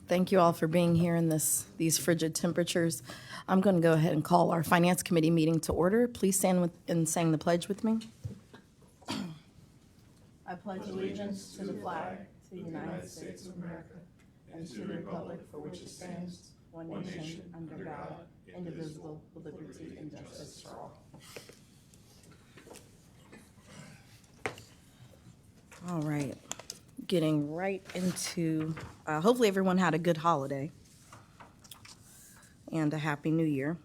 Thank you all for being here in these frigid temperatures. I'm going to go ahead and call our Finance Committee meeting to order. Please stand and sing the pledge with me. I pledge allegiance to the flag, to the United States of America, and to the republic for which it stands, one nation, under God, indivisible, with liberty and justice for all. All right, getting right into, hopefully everyone had a good holiday and a happy new year.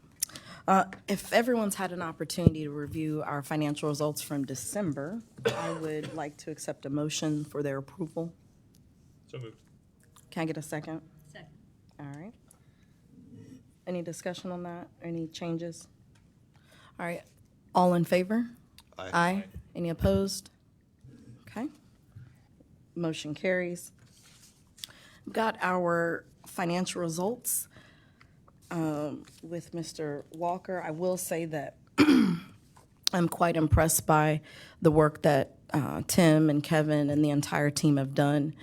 If everyone's had an opportunity to review our financial results from December, I would like to accept a motion for their approval. So moved. Can I get a second? Second. All right. Any discussion on that? Any changes? All right. All in favor? Aye. Any opposed? Okay. Motion carries. We've got our financial results with Mr. Walker. I will say that I'm quite impressed by the work that Tim and Kevin and the entire team have done.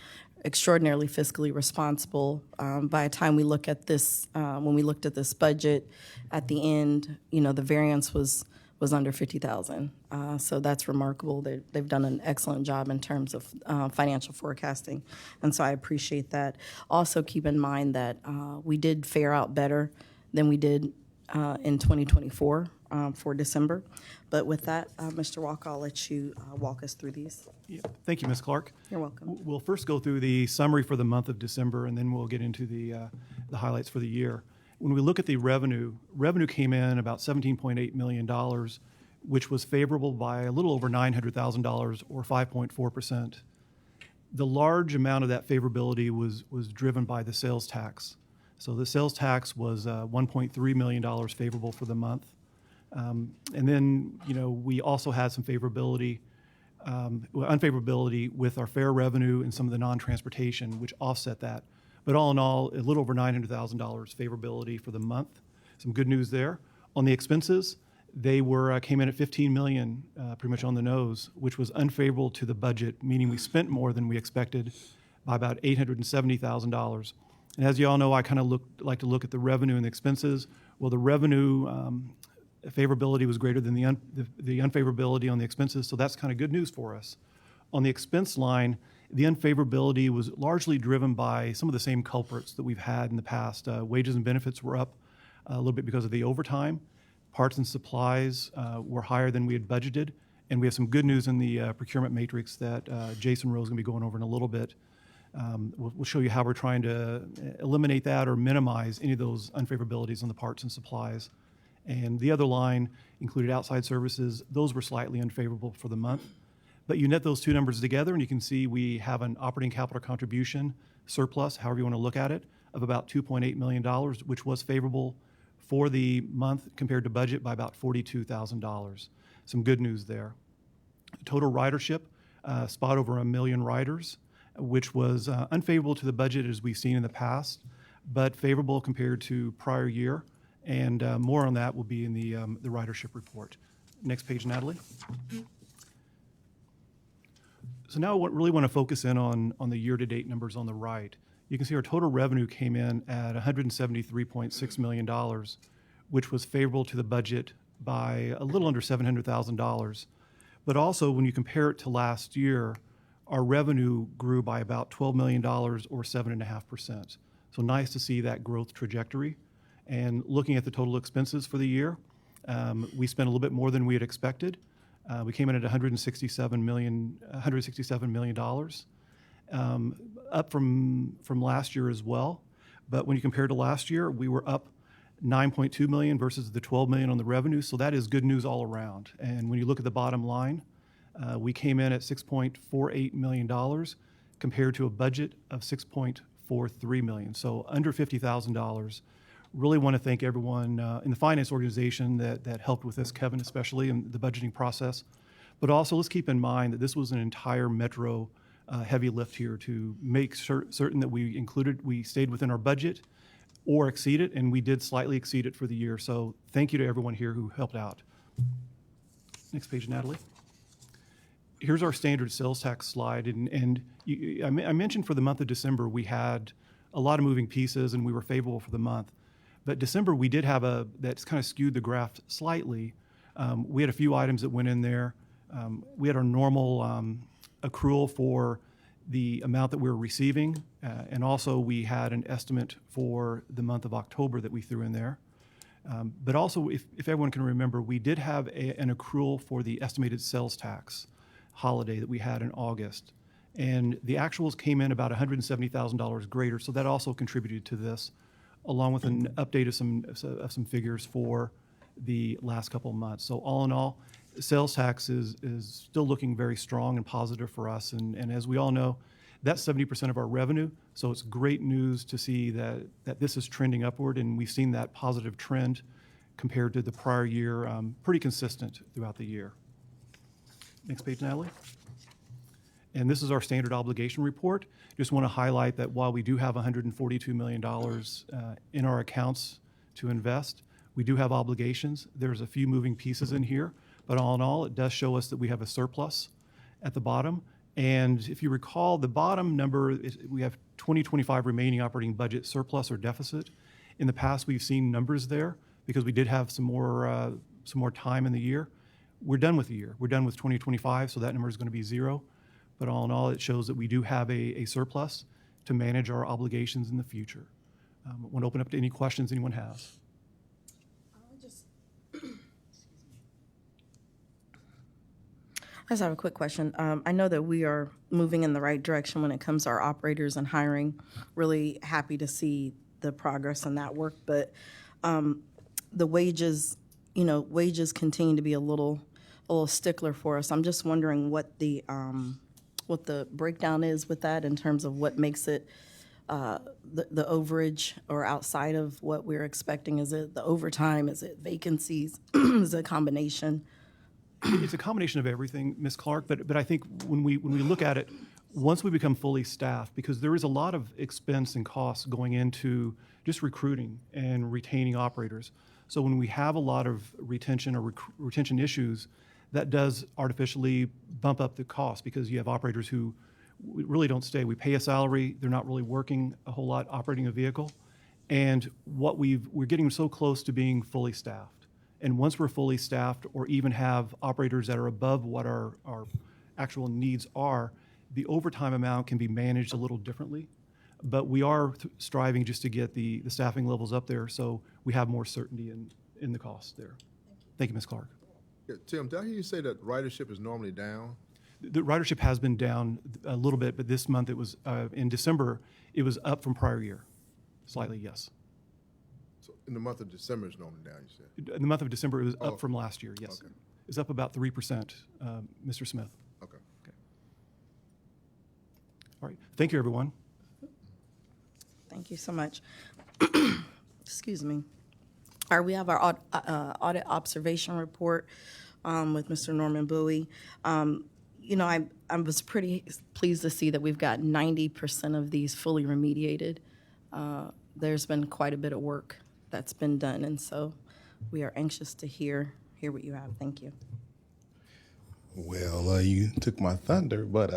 Extraordinarily fiscally responsible. By the time we look at this, when we looked at this budget at the end, the variance was under 50,000. So that's remarkable. They've done an excellent job in terms of financial forecasting, and so I appreciate that. Also, keep in mind that we did fare out better than we did in 2024 for December. But with that, Mr. Walker, I'll let you walk us through these. Yeah, thank you, Ms. Clark. You're welcome. We'll first go through the summary for the month of December, and then we'll get into the highlights for the year. When we look at the revenue came in about $17.8 million, which was favorable by a little over $900,000 or 5.4%. The large amount of that favorability was driven by the sales tax. So the sales tax was $1.3 million favorable for the month. And then, we also had some unfavorability with our fare revenue and some of the non-transportation, which offset that. But all in all, a little over $900,000 favorability for the month. Some good news there. On the expenses, they came in at $15 million, pretty much on the nose, which was unfavorable to the budget, meaning we spent more than we expected by about $870,000. And as you all know, I kind of like to look at the revenue and the expenses. Well, the revenue favorability was greater than the unfavorability on the expenses, so that's kind of good news for us. On the expense line, the unfavorability was largely driven by some of the same culprits that we've had in the past. Wages and benefits were up a little bit because of the overtime. Parts and supplies were higher than we had budgeted, and we have some good news in the procurement matrix that Jason Rowe is going to be going over in a little bit. We'll show you how we're trying to eliminate that or minimize any of those unfavorabilities on the parts and supplies. And the other line included outside services. Those were slightly unfavorable for the month. But you net those two numbers together, and you can see we have an operating capital contribution surplus, however you want to look at it, of about $2.8 million, which was favorable for the month compared to budget by about $42,000. Some good news there. Total ridership, spot over 1 million riders, which was unfavorable to the budget as we've seen in the past, but favorable compared to prior year. And more on that will be in the ridership report. Next page, Natalie. So now I really want to focus in on the year-to-date numbers on the right. You can see our total revenue came in at $173.6 million, which was favorable to the budget by a little under $700,000. But also, when you compare it to last year, our revenue grew by about $12 million or 7.5%. So nice to see that growth trajectory. And looking at the total expenses for the year, we spent a little bit more than we had expected. We came in at $167 million, up from last year as well. But when you compare to last year, we were up $9.2 million versus the $12 million on the revenue. So that is good news all around. And when you look at the bottom line, we came in at $6.48 million compared to a budget of $6.43 million. So under $50,000. Really want to thank everyone in the finance organization that helped with this, Kevin especially, in the budgeting process. But also, let's keep in mind that this was an entire Metro heavy lift here to make certain that we stayed within our budget or exceed it, and we did slightly exceed it for the year. So thank you to everyone here who helped out. Next page, Natalie. Here's our standard sales tax slide, and I mentioned for the month of December we had a lot of moving pieces, and we were favorable for the month. But December, we did have that's kind of skewed the graph slightly. We had a few items that went in there. We had our normal accrual for the amount that we were receiving, and also we had an estimate for the month of October that we threw in there. But also, if everyone can remember, we did have an accrual for the estimated sales tax holiday that we had in August. And the actuals came in about $170,000 greater, so that also contributed to this, along with an update of some figures for the last couple of months. So all in all, sales tax is still looking very strong and positive for us. And as we all know, that's 70% of our revenue. So it's great news to see that this is trending upward, and we've seen that positive trend compared to the prior year, pretty consistent throughout the year. Next page, Natalie. And this is our standard obligation report. Just want to highlight that while we do have $142 million in our accounts to invest, we do have obligations. There's a few moving pieces in here, but all in all, it does show us that we have a surplus at the bottom. And if you recall, the bottom number, we have 2025 remaining operating budget surplus or deficit. In the past, we've seen numbers there because we did have some more time in the year. We're done with the year. We're done with 2025, so that number is going to be zero. But all in all, it shows that we do have a surplus to manage our obligations in the future. I want to open up to any questions anyone has. I just have a quick question. I know that we are moving in the right direction when it comes to our operators and hiring. Really happy to see the progress in that work, but the wages, wages continue to be a little stickler for us. I'm just wondering what the breakdown is with that in terms of what makes it the overage or outside of what we're expecting. Is it the overtime? Is it vacancies? Is it a combination? It's a combination of everything, Ms. Clark, but I think when we look at it, once we become fully staffed, because there is a lot of expense and costs going into just recruiting and retaining operators. So when we have a lot of retention or retention issues, that does artificially bump up the cost because you have operators who really don't stay. We pay a salary, they're not really working a whole lot operating a vehicle. And we're getting so close to being fully staffed. And once we're fully staffed or even have operators that are above what our actual needs are, the overtime amount can be managed a little differently. But we are striving just to get the staffing levels up there so we have more certainty in the costs there. Thank you, Ms. Clark. Yeah, Tim, did I hear you say that ridership is normally down? The ridership has been down a little bit, but this month it was, in December, it was up from prior year. Slightly, yes. So in the month of December, it's normally down, you said? In the month of December, it was up from last year, yes. Okay. It's up about 3%, Mr. Smith. Okay. All right. Thank you, everyone. Thank you so much. Excuse me. All right, we have our audit observation report with Mr. Norman Bowie. I was pretty pleased to see that we've got 90% of these fully remediated. There's been quite a bit of work that's been done, and so we are anxious to hear what you have. Thank you. Well, you took my thunder, but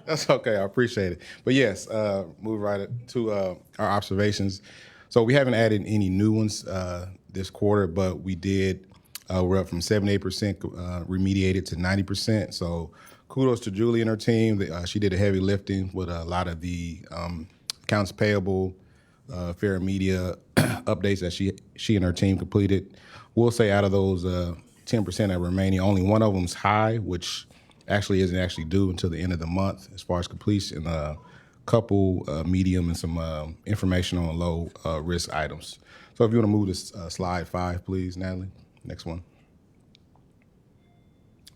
that's okay. I appreciate it. But yes, move right to our observations. So we haven't added any new ones this quarter, but we did. We're up from 78% remediated to 90%. So kudos to Julie and her team. She did a heavy lifting with a lot of the accounts payable, fair media updates that she and her team completed. We'll say out of those 10% that are remaining, only one of them's high, which actually isn't actually due until the end of the month as far as completion. A couple medium and some informational and low risk items. So if you want to move to slide 5, please, Natalie. Next one.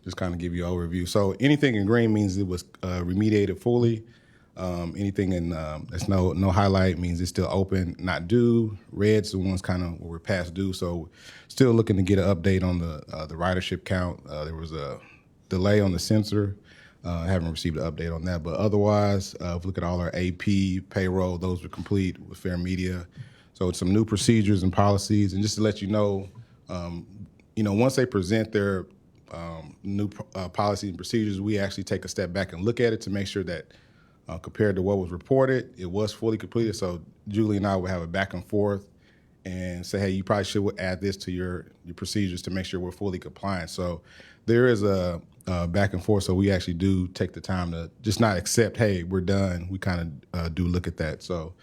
Just kind of give you an overview. So anything in green means it was remediated fully. Anything in that's no highlight means it's still open, not due. Red's the ones kind of where we're past due. So still looking to get an update on the ridership count. There was a delay on the sensor. I haven't received an update on that. But otherwise, if we look at all our AP, payroll, those were complete with fair media. So it's some new procedures and policies. And just to let you know, once they present their new policies and procedures, we actually take a step back and look at it to make sure that Compared to what was reported, it was fully completed. So Julie and I would have a back and forth and say, hey, you probably should add this to your procedures to make sure we're fully compliant. So there is a back and forth. So we actually do take the time to just not accept, hey, we're done. We kind of do look at that. So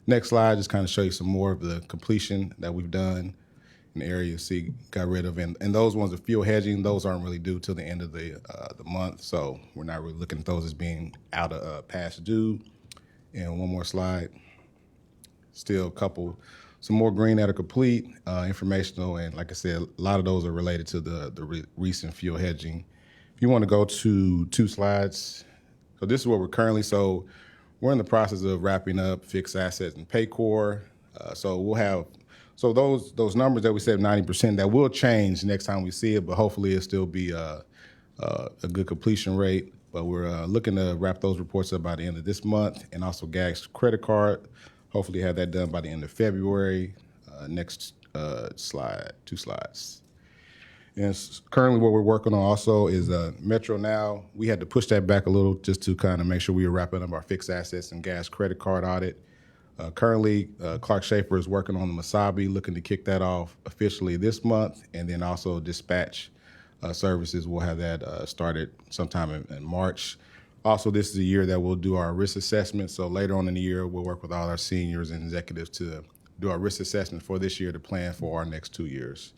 next slide, just kind of show you some more of the completion that we've done in the area. See, got rid of, and those ones, the fuel hedging, those aren't really due till the end of the month. So we're not really looking at those as being out of past due. And one more slide. Still a couple, some more green that are complete, informational, and like I said, a lot of those are related to the recent fuel hedging. If you want to go to 2 slides, so this is what we're currently, so we're in the process of wrapping up fixed assets and Paycor. So we'll have, so those numbers that we said 90%, that will change next time we see it, but hopefully it'll still be a good completion rate. But we're looking to wrap those reports up by the end of this month, and also GAG's credit card. Hopefully have that done by the end of February. Next slide, 2 slides. And currently what we're working on also is Metro Now. We had to push that back a little just to kind of make sure we were wrapping up our fixed assets and gas credit card audit. Currently, Clark Schaefer is working on the Masabi, looking to kick that off officially this month, and then also dispatch services. We'll have that started sometime in March. Also, this is a year that we'll do our risk assessment. So later on in the year, we'll work with all our seniors and executives to do our risk assessment for this year to plan for our next 2 years.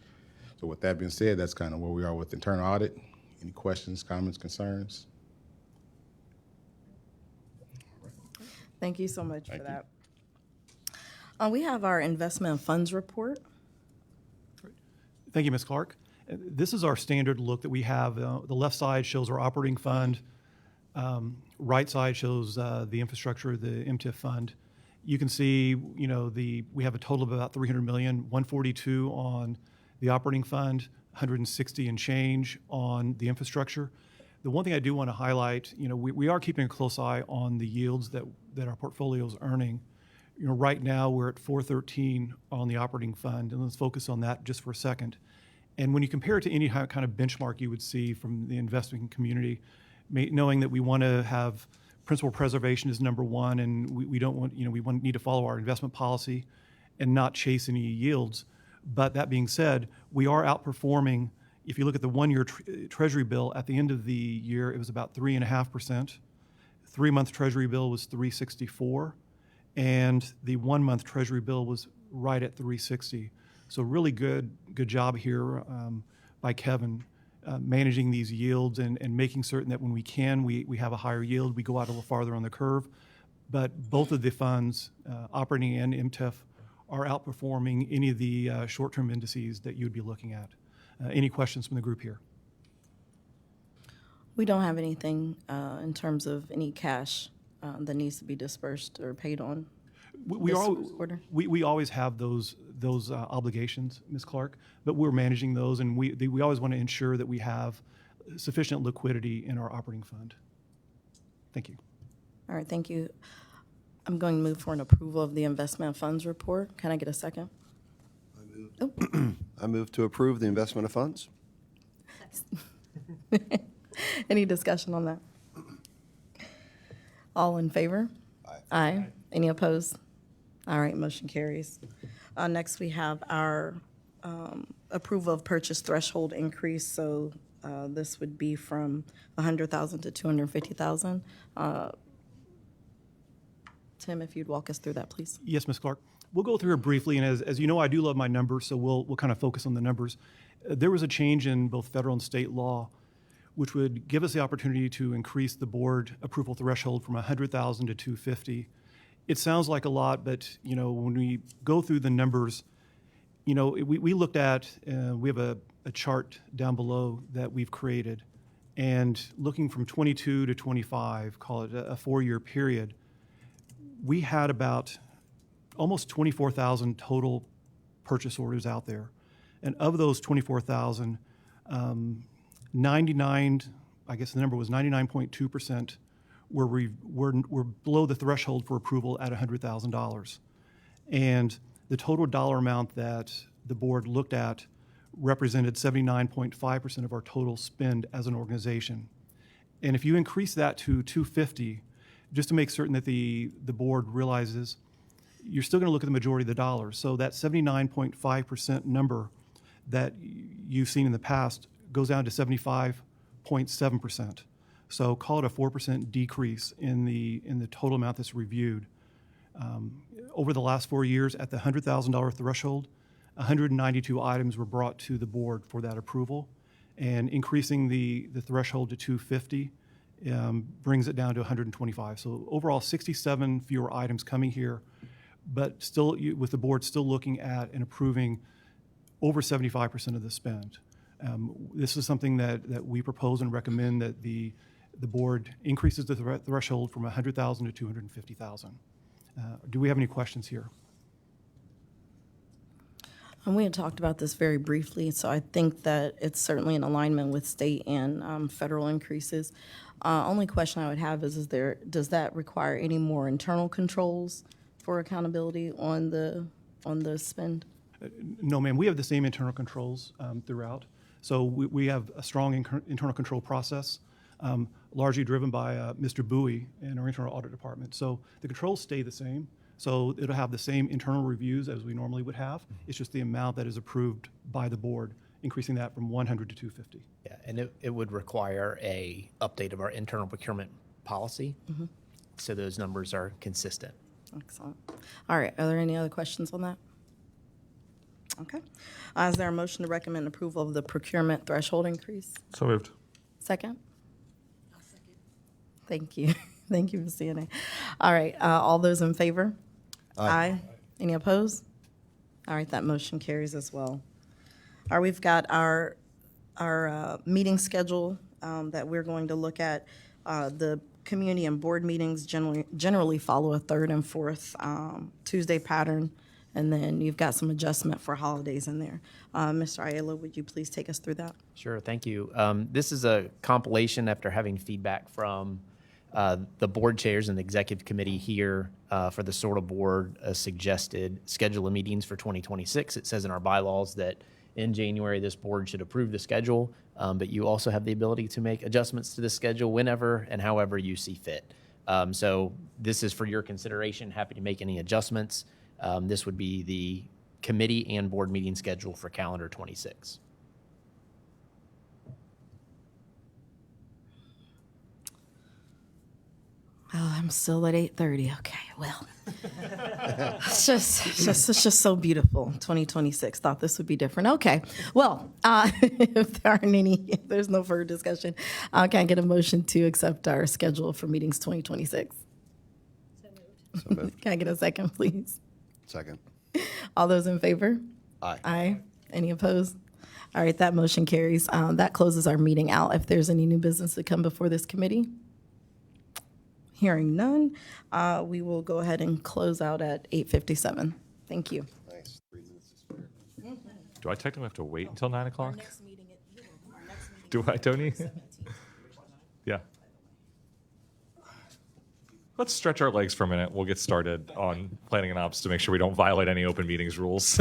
So with that being said, that's kind of where we are with internal audit. Any questions, comments, concerns? Thank you so much for that. We have our investment funds report. Thank you, Ms. Clark. This is our standard look that we have. The left side shows our operating fund. Right side shows the infrastructure, the MTIF fund. You can see, we have a total of about 300 million, 142 on the operating fund, 160 and change on the infrastructure. The one thing I do want to highlight, we are keeping a close eye on the yields that our portfolio is earning. Right now we're at 413 on the operating fund, and let's focus on that just for a second. And when you compare it to any kind of benchmark you would see from the investment community, knowing that we want to have principal preservation is number one, and we don't want, need to follow our investment policy and not chase any yields. But that being said, we are outperforming. If you look at the 1-year Treasury bill, at the end of the year, it was about 3.5%. 3-month Treasury bill was 3.64, and the 1-month Treasury bill was right at 3.60. So really good job here by Kevin. Managing these yields and making certain that when we have a higher yield, we go out a little farther on the curve. But both of the funds, operating and MTIF, are outperforming any of the short-term indices that you would be looking at. Any questions from the group here? We don't have anything in terms of any cash that needs to be dispersed or paid on. We always have those obligations, Ms. Clark, but we're managing those, and we always want to ensure that we have sufficient liquidity in our operating fund. Thank you. All right, thank you. I'm going to move for an approval of the investment funds report. Can I get a second? I move to approve the investment of funds. Any discussion on that? All in favor? Aye. Any opposed? All right, motion carries. Next, we have our approval of purchase threshold increase. So this would be from 100,000 to 250,000. Tim, if you'd walk us through that, please. Yes, Ms. Clark. We'll go through it briefly, and as you know, I do love my numbers, so we'll kind of focus on the numbers. There was a change in both federal and state law, which would give us the opportunity to increase the board approval threshold from 100,000 to 250. It sounds like a lot, but when we go through the numbers, we looked at, we have a chart down below that we've created, and looking from 22 to 25, call it a 4-year period, we had about almost 24,000 total purchase orders out there. And of those 24,000, 99, I guess the number was 99.2% were below the threshold for approval at $100,000. And the total dollar amount that the board looked at represented 79.5% of our total spend as an organization. And if you increase that to 250, just to make certain that the board realizes, you're still going to look at the majority of the dollars. So that 79.5% number that you've seen in the past goes down to 75.7%. So call it a 4% decrease in the total amount that's reviewed. Over the last 4 years, at the $100,000 threshold, 192 items were brought to the board for that approval, and increasing the threshold to 250 brings it down to 125. So overall, 67 fewer items coming here, but still, with the board still looking at and approving over 75% of the spend. This is something that we propose and recommend that the board increases the threshold from 100,000 to 250,000. Do we have any questions here? And we had talked about this very briefly, so I think that it's certainly in alignment with state and federal increases. Only question I would have is does that require any more internal controls for accountability on the spend? No, ma'am. We have the same internal controls throughout. So we have a strong internal control process, largely driven by Mr. Bowie in our internal audit department. So the controls stay the same. So it'll have the same internal reviews as we normally would have. It's just the amount that is approved by the board, increasing that from 100 to 250. Yeah, and it would require a update of our internal procurement policy, so those numbers are consistent. Excellent. All right, are there any other questions on that? Okay. Is there a motion to recommend approval of the procurement threshold increase? So moved. Second? I'll second. Thank you. Thank you, Ms. CNA. All right, all those in favor? Aye. Any opposed? All right, that motion carries as well. All right, we've got our meeting schedule that we're going to look at. The community and board meetings generally follow a third and fourth Tuesday pattern, and then you've got some adjustment for holidays in there. Mr. Ayala, would you please take us through that? Sure, thank you. This is a compilation after having feedback from the board chairs and the executive committee here for the SORTA board suggested schedule of meetings for 2026. It says in our bylaws that in January, this board should approve the schedule, but you also have the ability to make adjustments to the schedule whenever and however you see fit. So this is for your consideration. Happy to make any adjustments. This would be the committee and board meeting schedule for calendar 26. Oh, I'm still at 8:30. Okay, well, it's just so beautiful. 2026. Thought this would be different. Okay, well, if there's no further discussion, can I get a motion to accept our schedule for meetings 2026? So moved. Can I get a second, please? Second. All those in favor? Aye. Aye. Any opposed? All right, that motion carries. That closes our meeting out. If there's any new business to come before this committee? Hearing none, we will go ahead and close out at 8:57. Thank you. Nice. 3 minutes to spare. Do I technically have to wait until 9 o'clock? Do I, Tony? Yeah. Let's stretch our legs for a minute. We'll get started on planning and ops to make sure we don't violate any open meetings rules.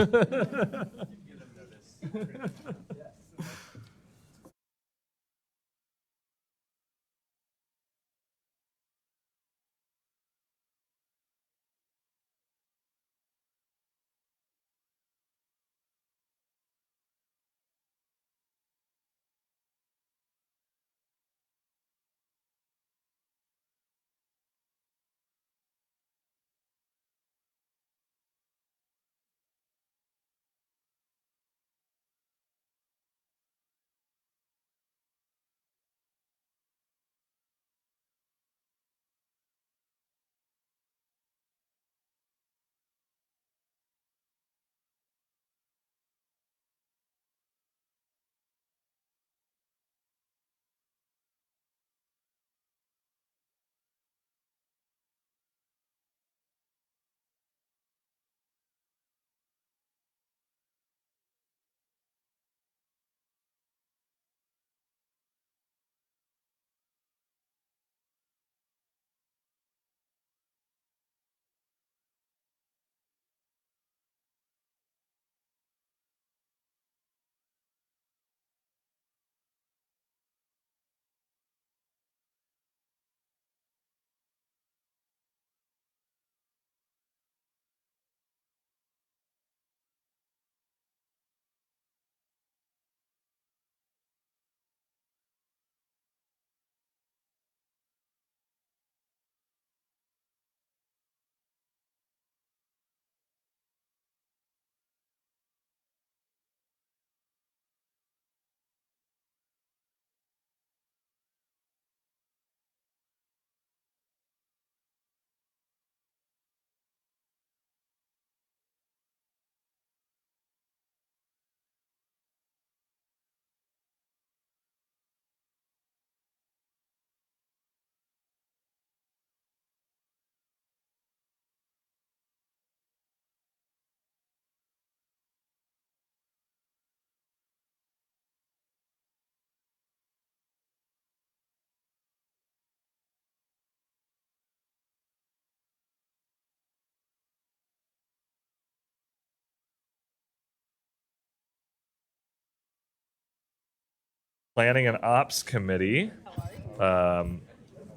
Planning and Ops Committee.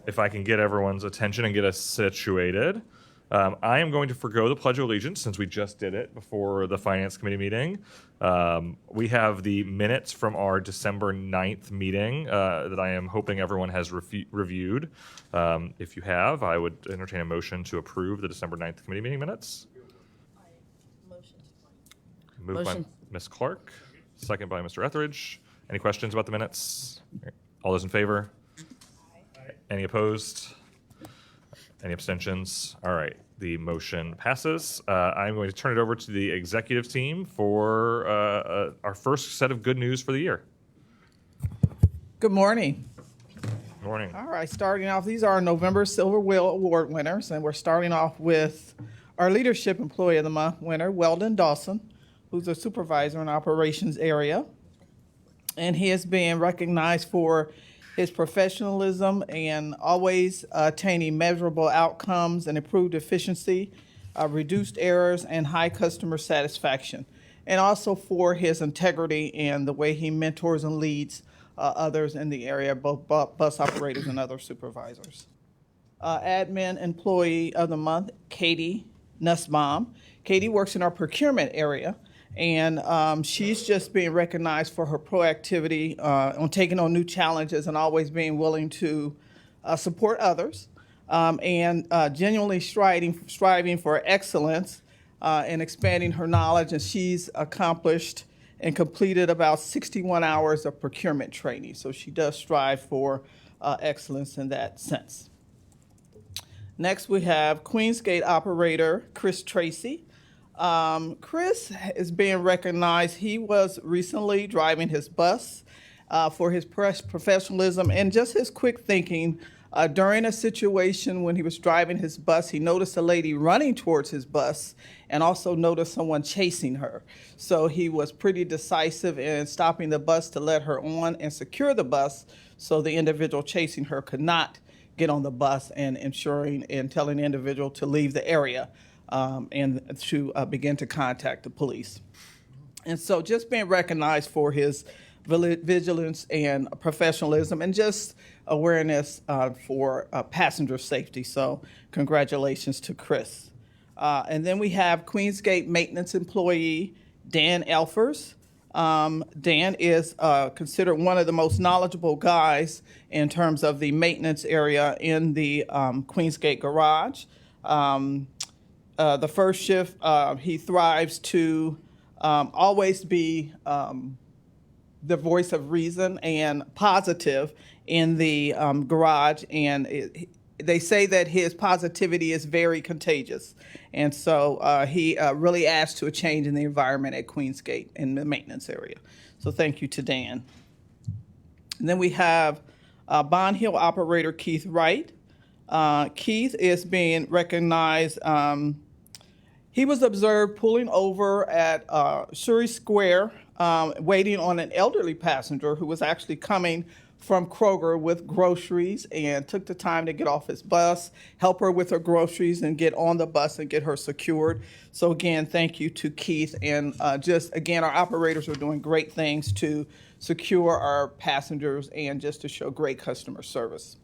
If I can get everyone's attention and get us situated. I am going to forego the Pledge of Allegiance since we just did it before the Finance Committee meeting. We have the minutes from our December 9th meeting that I am hoping everyone has reviewed. If you have, I would entertain a motion to approve the December 9th committee meeting minutes. Moved by Motion. Ms. Clark, second by Mr. Etheridge. Any questions about the minutes? All those in favor? Any opposed? Any abstentions? All right, the motion passes. I'm going to turn it over to the executive team for our first set of good news for the year. Good morning. Good morning. All right, starting off, these are our November Silver Wheel Award winners, and we're starting off with our Leadership Employee of the Month winner, Weldon Dawson, who's a supervisor in operations area. And he is being recognized for his professionalism and always attaining measurable outcomes and improved efficiency, reduced errors, and high customer satisfaction. And also for his integrity and the way he mentors and leads others in the area, both bus operators and other supervisors. Admin Employee of the Month, Katie Nussbaum. Katie works in our procurement area, and she's just being recognized for her proactivity on taking on new challenges and always being willing to support others, and genuinely striving for excellence and expanding her knowledge. And she's accomplished and completed about 61 hours of procurement training. So she does strive for excellence in that sense. Next, we have Queensgate operator Chris Tracy. Chris is being recognized. He was recently driving his bus for his professionalism and just his quick thinking. During a situation when he was driving his bus, he noticed a lady running towards his bus and also noticed someone chasing her. So he was pretty decisive in stopping the bus to let her on and secure the bus so the individual chasing her could not get on the bus, and ensuring and telling the individual to leave the area and to begin to contact the police. And so just being recognized for his vigilance and professionalism and just awareness for passenger safety. So congratulations to Chris. And then we have Queensgate maintenance employee Dan Elfers. Dan is considered one of the most knowledgeable guys in terms of the maintenance area in the Queensgate garage. The first shift, he thrives to always be the voice of reason and positive in the garage, and they say that his positivity is very contagious. And so he really adds to a change in the environment at Queensgate in the maintenance area. So thank you to Dan. And then we have Bond Hill operator Keith Wright. Keith is being recognized. He was observed pulling over at Surrey Square, waiting on an elderly passenger who was actually coming from Kroger with groceries, and took the time to get off his bus, help her with her groceries, and get on the bus and get her secured. So again, thank you to Keith. And just again, our operators are doing great things to secure our passengers and just to show great customer service.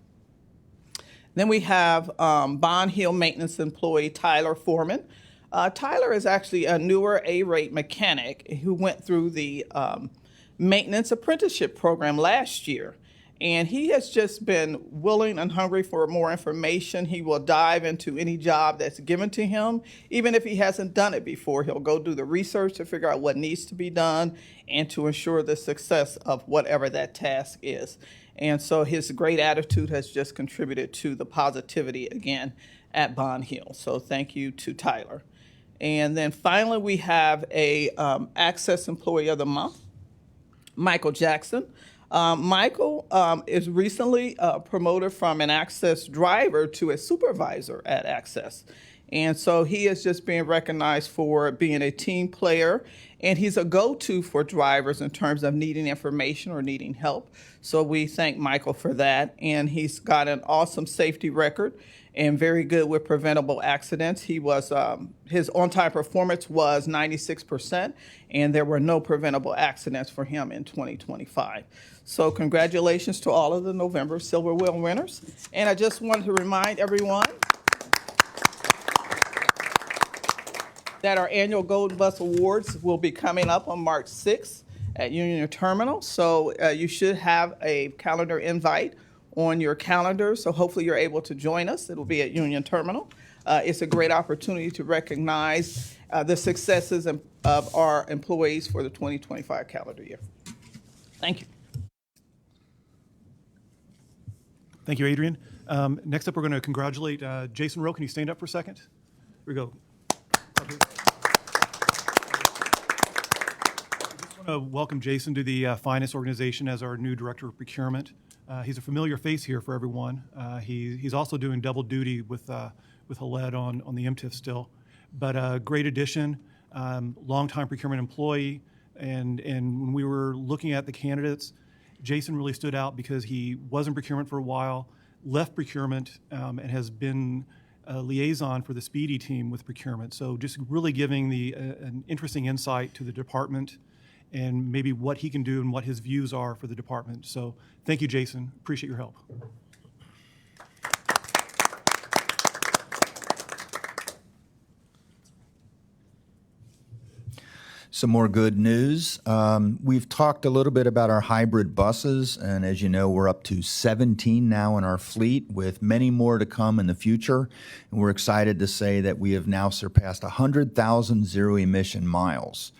Then we have Bond Hill maintenance employee Tyler Foreman. Tyler is actually a newer A-rate mechanic who went through the maintenance apprenticeship program last year. And he has just been willing and hungry for more information. He will dive into any job that's given to him, even if he hasn't done it before. He'll go do the research to figure out what needs to be done and to ensure the success of whatever that task is. And so his great attitude has just contributed to the positivity again at Bond Hill. So thank you to Tyler. And then finally, we have a Access Employee of the Month, Michael Jackson. Michael is recently promoted from an Access driver to a supervisor at Access. And so he is just being recognized for being a team player, and he's a go-to for drivers in terms of needing information or needing help. So we thank Michael for that. And he's got an awesome safety record and very good with preventable accidents. He was his on-time performance was 96%, and there were no preventable accidents for him in 2025. So congratulations to all of the November Silver Wheel winners. And I just wanted to remind everyone that our annual Golden Bus Awards will be coming up on March 6th at Union Terminal. So you should have a calendar invite on your calendar. So hopefully you're able to join us. It'll be at Union Terminal. It's a great opportunity to recognize the successes of our employees for the 2025 calendar year. Thank you. Thank you, Adrian. Next up, we're going to congratulate Jason Rowe. Can you stand up for a second? Here we go. Welcome Jason to the finance organization as our new director of procurement. He's a familiar face here for everyone. He's also doing double duty with Haled on the MTIF still, but a great addition, longtime procurement employee. And when we were looking at the candidates, Jason really stood out because he was in procurement for a while, left procurement, and has been a liaison for the Speedy team with procurement. So just really giving an interesting insight to the department and maybe what he can do and what his views are for the department. So thank you, Jason. Appreciate your help. Some more good news. We've talked a little bit about our hybrid buses, and as you know, we're up to 17 now in our fleet, with many more to come in the future. And we're excited to say that we have now surpassed 100,000 zero-emission miles.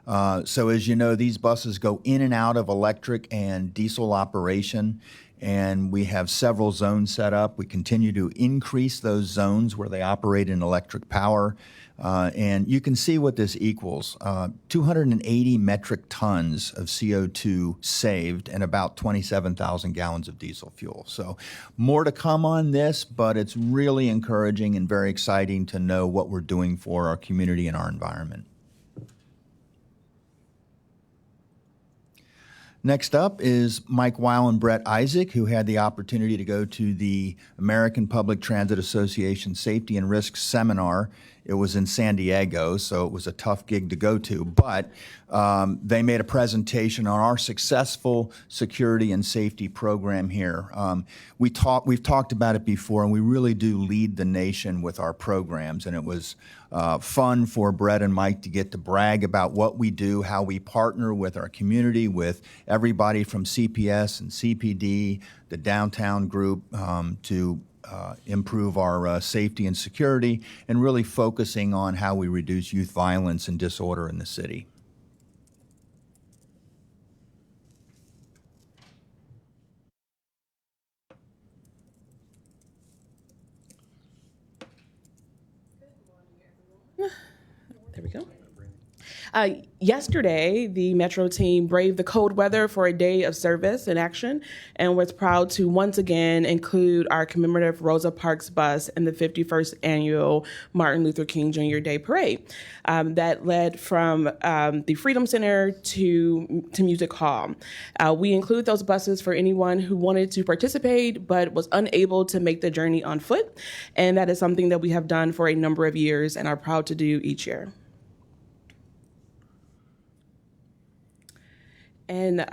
So as you know, these buses go in and out of electric and diesel operation, and we have several zones set up. We continue to increase those zones where they operate in electric power. And you can see what this equals. 280 metric tons of CO2 saved and about 27,000 gallons of diesel fuel. So more to come on this, but it's really encouraging and very exciting to know what we're doing for our community and our environment. Next up is Mike Weil and Brett Isaac, who had the opportunity to go to the American Public Transit Association Safety and Risk Seminar. It was in San Diego, so it was a tough gig to go to, but they made a presentation on our successful security and safety program here. We've talked about it before, and we really do lead the nation with our programs, and it was fun for Brett and Mike to get to brag about what we do, how we partner with our community, with everybody from CPS and CPD, the downtown group, to improve our safety and security, and really focusing on how we reduce youth violence and disorder in the city. There we go. Yesterday, the Metro team braved the cold weather for a day of service and action, and was proud to once again include our commemorative Rosa Parks bus in the 51st annual Martin Luther King Jr. Day Parade that led from the Freedom Center to Music Hall. We include those buses for anyone who wanted to participate but was unable to make the journey on foot, and that is something that we have done for a number of years and are proud to do each year. And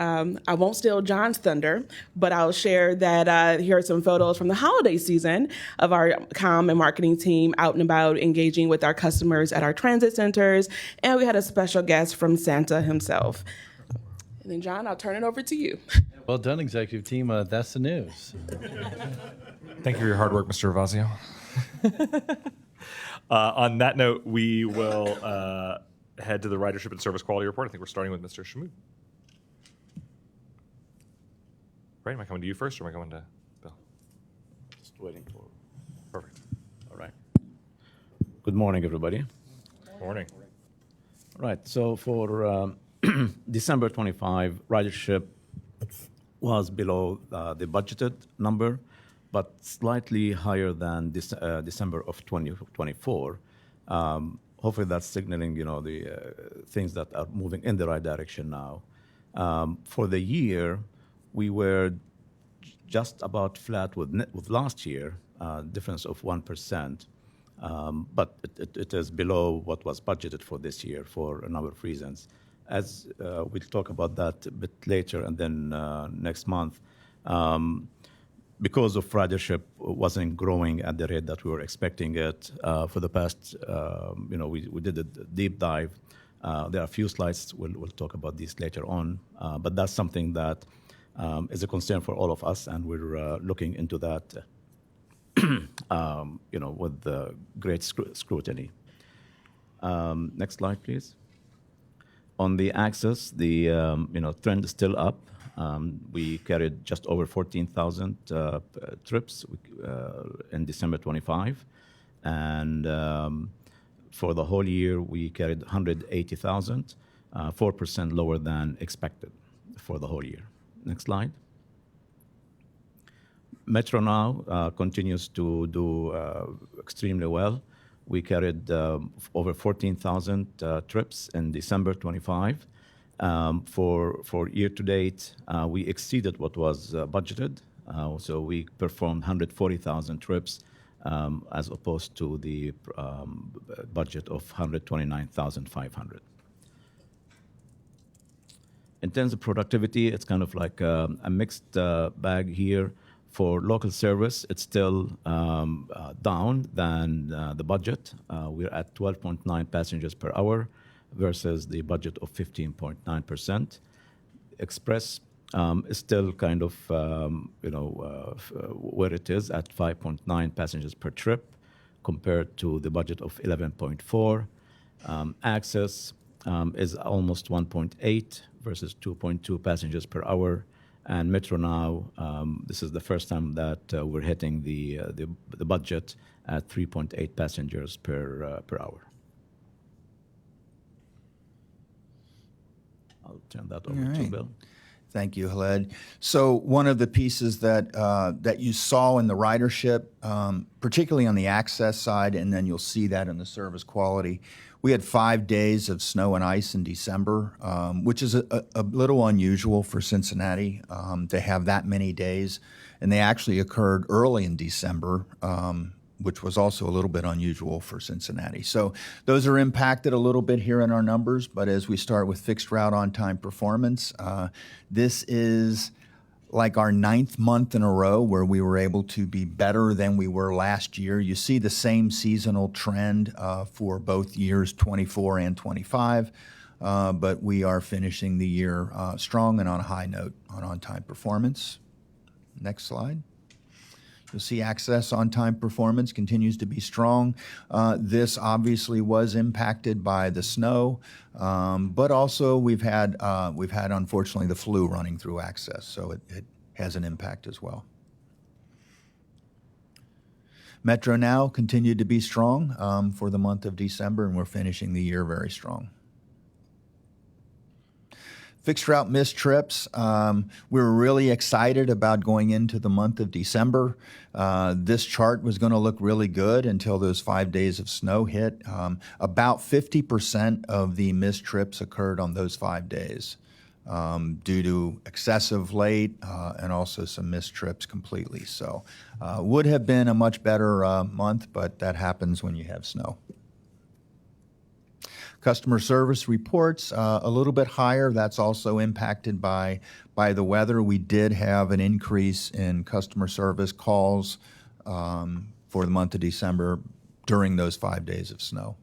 I won't steal John's thunder, but I'll share that here are some photos from the holiday season of our comm and marketing team out and about engaging with our customers at our transit centers. And we had a special guest from Santa himself. And then, John, I'll turn it over to you. Well done, executive team. That's the news. Thank you for your hard work, Mr. Ravazio. On that note, we will head to the Ridership and Service Quality Report. I think we're starting with Mr. Shamood. Right, am I coming to you first, or am I coming to Bill? Just waiting for. Perfect. All right. Good morning, everybody. Morning. All right. So for December 25, ridership was below the budgeted number, but slightly higher than December of 2024. Hopefully, that's signaling, the things that are moving in the right direction now. For the year, we were just about flat with last year, difference of 1%. But it is below what was budgeted for this year for a number of reasons. As we'll talk about that a bit later and then next month, because of ridership wasn't growing at the rate that we were expecting it for the past, we did a deep dive. There are a few slides, we'll talk about these later on, but that's something that is a concern for all of us, and we're looking into that with great scrutiny. Next slide, please. On the access, the trend is still up. We carried just over 14,000 trips in December 25, and for the whole year we carried 180,000, 4% lower than expected for the whole year. Next slide. Metro now continues to do extremely well. We carried over 14,000 trips in December 25. For year to date, we exceeded what was budgeted. So we performed 140,000 trips as opposed to the budget of 129,500. In terms of productivity, it's kind of like a mixed bag here. For local service, it's still down than the budget. We're at 12.9 passengers per hour versus the budget of 15.9%. Express is still kind of, where it is at 5.9 passengers per trip compared to the budget of 11.4. Access is almost 1.8 versus 2.2 passengers per hour. And Metro now, this is the first time that we're hitting the budget at 3.8 passengers per hour. I'll turn that over to Bill. Thank you, Khaled. So one of the pieces that you saw in the ridership, particularly on the access side, and then you'll see that in the service quality, we had 5 days of snow and ice in December, which is a little unusual for Cincinnati to have that many days. And they actually occurred early in December, which was also a little bit unusual for Cincinnati. So those are impacted a little bit here in our numbers, but as we start with fixed route on-time performance, this is like our 9th month in a row where we were able to be better than we were last year. You see the same seasonal trend for both years, 24 and 25, but we are finishing the year strong and on a high note on on-time performance. Next slide. You'll see access on-time performance continues to be strong. This obviously was impacted by the snow, but also we've had unfortunately the flu running through access, so it has an impact as well. Metro now continued to be strong for the month of December, and we're finishing the year very strong. Fixed route missed trips. We were really excited about going into the month of December. This chart was going to look really good until those 5 days of snow hit. About 50% of the missed trips occurred on those 5 days due to excessive late and also some missed trips completely. So would have been a much better month, but that happens when you have snow. Customer service reports a little bit higher. That's also impacted by the weather. We did have an increase in customer service calls for the month of December during those 5 days of snow.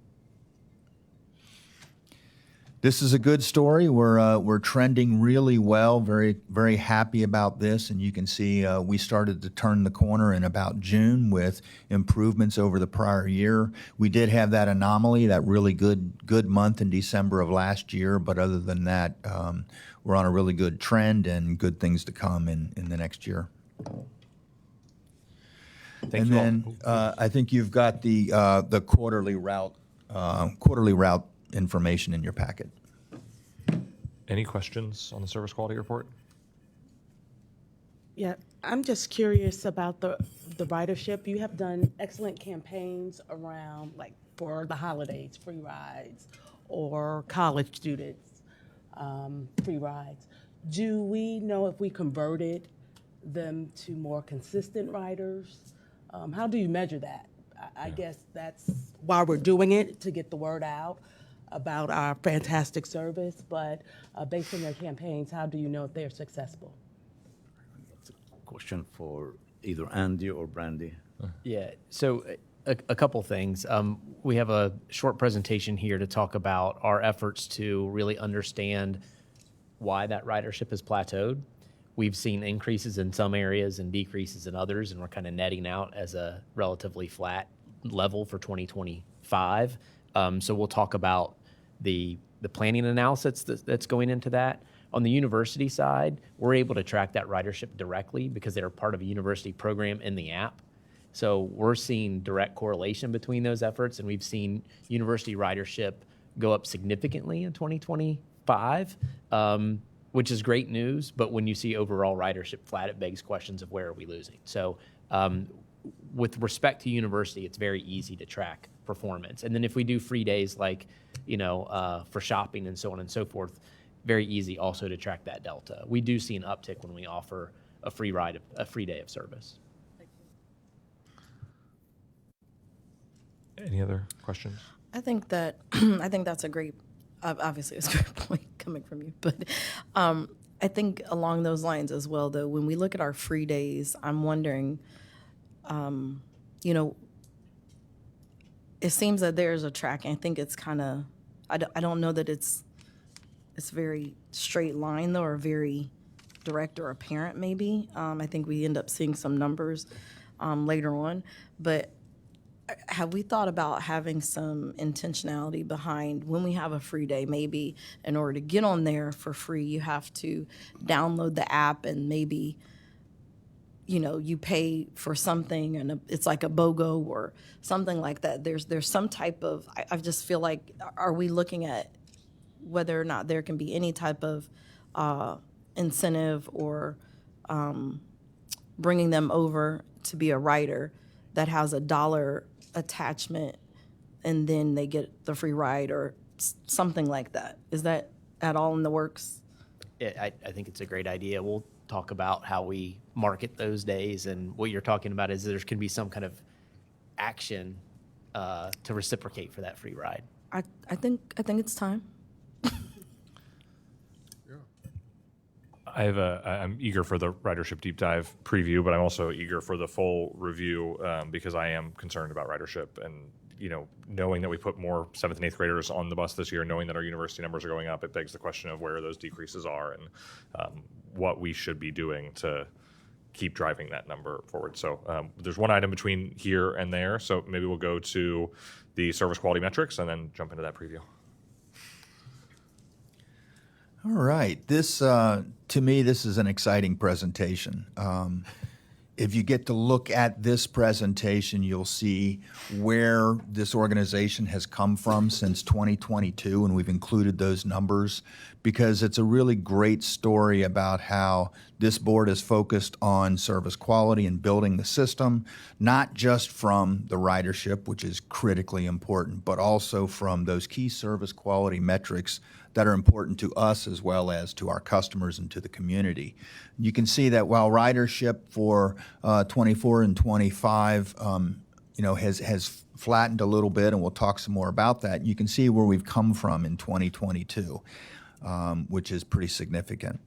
This is a good story. We're trending really well, very, very happy about this. And you can see we started to turn the corner in about June with improvements over the prior year. We did have that anomaly, that really good month in December of last year. But other than that, we're on a really good trend and good things to come in the next year. Thank you all. I think you've got the quarterly route information in your packet. Any questions on the service quality report? Yeah, I'm just curious about the ridership. You have done excellent campaigns around, like, for the holidays, free rides, or college students, free rides. Do we know if we converted them to more consistent riders? How do you measure that? I guess that's why we're doing it, to get the word out about our fantastic service. But based on their campaigns, how do you know if they're successful? Question for either Andy or Brandy. Yeah, so a couple things. We have a short presentation here to talk about our efforts to really understand why that ridership has plateaued. We've seen increases in some areas and decreases in others, and we're kind of netting out as a relatively flat level for 2025. So we'll talk about the planning analysis that's going into that. On the university side, we're able to track that ridership directly because they're part of a university program in the app. So we're seeing direct correlation between those efforts, and we've seen university ridership go up significantly in 2025, which is great news. But when you see overall ridership flat, it begs questions of where are we losing. So with respect to university, it's very easy to track performance. And then if we do free days like, for shopping and so on and so forth, very easy also to track that delta. We do see an uptick when we offer a free day of service. Any other questions? I think that's a great, obviously it's a great point coming from you, but I think along those lines as well, though, when we look at our free days, I'm wondering, it seems that there's a tracking. I think it's kind of, I don't know that it's very straight line, though, or very direct or apparent, maybe. I think we end up seeing some numbers later on. But have we thought about having some intentionality behind when we have a free day? Maybe in order to get on there for free, you have to download the app, and maybe, you pay for something and it's like a BOGO or something like that. There's some type of, I just feel like, are we looking at whether or not there can be any type of incentive or bringing them over to be a rider that has a dollar attachment, and then they get the free ride or something like that? Is that at all in the works? I think it's a great idea. We'll talk about how we market those days, and what you're talking about is there can be some kind of action to reciprocate for that free ride. I think it's time. I'm eager for the ridership deep dive preview, but I'm also eager for the full review because I am concerned about ridership. And, knowing that we put more 7th and 8th graders on the bus this year, knowing that our university numbers are going up, it begs the question of where those decreases are and what we should be doing to keep driving that number forward. So there's one item between here and there, so maybe we'll go to the service quality metrics and then jump into that preview. All right. This, to me, this is an exciting presentation. If you get to look at this presentation, you'll see where this organization has come from since 2022, and we've included those numbers because it's a really great story about how this board is focused on service quality and building the system, not just from the ridership, which is critically important, but also from those key service quality metrics that are important to us as well as to our customers and to the community. You can see that while ridership for 24 and 25 has flattened a little bit, and we'll talk some more about that, you can see where we've come from in 2022, which is pretty significant.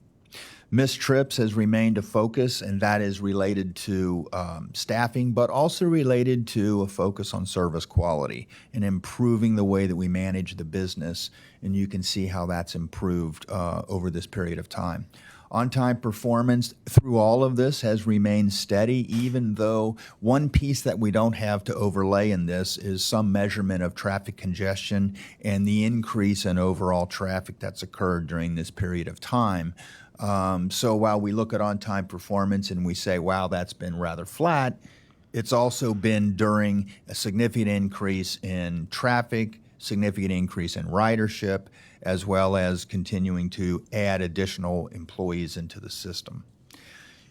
Missed trips has remained a focus, and that is related to staffing, but also related to a focus on service quality and improving the way that we manage the business. And you can see how that's improved over this period of time. On-time performance through all of this has remained steady, even though one piece that we don't have to overlay in this is some measurement of traffic congestion and the increase in overall traffic that's occurred during this period of time. So while we look at on-time performance and we say, wow, that's been rather flat, it's also been during a significant increase in traffic, significant increase in ridership, as well as continuing to add additional employees into the system.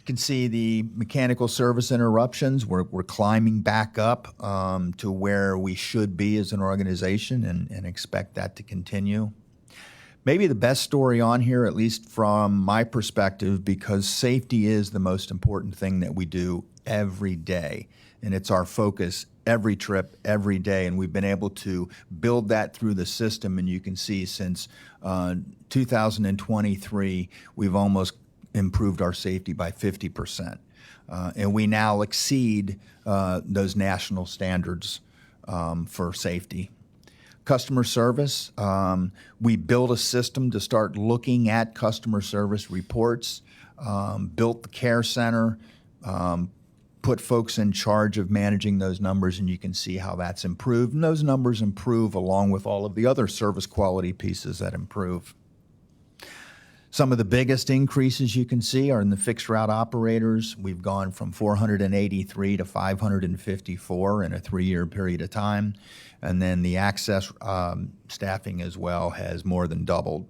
can see the mechanical service interruptions. We're climbing back up to where we should be as an organization and expect that to continue. Maybe the best story on here, at least from my perspective, because safety is the most important thing that we do every day. And it's our focus every trip, every day. And we've been able to build that through the system. And you can see since 2023, we've almost improved our safety by 50%. And we now exceed those national standards for safety. Customer service, we built a system to start looking at customer service reports, built the care center, put folks in charge of managing those numbers, and you can see how that's improved. And those numbers improve along with all of the other service quality pieces that improve. Some of the biggest increases you can see are in the fixed route operators. We've gone from 483 to 554 in a 3-year period of time. And then the access staffing as well has more than doubled.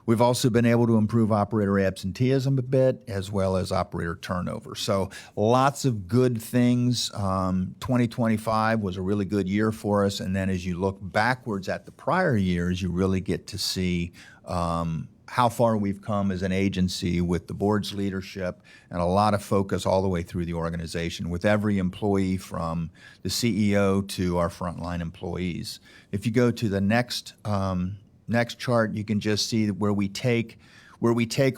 We've also been able to improve operator absenteeism a bit, as well as operator turnover. So lots of good things. 2025 was a really good year for us. And then as you look backwards at the prior years, you really get to see how far we've come as an agency with the board's leadership and a lot of focus all the way through the organization with every employee from the CEO to our frontline employees. If you go to the next chart, you can just see where we take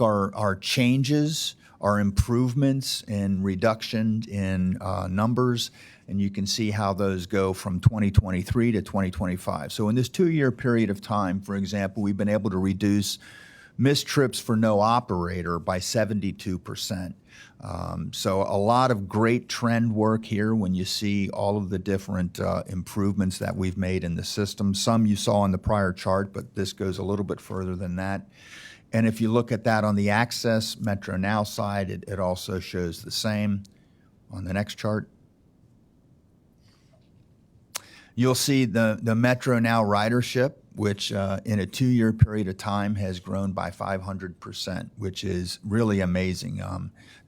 our changes, our improvements and reduction in numbers, and you can see how those go from 2023 to 2025. So in this 2-year period of time, for example, we've been able to reduce missed trips for no operator by 72%. So a lot of great trend work here when you see all of the different improvements that we've made in the system. Some you saw on the prior chart, but this goes a little bit further than that. And if you look at that on the Access Metro Now side, it also shows the same. On the next chart, you'll see the Metro Now ridership, which in a 2-year period of time has grown by 500%, which is really amazing,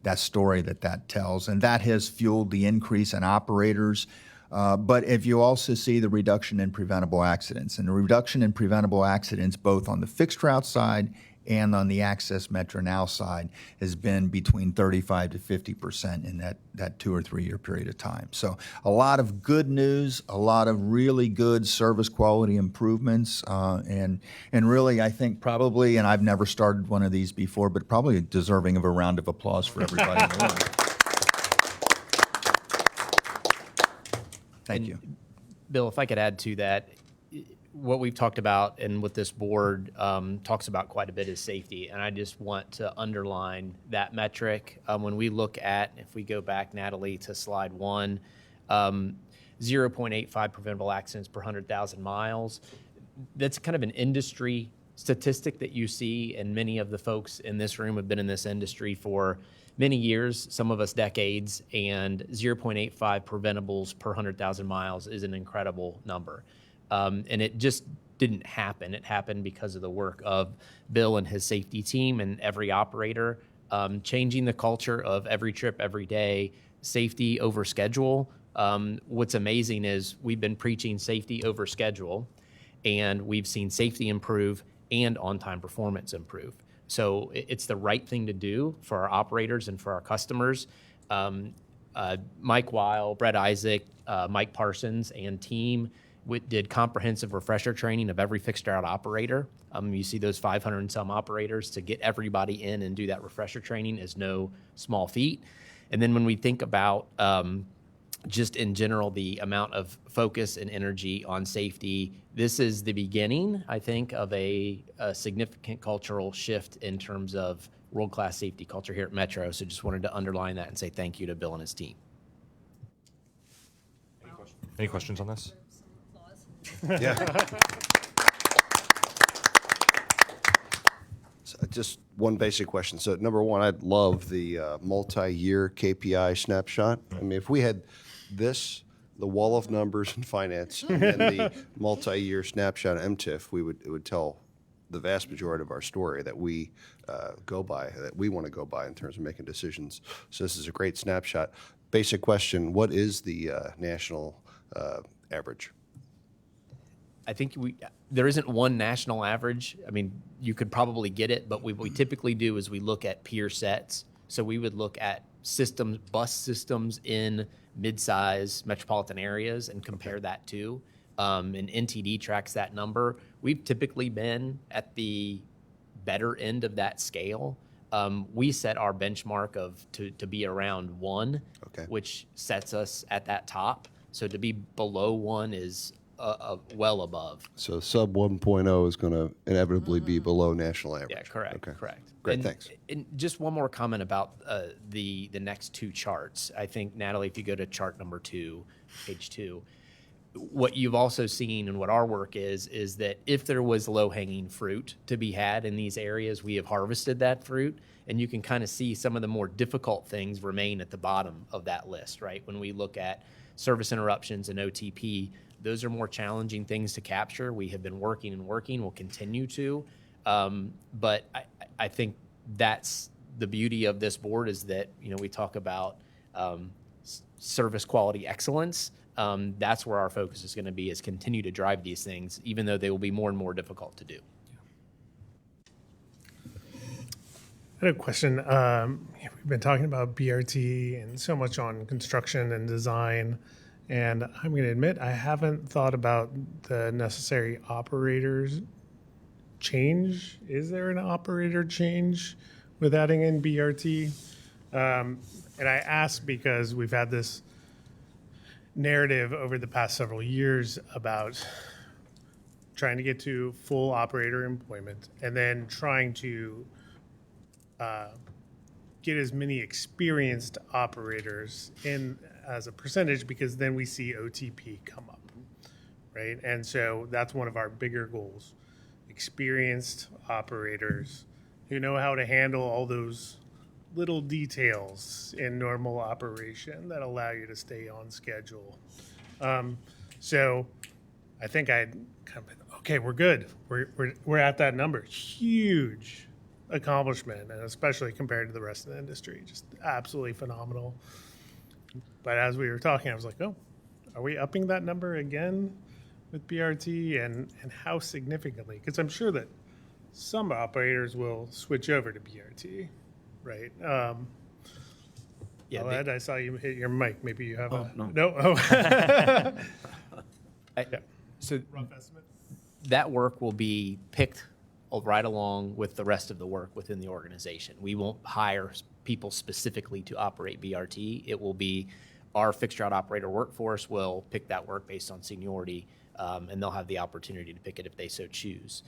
that story that tells. And that has fueled the increase in operators. But if you also see the reduction in preventable accidents, and the reduction in preventable accidents both on the fixed route side and on the Access Metro Now side has been between 35 to 50% in that 2 or 3 year period of time. So a lot of good news, a lot of really good service quality improvements, and really I think probably, and I've never started one of these before, but probably deserving of a round of applause for everybody in the room. Thank you. Bill, if I could add to that, what we've talked about and what this board talks about quite a bit is safety. And I just want to underline that metric. When we look at, if we go back, Natalie, to slide 1, 0.85 preventable accidents per 100,000 miles. That's kind of an industry statistic that you see, and many of the folks in this room have been in this industry for many years, some of us decades, and 0.85 preventables per 100,000 miles is an incredible number. And it just didn't happen. It happened because of the work of Bill and his safety team and every operator, changing the culture of every trip, every day, safety over schedule. What's amazing is we've been preaching safety over schedule, and we've seen safety improve and on-time performance improve. So it's the right thing to do for our operators and for our customers. Mike Weil, Brett Isaac, Mike Parsons, and team did comprehensive refresher training of every fixed route operator. You see those 500 and some operators. To get everybody in and do that refresher training is no small feat. And then when we think about just in general the amount of focus and energy on safety, this is the beginning, I think, of a significant cultural shift in terms of world-class safety culture here at Metro. So just wanted to underline that and say thank you to Bill and his team. Any questions on this? Yeah. Just one basic question. So number one, I'd love the multi-year KPI snapshot. I mean, if we had this, the wall of numbers in finance, and then the multi-year snapshot of MTIF, it would tell the vast majority of our story that we go by, that we want to go by in terms of making decisions. So this is a great snapshot. Basic question, what is the national average? I think there isn't one national average. I mean, you could probably get it, but what we typically do is we look at peer sets. So we would look at systems, bus systems in mid-size metropolitan areas and compare that to. And NTD tracks that number. We've typically been at the better end of that scale. We set our benchmark to be around 1, Okay. which sets us at that top. So to be below 1 is well above. So sub 1.0 is going to inevitably be below national average. Yeah, correct. Okay. Correct. Great, And- thanks. And just one more comment about the next 2 charts. I think, Natalie, if you go to chart number 2, page 2, what you've also seen and what our work is that if there was low-hanging fruit to be had in these areas, we have harvested that fruit, and you can kind of see some of the more difficult things remain at the bottom of that list, right? When we look at service interruptions and OTP, those are more challenging things to capture. We have been working and working, we'll continue to, but I think that's the beauty of this board is that, we talk about service quality excellence. That's where our focus is going to be, is continue to drive these things, even though they will be more and more difficult to do. I had a question. We've been talking about BRT and so much on construction and design, and I'm going to admit I haven't thought about the necessary operators change. Is there an operator change with adding in BRT? And I ask because we've had this narrative over the past several years about trying to get to full operator employment and then trying to get as many experienced operators in as a percentage, because then we see OTP come up, right? And so that's one of our bigger goals: experienced operators who know how to handle all those little details in normal operation that allow you to stay on schedule. So I think I'd kind of been, okay, we're good. We're at that number. Huge accomplishment, and especially compared to the rest of the industry, just absolutely phenomenal. But as we were talking, I was like, oh, are we upping that number again with BRT, and how significantly? Because I'm sure that some operators will switch over to BRT. Right. Yeah, Ed, I saw you hit your mic. Maybe you have no. Oh. So Rough estimate? that work will be picked right along with the rest of the work within the organization. We won't hire people specifically to operate BRT. It will be our fixed route operator workforce will pick that work based on seniority, and they'll have the opportunity to pick it if they so choose.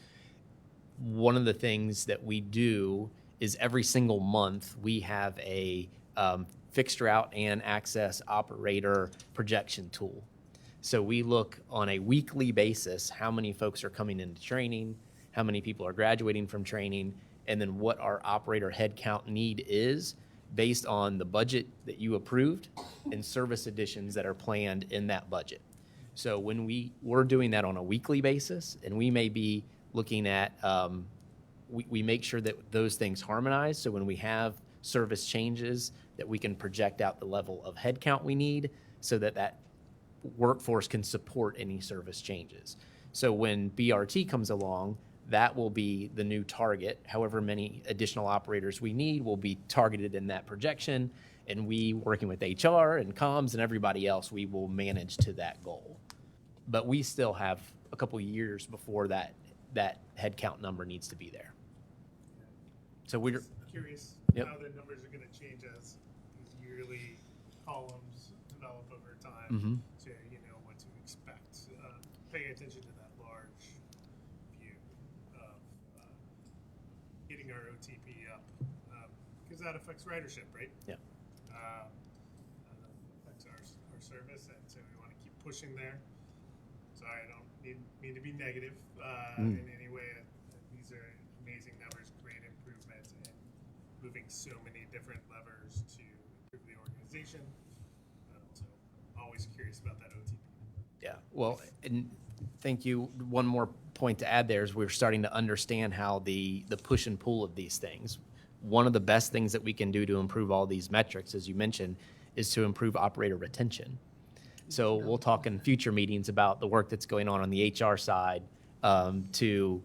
One of the things that we do is every single month we have a fixed route and access operator projection tool. So we look on a weekly basis how many folks are coming into training, how many people are graduating from training, and then what our operator headcount need is based on the budget that you approved and service additions that are planned in that budget. So when we're doing that on a weekly basis, and we may be looking at we make sure that those things harmonize. So when we have service changes, that we can project out the level of headcount we need so that that workforce can support any service changes. So when BRT comes along, that will be the new target. However many additional operators we need will be targeted in that projection. And we, working with HR and comms and everybody else, we will manage to that goal. But we still have a couple years before that headcount number needs to be there. So we're curious Yep. how the numbers are going to change as these yearly columns develop over time, Mhm. so you know what to expect. Pay attention to that large view of getting our OTP up, because that affects ridership, right? Yeah. And that affects our service, and so we want to keep pushing there. Sorry, I don't mean to be negative in any way. These are amazing numbers, great improvement, and moving so many different levers to improve the organization. So always curious about that OTP. Yeah, well, and thank you. One more point to add there is we're starting to understand how the push and pull of these things. One of the best things that we can do to improve all these metrics, as you mentioned, is to improve operator retention. So we'll talk in future meetings about the work that's going on the HR side to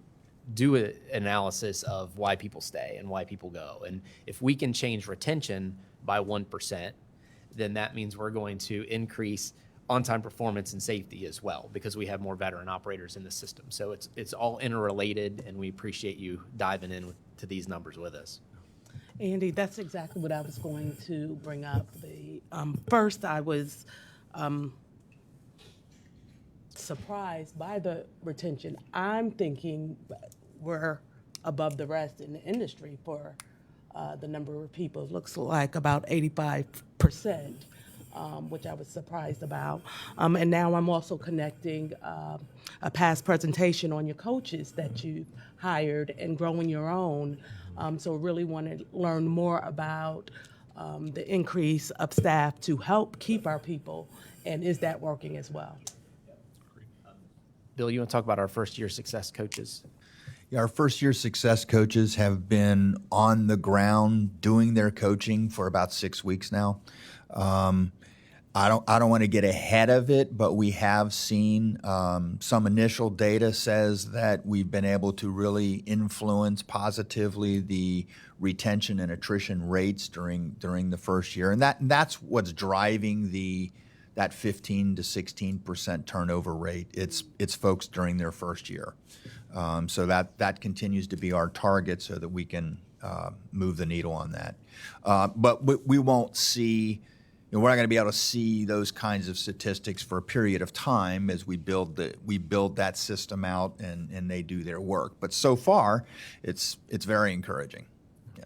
do an analysis of why people stay and why people go. And if we can change retention by 1%, then that means we're going to increase on-time performance and safety as well, because we have more veteran operators in the system. So it's all interrelated, and we appreciate you diving in to these numbers with us. Andy, that's exactly what I was going to bring up. First, I was surprised by the retention. I'm thinking we're above the rest in the industry for the number of people. It looks like about 85%, which I was surprised about. And now I'm also connecting a past presentation on your coaches that you've hired and growing your own. So really want to learn more about the increase of staff to help keep our people, and is that working as well? Bill, you want to talk about our first-year success coaches? Yeah, our first-year success coaches have been on the ground doing their coaching for about 6 weeks now. I don't want to get ahead of it, but we have seen some initial data says that we've been able to really influence positively the retention and attrition rates during the first year, and that's what's driving that 15 to 16% turnover rate. It's folks during their first year, so that continues to be our target so that we can move the needle on that. But we won't see. We're not going to be able to see those kinds of statistics for a period of time as we build that system out and they do their work. But so far, it's very encouraging. Yeah.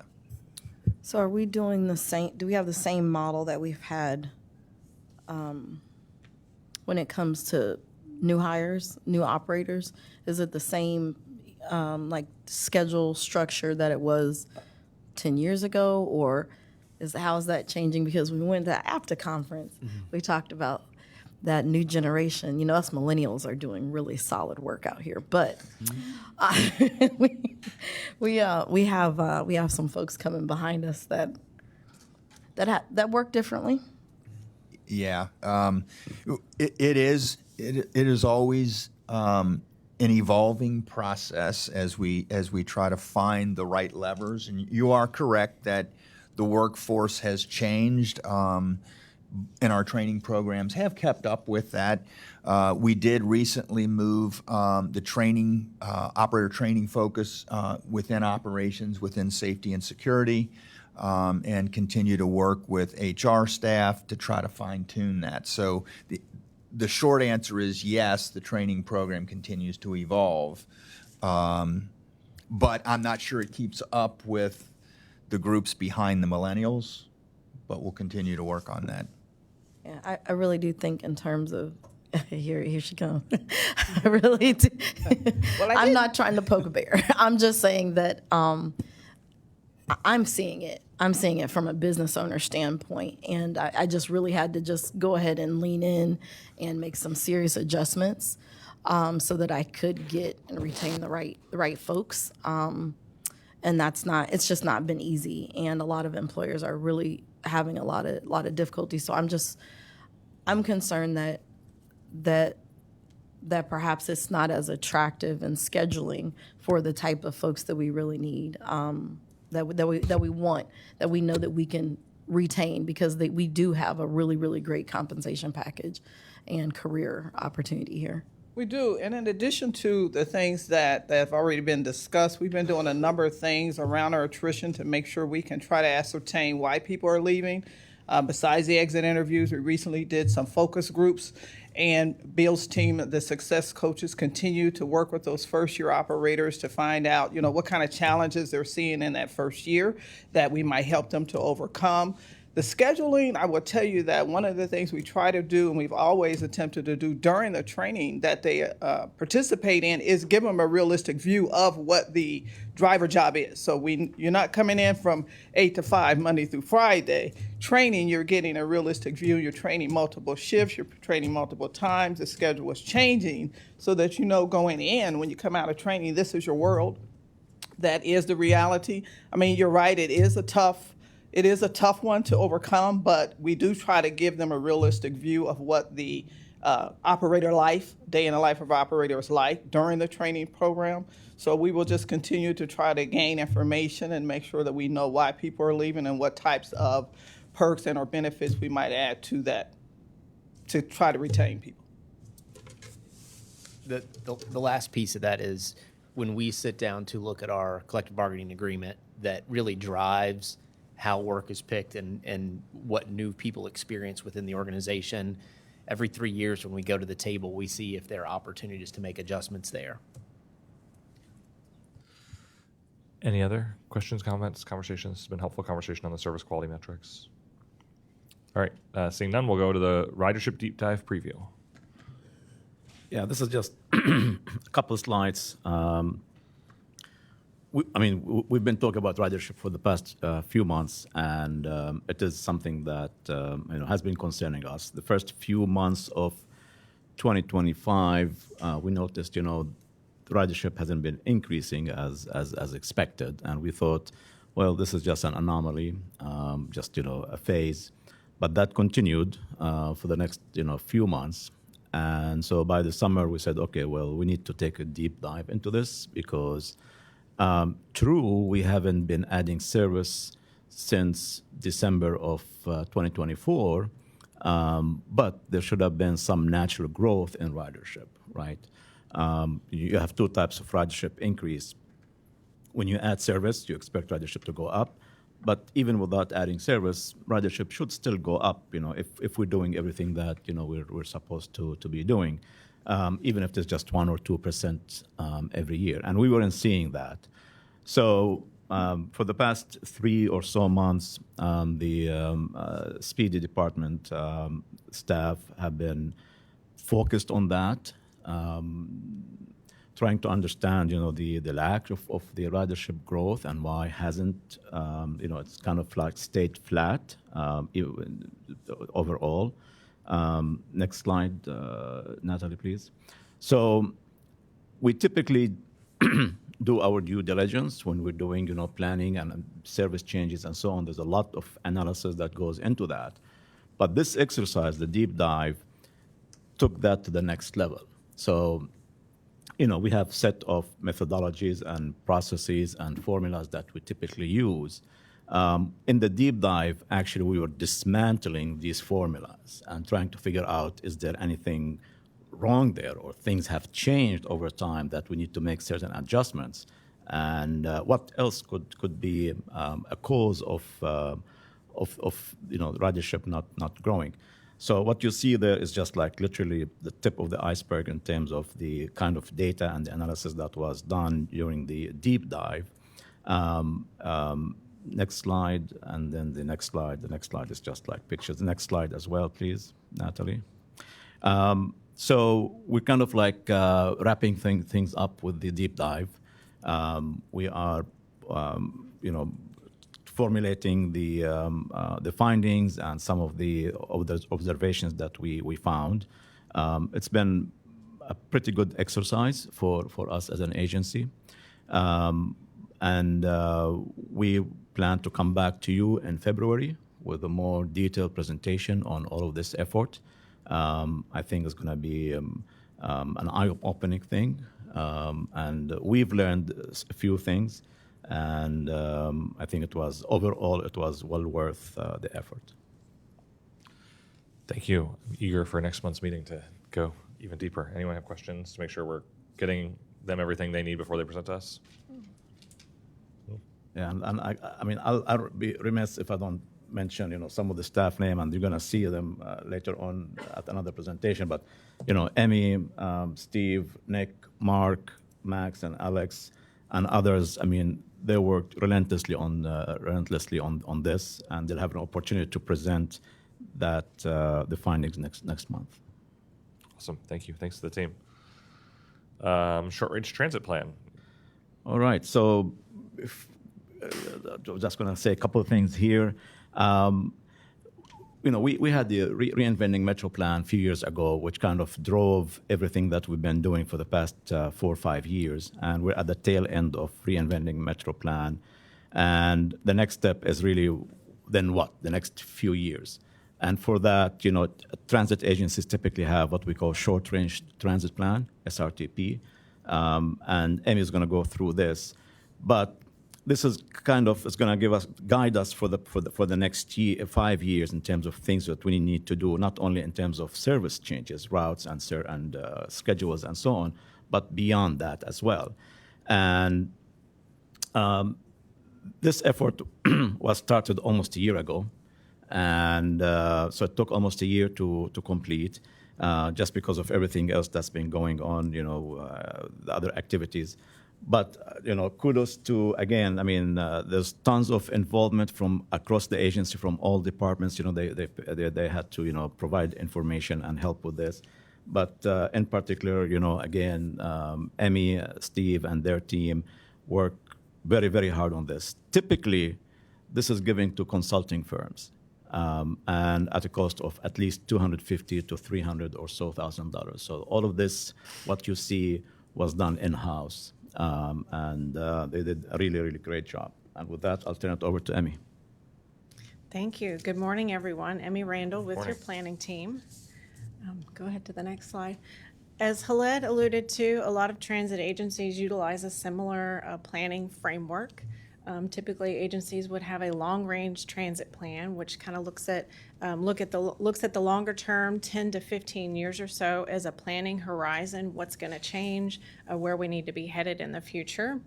So are we doing the same? Do we have the same model that we've had when it comes to new hires, new operators? Is it the same like schedule structure that it was 10 years ago, or how is that changing? Because we went to the APTA conference, we talked about that new generation. You know, us millennials are doing really solid work out here, but we have some folks coming behind us that work differently. Yeah, it is always an evolving process as we try to find the right levers. And you are correct that the workforce has changed, and our training programs have kept up with that. We did recently move the training, operator training focus within operations, within safety and security, and continue to work with HR staff to try to fine-tune that. So the short answer is yes, the training program continues to evolve, but I'm not sure it keeps up with the groups behind the millennials, but we'll continue to work on that. Yeah, I really do think in terms of here she comes. I really do. I'm not trying to poke a bear. I'm just saying that I'm seeing it. I'm seeing it from a business owner standpoint, and I just really had to just go ahead and lean in and make some serious adjustments so that I could get and retain the right folks. And it's just not been easy, and a lot of employers are really having a lot of difficulty. So I'm concerned that perhaps it's not as attractive in scheduling for the type of folks that we really need, that we want, that we know that we can retain, because we do have a really, really great compensation package and career opportunity here. We do, and in addition to the things that have already been discussed, we've been doing a number of things around our attrition to make sure we can try to ascertain why people are leaving. Besides the exit interviews, we recently did some focus groups, and Bill's team, the success coaches, continue to work with those first-year operators to find out, what kind of challenges they're seeing in that first year that we might help them to overcome. The scheduling, I will tell you that one of the things we try to do, and we've always attempted to do during the training that they participate in, is give them a realistic view of what the driver job is. So you're not coming in from 8 to 5, Monday through Friday. Training, you're getting a realistic view. You're training multiple shifts. You're training multiple times. The schedule is changing so that you know going in, when you come out of training, this is your world. That is the reality. I mean, you're right. It is a tough one to overcome, but we do try to give them a realistic view of what the operator life, day in the life of operator is like during the training program. So we will just continue to try to gain information and make sure that we know why people are leaving and what types of perks and or benefits we might add to that to try to retain people. The last piece of that is when we sit down to look at our collective bargaining agreement that really drives how work is picked and what new people experience within the organization. Every 3 years when we go to the table, we see if there are opportunities to make adjustments there. Any other questions, comments, conversations? It's been a helpful conversation on the service quality metrics. All right, seeing none, we'll go to the ridership deep dive preview. Yeah, this is just a couple of slides. We've been talking about ridership for the past few months, and it is something that has been concerning us. The first few months of 2025, we noticed, the ridership hasn't been increasing as expected, and we thought, well, this is just an anomaly, just a phase. But that continued for the next few months. And so by the summer, we said, okay, well, we need to take a deep dive into this because true, we haven't been adding service since December of 2024, but there should have been some natural growth in ridership, right? You have two types of ridership increase. When you add service, you expect ridership to go up. But even without adding service, ridership should still go up, if we're doing everything that, we're supposed to be doing, even if there's just 1 or 2% every year. And we weren't seeing that. So for the past 3 or so months, the Speedy department staff have been focused on that, trying to understand, the lack of the ridership growth and why hasn't, it's kind of like stayed flat overall. Next slide, Natalie, please. So we typically do our due diligence when we're doing, planning and service changes and so on. There's a lot of analysis that goes into that. But this exercise, the deep dive, took that to the next level. So we have set of methodologies and processes and formulas that we typically use. In the deep dive, actually, we were dismantling these formulas and trying to figure out, is there anything wrong there or things have changed over time that we need to make certain adjustments? And what else could be a cause of ridership not growing? So what you see there is just like literally the tip of the iceberg in terms of the kind of data and the analysis that was done during the deep dive. Next slide, and then the next slide. The next slide is just like pictures. The next slide as well, please, Natalie. So we're kind of like wrapping things up with the deep dive. We are, formulating the findings and some of the observations that we found. It's been a pretty good exercise for us as an agency. And we plan to come back to you in February with a more detailed presentation on all of this effort. I think it's going to be an eye-opening thing. And we've learned a few things. And I think overall, it was well worth the effort. Thank you. I'm eager for next month's meeting to go even deeper. Anyone have questions to make sure we're getting them everything they need before they present to us? Yeah, and I'll be remiss if I don't mention, some of the staff name, and you're going to see them later on at another presentation. But, Emmy, Steve, Nick, Mark, Max, and Alex, and others. they worked relentlessly on this, and they'll have an opportunity to present the findings next month. Awesome. Thank you. Thanks to the team. Short-range transit plan. All right. So, I'm just going to say a couple of things here. We had the Reinventing Metro plan a few years ago, which kind of drove everything that we've been doing for the past 4 or 5 years. And we're at the tail end of Reinventing Metro plan. And the next step is really then what? The next few years. And for that, transit agencies typically have what we call short-range transit plan, SRTP. And Amy is going to go through this. But this is it's going to guide us for the next 5 years in terms of things that we need to do, not only in terms of service changes, routes and schedules and so on, but beyond that as well. And this effort was started almost a year ago, and so it took almost a year to complete, just because of everything else that's been going on, the other activities. But kudos to, again, there's tons of involvement from across the agency, from all departments. They had to provide information and help with this. But in particular, again, Emmy, Steve, and their team work very, very hard on this. Typically, this is given to consulting firms, and at a cost of at least $250,000 to $300,000 or so. So all of this, what you see, was done in-house. And they did a really, really great job. And with that, I'll turn it over to Emmy. Thank you. Good morning, everyone. Emmy Randall with your planning team. Go ahead to the next slide. As Khaled alluded to, a lot of transit agencies utilize a similar planning framework. Typically, agencies would have a long-range transit plan, which kind of looks at the longer term, 10 to 15 years or so, as a planning horizon. What's going to change, where we need to be headed in the future.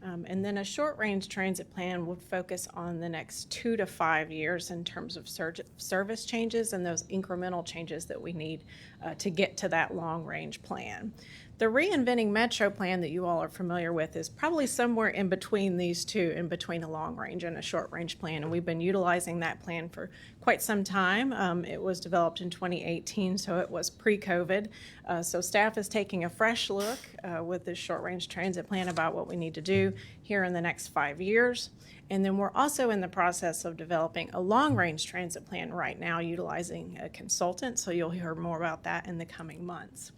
And then a short-range transit plan would focus on the next 2 to 5 years in terms of service changes and those incremental changes that we need to get to that long-range plan. The Reinventing Metro plan that you all are familiar with is probably somewhere in between these two, in between a long-range and a short-range plan, and we've been utilizing that plan for quite some time. It was developed in 2018, so it was pre-COVID. So staff is taking a fresh look with this short-range transit plan about what we need to do here in the next 5 years. And then we're also in the process of developing a long-range transit plan right now, utilizing a consultant, so you'll hear more about that in the coming months.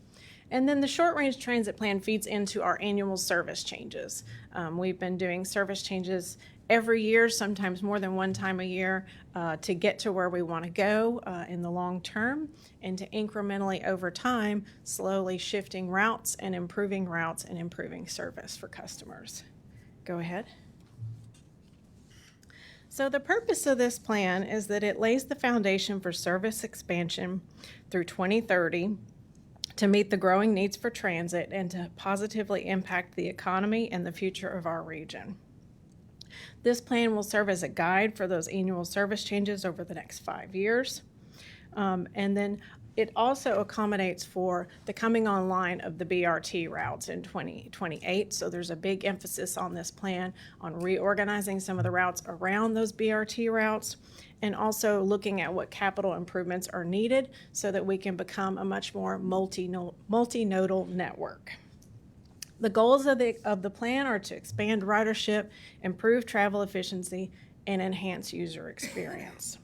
And then the short-range transit plan feeds into our annual service changes. We've been doing service changes every year, sometimes more than one time a year, to get to where we want to go in the long term, and to incrementally over time, slowly shifting routes and improving service for customers. Go ahead. So the purpose of this plan is that it lays the foundation for service expansion through 2030, to meet the growing needs for transit and to positively impact the economy and the future of our region. This plan will serve as a guide for those annual service changes over the next 5 years. And then it also accommodates for the coming online of the BRT routes in 2028. So there's a big emphasis on this plan on reorganizing some of the routes around those BRT routes, and also looking at what capital improvements are needed so that we can become a much more multinodal network. The goals of the plan are to expand ridership, improve travel efficiency, and enhance user experience.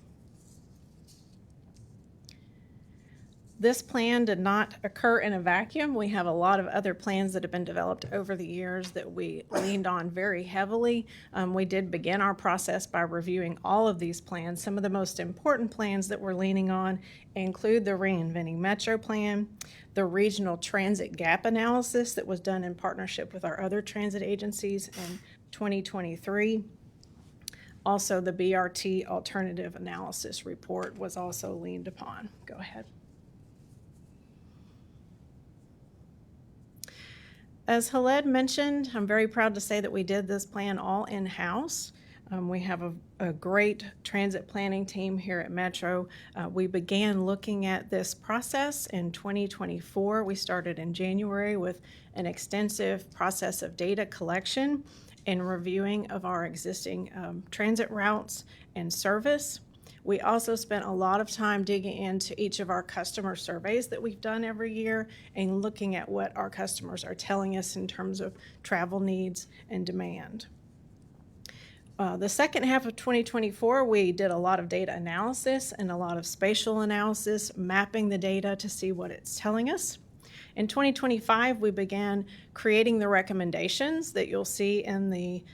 This plan did not occur in a vacuum. We have a lot of other plans that have been developed over the years that we leaned on very heavily. We did begin our process by reviewing all of these plans. Some of the most important plans that we're leaning on include the Reinventing Metro plan, the Regional Transit Gap Analysis that was done in partnership with our other transit agencies in 2023. Also, the BRT Alternative Analysis Report was also leaned upon. Go ahead. As Khaled mentioned, I'm very proud to say that we did this plan all in-house. We have a great transit planning team here at Metro. We began looking at this process in 2024. We started in January with an extensive process of data collection, and reviewing of our existing transit routes and service. We also spent a lot of time digging into each of our customer surveys that we've done every year and looking at what our customers are telling us in terms of travel needs and demand. The second half of 2024, we did a lot of data analysis and a lot of spatial analysis, mapping the data to see what it's telling us. In 2025, we began creating the recommendations that you'll see in the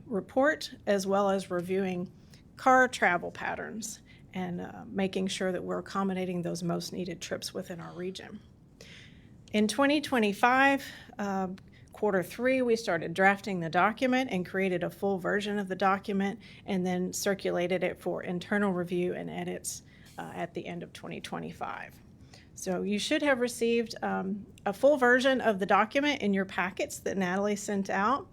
report, as well as reviewing car travel patterns and making sure that we're accommodating those most needed trips within our region. In 2025, Q3, we started drafting the document and created a full version of the document and then circulated it for internal review and edits at the end of 2025. So you should have received a full version of the document in your packets that Natalie sent out.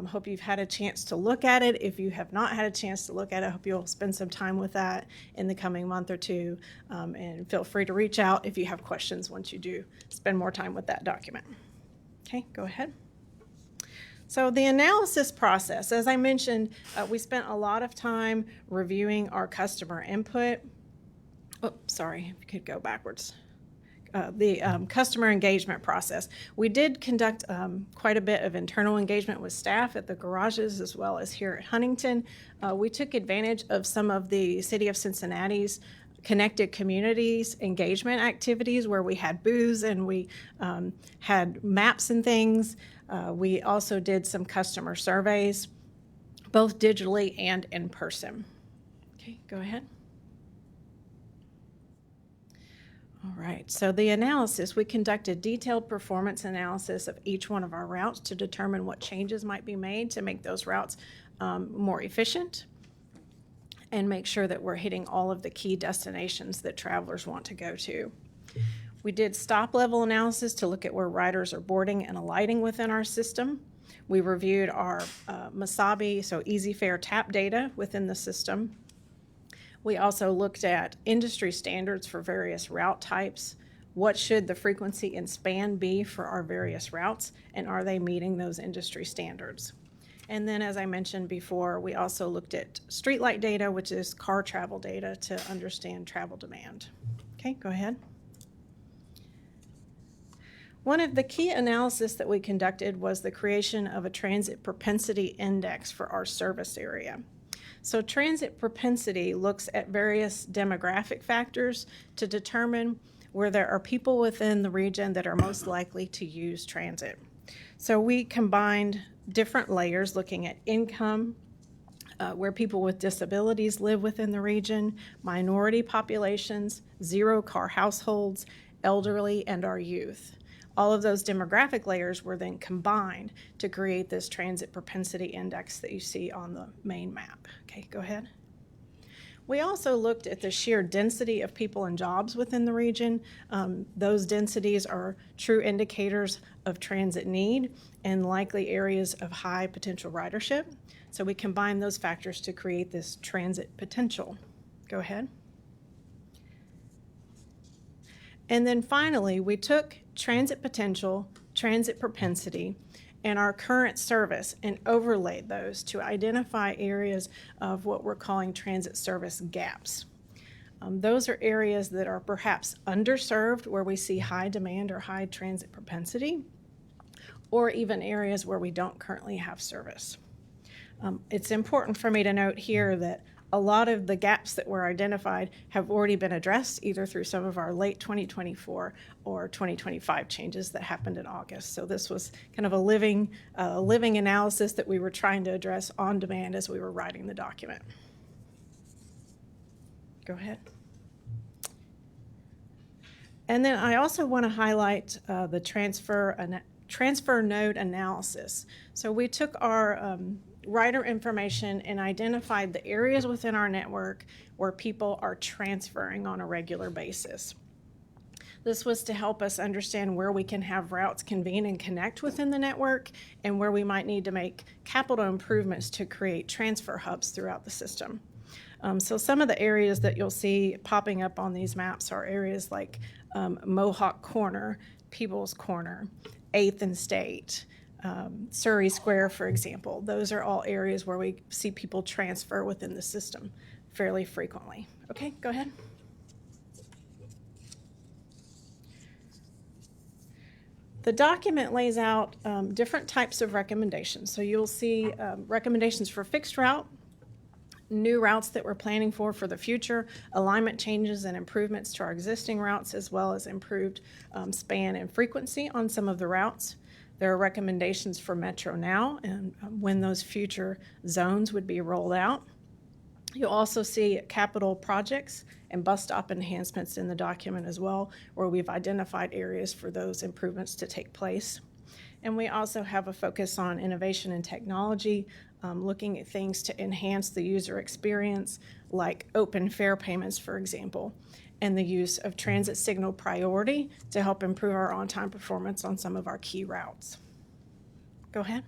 Hope you've had a chance to look at it. If you have not had a chance to look at it, I hope you'll spend some time with that in the coming month or two. And feel free to reach out if you have questions once you do spend more time with that document. Okay, go ahead. So the analysis process, as I mentioned, we spent a lot of time reviewing our customer input. Oh, sorry, if you could go backwards. The customer engagement process. We did conduct quite a bit of internal engagement with staff at the garages as well as here at Huntington. We took advantage of some of the City of Cincinnati's Connected Communities engagement activities where we had booths and we had maps and things. We also did some customer surveys, both digitally and in person. Okay, go ahead. All right, so the analysis, we conducted detailed performance analysis of each one of our routes to determine what changes might be made to make those routes more efficient and make sure that we're hitting all of the key destinations that travelers want to go to. We did stop level analysis to look at where riders are boarding and alighting within our system. We reviewed our Masabi, so Easy Fare tap data within the system. We also looked at industry standards for various route types. What should the frequency and span be for our various routes, and are they meeting those industry standards? And then, as I mentioned before, we also looked at streetlight data, which is car travel data, to understand travel demand. Okay, go ahead. One of the key analysis that we conducted was the creation of a transit propensity index for our service area. So transit propensity looks at various demographic factors to determine where there are people within the region that are most likely to use transit. So we combined different layers looking at income, where people with disabilities live within the region, minority populations, zero-car households, elderly, and our youth. All of those demographic layers were then combined to create this transit propensity index that you see on the main map. Okay, go ahead. We also looked at the sheer density of people and jobs within the region. Those densities are true indicators of transit need and likely areas of high potential ridership. So we combined those factors to create this transit potential. Go ahead. And then finally, we took transit potential, transit propensity, and our current service and overlaid those to identify areas of what we're calling transit service gaps. Those are areas that are perhaps underserved where we see high demand or high transit propensity, or even areas where we don't currently have service. It's important for me to note here that a lot of the gaps that were identified have already been addressed either through some of our late 2024 or 2025 changes that happened in August. So this was kind of a living analysis that we were trying to address on demand as we were writing the document. Go ahead. And then I also want to highlight the transfer node analysis. So we took our rider information and identified the areas within our network where people are transferring on a regular basis. This was to help us understand where we can have routes convene and connect within the network and where we might need to make capital improvements to create transfer hubs throughout the system. So some of the areas that you'll see popping up on these maps are areas like Mohawk Corner, People's Corner, 8th and State, Surrey Square, for example. Those are all areas where we see people transfer within the system fairly frequently. Okay, go ahead. The document lays out different types of recommendations. So you'll see recommendations for fixed route, new routes that we're planning for the future, alignment changes and improvements to our existing routes, as well as improved span and frequency on some of the routes. There are recommendations for Metro Now and when those future zones would be rolled out. You'll also see capital projects and bus stop enhancements in the document as well, where we've identified areas for those improvements to take place. And we also have a focus on innovation and technology, looking at things to enhance the user experience, like open fare payments, for example, and the use of transit signal priority to help improve our on-time performance on some of our key routes. Go ahead.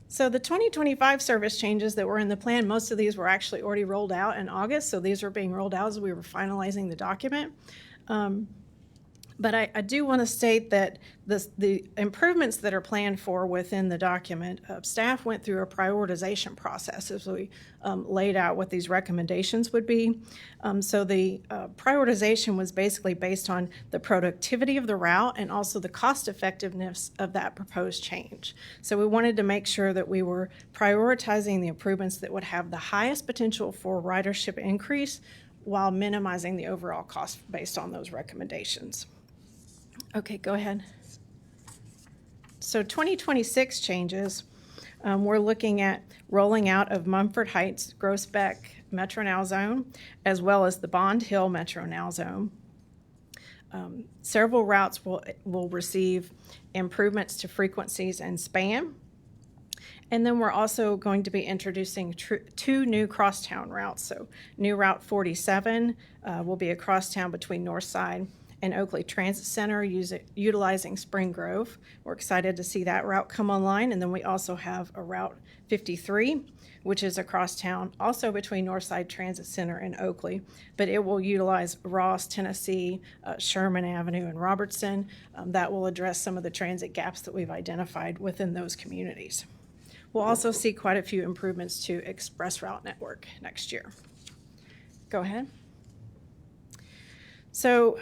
So the 2025 service changes that were in the plan, most of these were actually already rolled out in August, so these are being rolled out as we were finalizing the document. But I do want to state that the improvements that are planned for within the document, staff went through a prioritization process as we laid out what these recommendations would be. So the prioritization was basically based on the productivity of the route and also the cost effectiveness of that proposed change. So we wanted to make sure that we were prioritizing the improvements that would have the highest potential for ridership increase while minimizing the overall cost based on those recommendations. Okay, go ahead. So 2026 changes, we're looking at rolling out of Mumford Heights, Groesbeck Metro Now Zone, as well as the Bond Hill Metro Now Zone. Several routes will receive improvements to frequencies and span. And then we're also going to be introducing two new crosstown routes. So new Route 47 will be a crosstown between Northside and Oakley Transit Center utilizing Spring Grove. We're excited to see that route come online. And then we also have a Route 53, which is a crosstown also between Northside Transit Center and Oakley, but it will utilize Ross, Tennessee, Sherman Avenue, and Robertson. That will address some of the transit gaps that we've identified within those communities. We'll also see quite a few improvements to Express Route network next year. Go ahead. So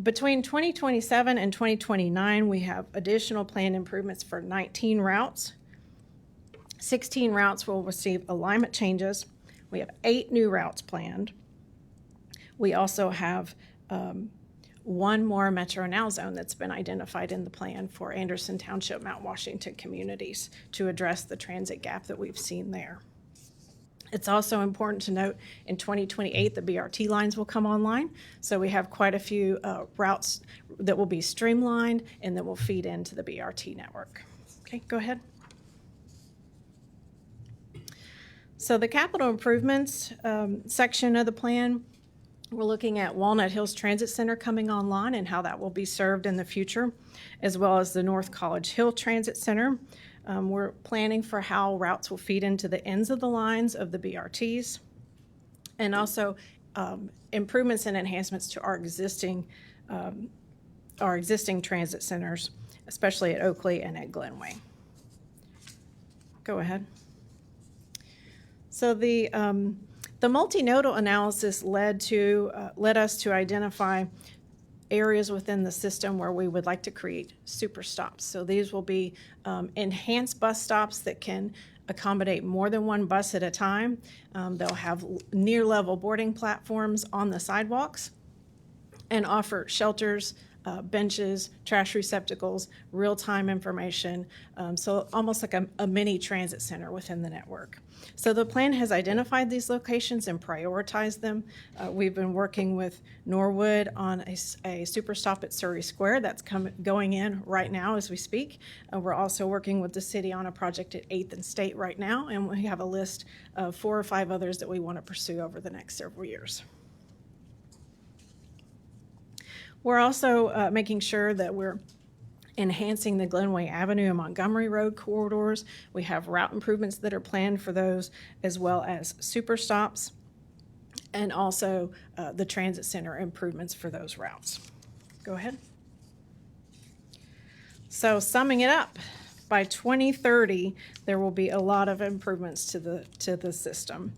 between 2027 and 2029, we have additional planned improvements for 19 routes. 16 routes will receive alignment changes. We have 8 new routes planned. We also have one more Metro Now zone that's been identified in the plan for Anderson Township, Mount Washington communities to address the transit gap that we've seen there. It's also important to note in 2028 the BRT lines will come online, so we have quite a few routes that will be streamlined and that will feed into the BRT network. Okay, go ahead. So the capital improvements section of the plan, we're looking at Walnut Hills Transit Center coming online and how that will be served in the future, as well as the North College Hill Transit Center. We're planning for how routes will feed into the ends of the lines of the BRTs, and also improvements and enhancements to our existing transit centers, especially at Oakley and at Glenway. Go ahead. So the multinodal analysis led us to identify areas within the system where we would like to create super stops. So these will be enhanced bus stops that can accommodate more than one bus at a time. They'll have near level boarding platforms on the sidewalks and offer shelters, benches, trash receptacles, real-time information, so almost like a mini transit center within the network. So the plan has identified these locations and prioritized them. We've been working with Norwood on a super stop at Surrey Square that's going in right now as we speak. We're also working with the city on a project at 8th and State right now, and we have a list of 4 or 5 others that we want to pursue over the next several years. We're also making sure that we're enhancing the Glenway Avenue and Montgomery Road corridors. We have route improvements that are planned for those, as well as super stops, and also the transit center improvements for those routes. Go ahead. So summing it up, by 2030, there will be a lot of improvements to the system.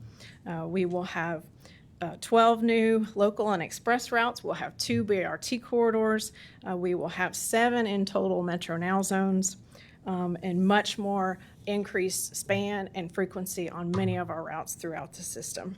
We will have 12 new local and express routes. We'll have 2 BRT corridors. We will have 7 in total Metro Now zones, and much more increased span and frequency on many of our routes throughout the system.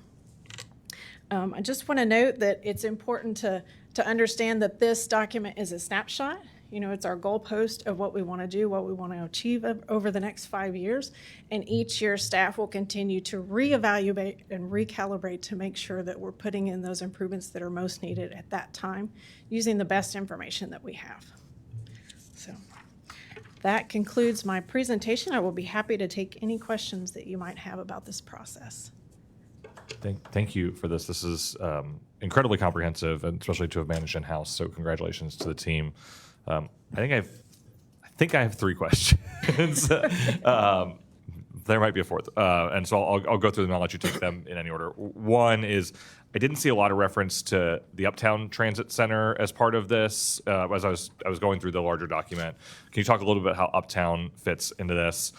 I just want to note that it's important to understand that this document is a snapshot. You know, it's our goalpost of what we want to do, what we want to achieve over the next 5 years. And each year, staff will continue to reevaluate and recalibrate to make sure that we're putting in those improvements that are most needed at that time, using the best information that we have. So that concludes my presentation. I will be happy to take any questions that you might have about this process. Thank you for this. This is incredibly comprehensive, and especially to have managed in-house. So congratulations to the team. I think I have 3 questions. There might be a fourth, and so I'll go through them. And I'll let you take them in any order. One is I didn't see a lot of reference to the Uptown Transit Center as part of this. As I was going through the larger document, can you talk a little bit how Uptown fits into this?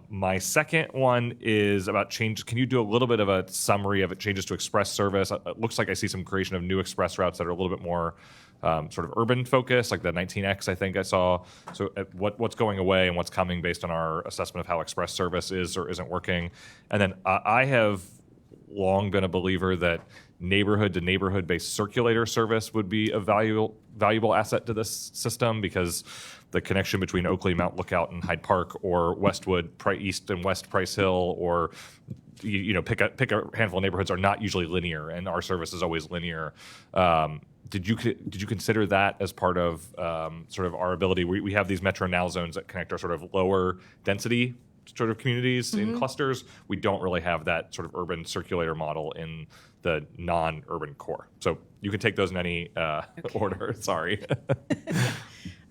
My second one is about change. Can you do a little bit of a summary of it, changes to express service? It looks like I see some creation of new express routes that are a little bit more sort of urban focused, like the 19X I think I saw. So what's going away and what's coming based on our assessment of how express service is or isn't working? And then I have long been a believer that neighborhood to neighborhood based circulator service would be a valuable asset to this system, because the connection between Oakley, Mount Lookout, and Hyde Park, or Westwood, East and West Price Hill, or pick a handful of neighborhoods are not usually linear, and our service is always linear. Did you consider that as part of sort of our ability? We have these Metro Now zones that connect our sort of lower density sort of communities in clusters. We don't really have that sort of urban circulator model in the non-urban core. So you can take those in any order. Sorry.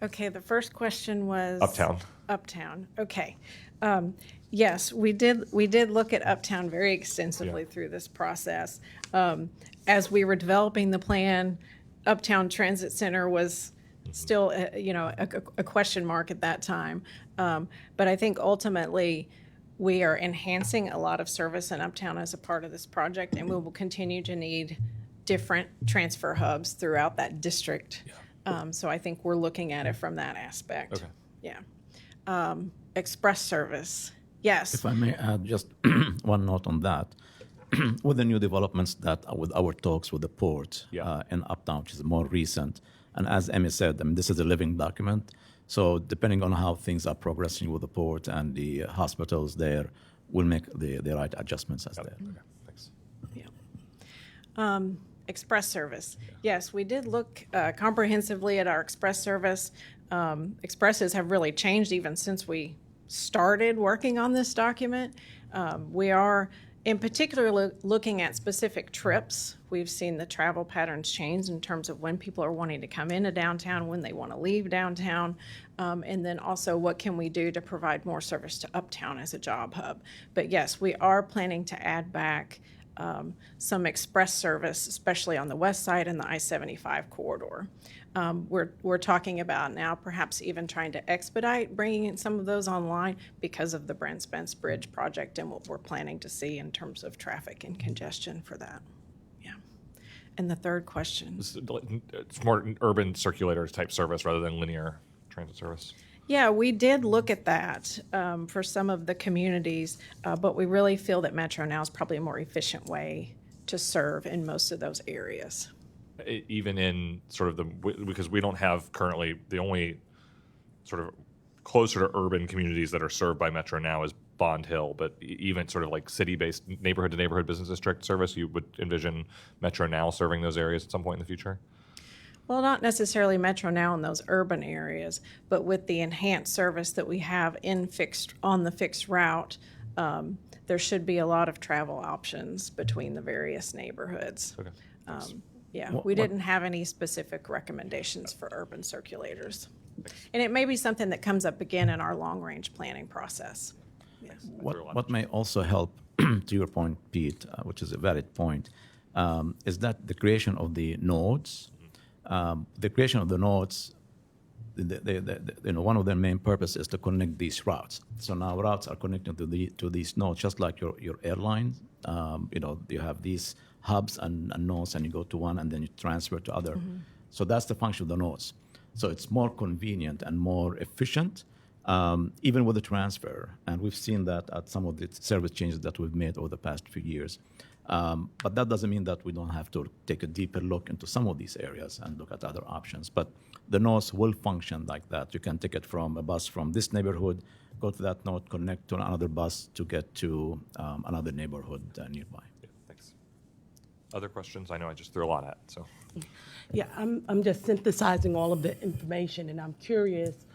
Okay, the first question was Uptown. Uptown. Okay. Yes, we did look at Uptown very extensively through this process. As we were developing the plan, Uptown Transit Center was still a question mark at that time. But I think ultimately we are enhancing a lot of service in Uptown as a part of this project, and we will continue to need different transfer hubs throughout that district. So I think we're looking at it from that aspect. Okay. Yeah. Express service. Yes. If I may add just one note on that. With the new developments with our talks with the port in Uptown, which is more recent, and as Emmy said, this is a living document. So depending on how things are progressing with the port and the hospitals there, we'll make the right adjustments as there. Okay. Thanks. Yeah. Express service. Yes, we did look comprehensively at our express service. Expresses have really changed even since we started working on this document. We are in particular looking at specific trips. We've seen the travel patterns change in terms of when people are wanting to come into downtown, when they want to leave downtown, and then also what can we do to provide more service to Uptown as a job hub. But yes, we are planning to add back some express service, especially on the west side and the I-75 corridor. We're talking about now perhaps even trying to expedite bringing in some of those online because of the Brent Spence Bridge project and what we're planning to see in terms of traffic and congestion for that. Yeah. And the third question. It's more urban circulator type service rather than linear transit service. Yeah, we did look at that for some of the communities, but we really feel that Metro Now is probably a more efficient way to serve in most of those areas. Even in sort of because we don't have currently, the only sort of closer to urban communities that are served by Metro Now is Bond Hill, but even sort of like city-based neighborhood to neighborhood business district service, you would envision Metro Now serving those areas at some point in the future? Well, not necessarily Metro Now in those urban areas, but with the enhanced service that we have on the fixed route, there should be a lot of travel options between the various neighborhoods. Okay. Yeah, we didn't have any specific recommendations for urban circulators. And it may be something that comes up again in our long-range planning process. Yes. What may also help, to your point, Pete, which is a valid point, is that the creation of the nodes. The creation of the nodes one of their main purposes is to connect these routes. So now routes are connected to these nodes, just like your airline. You have these hubs and nodes, and you go to one, and then you transfer to other. Mm-hmm. So that's the function of the nodes. So it's more convenient and more efficient, even with the transfer. And we've seen that at some of the service changes that we've made over the past few years. But that doesn't mean that we don't have to take a deeper look into some of these areas and look at other options. But the nodes will function like that. You can take it from a bus from this neighborhood, go to that node, connect to another bus to get to another neighborhood nearby. Yeah, thanks. Other questions? I know I just threw a lot at, so. Yeah, I'm just synthesizing all of the information, and I'm curious,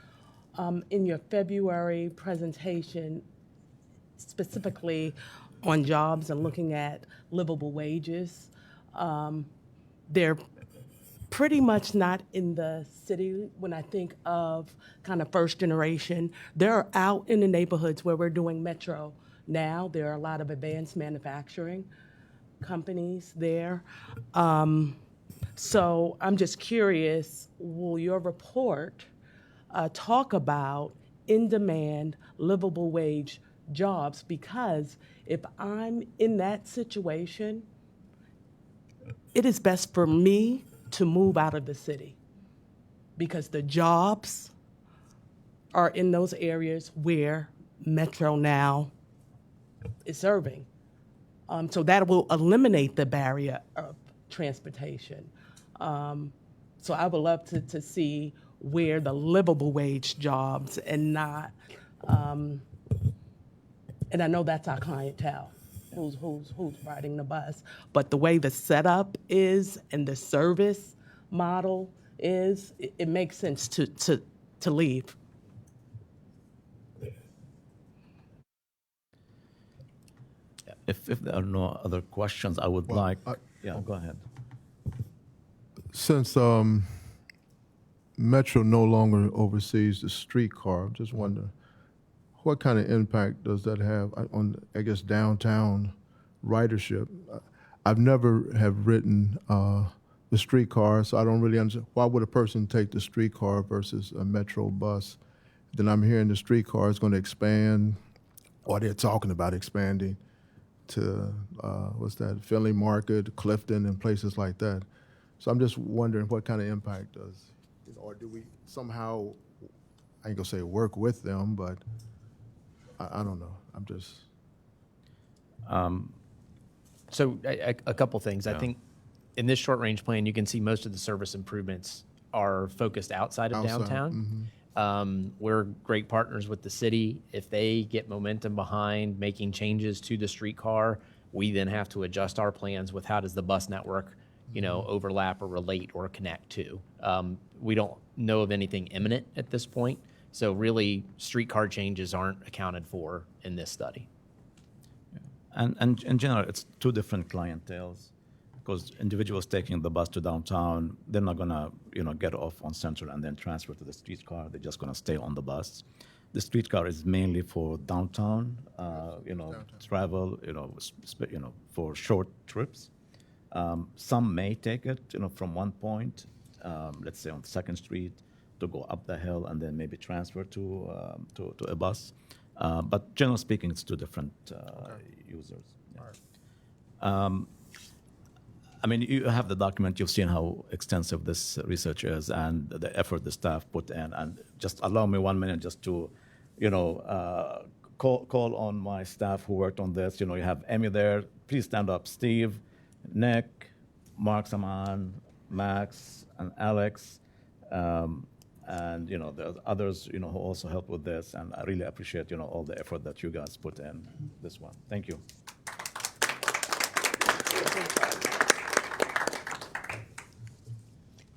in your February presentation, specifically on jobs and looking at livable wages, they're pretty much not in the city when I think of kind of first generation. They're out in the neighborhoods where we're doing metro now. There are a lot of advanced manufacturing companies there. So I'm just curious, will your report talk about in-demand, livable wage jobs? Because if I'm in that situation, it is best for me to move out of the city because the jobs are in those areas where Metro now is serving. So that will eliminate the barrier of transportation. So I would love to see where the livable wage jobs and not, and I know that's our clientele, who's riding the bus, but the way the setup is and the service model is, it makes sense to leave. If there are no other questions, I would go ahead. Since Metro no longer oversees the streetcar, I'm just wondering, what kind of impact does that have on, I guess, downtown ridership? I've never have ridden the streetcar, so I don't really understand. Why would a person take the streetcar versus a Metro bus? Then I'm hearing the streetcar is going to expand, or they're talking about expanding to, Finley Market, Clifton, and places like that. So I'm just wondering what kind of impact does, or do we somehow, I ain't gonna say work with them, but I don't know. I'm just. So a couple things. I think in this short range plan, you can see most of the service improvements are focused outside of downtown. We're great partners with the city. If they get momentum behind making changes to the streetcar, we then have to adjust our plans with how does the bus network, overlap or relate or connect to. We don't know of anything imminent at this point. So really, streetcar changes aren't accounted for in this study. And in general, it's two different clienteles, because individuals taking the bus to downtown, they're not gonna, get off on Central and then transfer to the streetcar. They're just gonna stay on the bus. The streetcar is mainly for downtown, travel, for short trips. Some may take it, from one point, let's say on 2nd Street, to go up the hill and then maybe transfer to a bus. But generally speaking, it's two different users. Yeah. I mean, you have the document. You've seen how extensive this research is and the effort the staff put in. And just allow me 1 minute just to, call on my staff who worked on this. You have Amy there. Please stand up. Steve, Nick, Mark Saman, Max, and Alex. And there's others who also help with this, and I really appreciate all the effort that you guys put in this one. Thank you.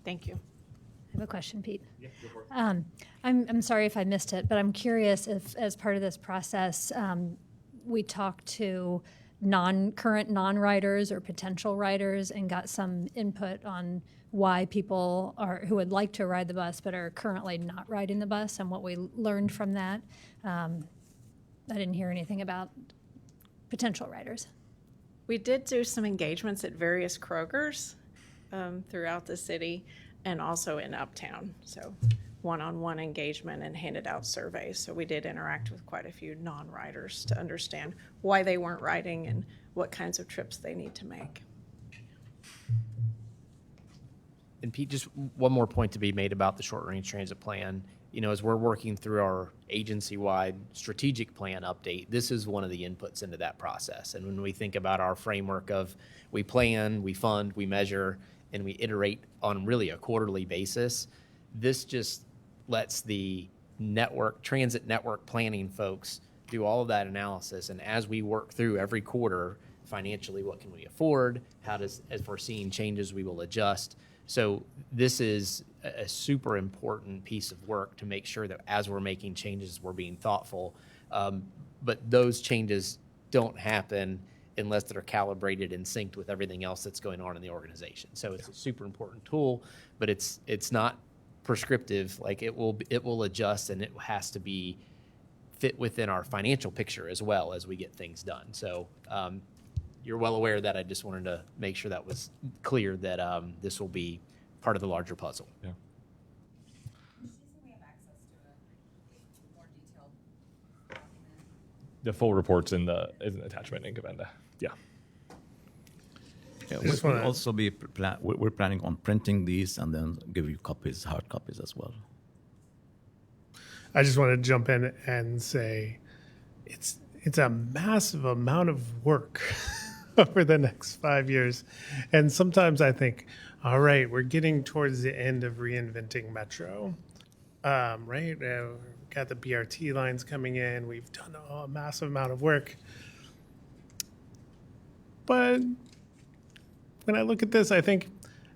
Thank you. I have a question, Pete. Yeah, go for it. I'm sorry if I missed it, but I'm curious if, as part of this process, we talked to current non-riders or potential riders and got some input on why people who would like to ride the bus but are currently not riding the bus and what we learned from that. I didn't hear anything about potential riders. We did do some engagements at various Krogers throughout the city and also in Uptown. So one-on-one engagement and handed out surveys. So we did interact with quite a few non-riders to understand why they weren't riding and what kinds of trips they need to make. And Pete, just one more point to be made about the short-range transit plan. You know, as we're working through our agency-wide strategic plan update, this is one of the inputs into that process. And when we think about our framework of we plan, we fund, we measure, and we iterate on really a quarterly basis, this just lets the transit network planning folks do all of that analysis. And as we work through every quarter, financially, what can we afford? As we're seeing changes, we will adjust. So this is a super important piece of work to make sure that as we're making changes, we're being thoughtful. But those changes don't happen unless they're calibrated and synced with everything else that's going on in the organization. So it's a super important tool, but it's not prescriptive. Like it will adjust, and it has to be fit within our financial picture as well as we get things done. So you're well aware of that. I just wanted to make sure that was clear that this will be part of the larger puzzle. Yeah. The full report's in the attachment in Govenda. Yeah. Yeah, just we'll wanna- also be we're planning on printing these and then give you copies, hard copies as well. I just want to jump in and say it's a massive amount of work over the next 5 years. And sometimes I think, all right, we're getting towards the end of reinventing Metro, right? We've got the BRT lines coming in. We've done a massive amount of work. But when I look at this, I think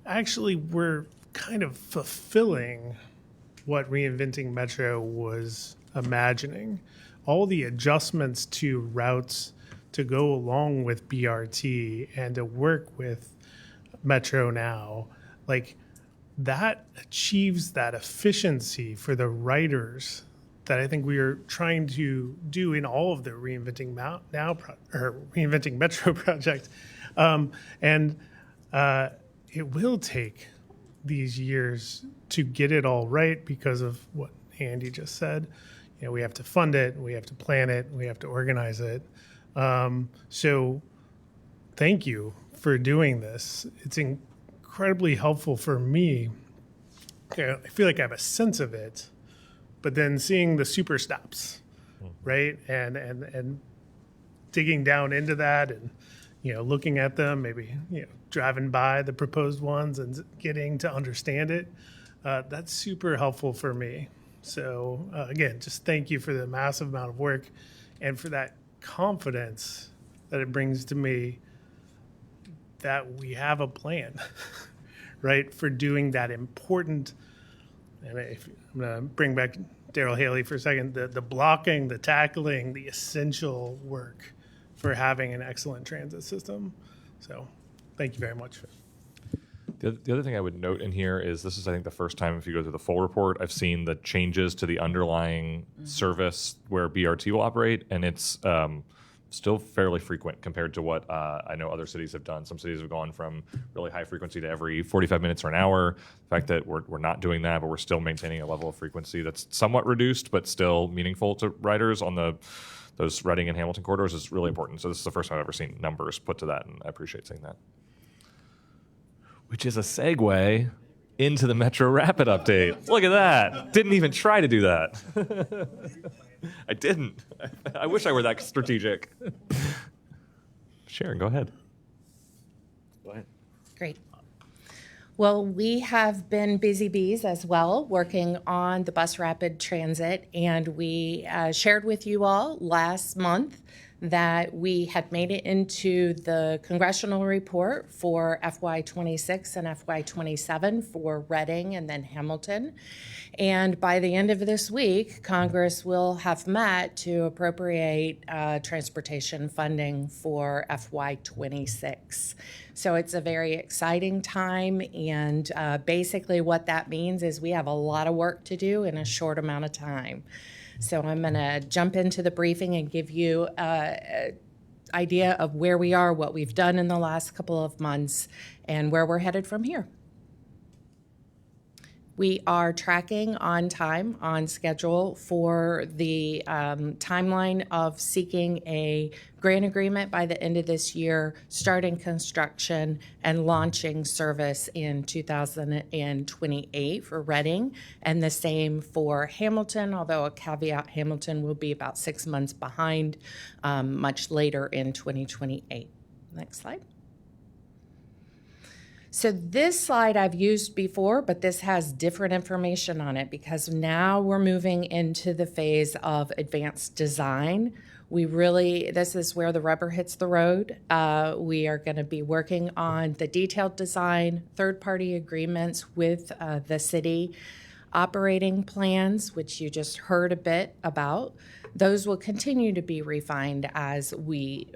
actually we're kind of fulfilling what reinventing Metro was imagining. All the adjustments to routes to go along with BRT and to work with Metro now, like that achieves that efficiency for the riders that I think we are trying to do in all of the reinventing Metro project. It will take these years to get it all right because of what Andy just said. You know, we have to fund it, we have to plan it, we have to organize it. So thank you for doing this. It's incredibly helpful for me. I feel like I have a sense of it, but then seeing the super stops, right? And digging down into that and, you know, looking at them, maybe, you know, driving by the proposed ones and getting to understand it, that's super helpful for me. So again, just thank you for the massive amount of work and for that confidence that it brings to me that we have a plan, right, for doing that important. And I'm going to bring back Daryl Haley for a second, the blocking, the tackling, the essential work for having an excellent transit system. So thank you very much. The other thing I would note in here is this is, I think, the first time, if you go through the full report, I've seen the changes to the underlying service where BRT will operate, and it's still fairly frequent compared to what I know other cities have done. Some cities have gone from really high frequency to every 45 minutes or an hour. The fact that we're not doing that, but we're still maintaining a level of frequency that's somewhat reduced, but still meaningful to riders on those Reading and Hamilton corridors is really important. So this is the first time I've ever seen numbers put to that, and I appreciate seeing that. Which is a segue into the Metro Rapid update. Look at that. Didn't even try to do that. I didn't. I wish I were that strategic. Sharon, go ahead. Go ahead. Great. Well, we have been busy bees as well, working on the bus rapid transit, and we shared with you all last month that we had made it into the congressional report for FY26 and FY27 for Reading and then Hamilton. And by the end of this week, Congress will have met to appropriate transportation funding for FY26. So it's a very exciting time, and basically what that means is we have a lot of work to do in a short amount of time. So I'm going to jump into the briefing and give you an idea of where we are, what we've done in the last couple of months, and where we're headed from here. We are tracking on time, on schedule for the timeline of seeking a grant agreement by the end of this year, starting construction and launching service in 2028 for Reading, and the same for Hamilton, although a caveat, Hamilton will be about 6 months behind, much later in 2028. Next slide. So this slide I've used before, but this has different information on it because now we're moving into the phase of advanced design. This is where the rubber hits the road. We are going to be working on the detailed design, third-party agreements with the city, operating plans, which you just heard a bit about. Those will continue to be refined as we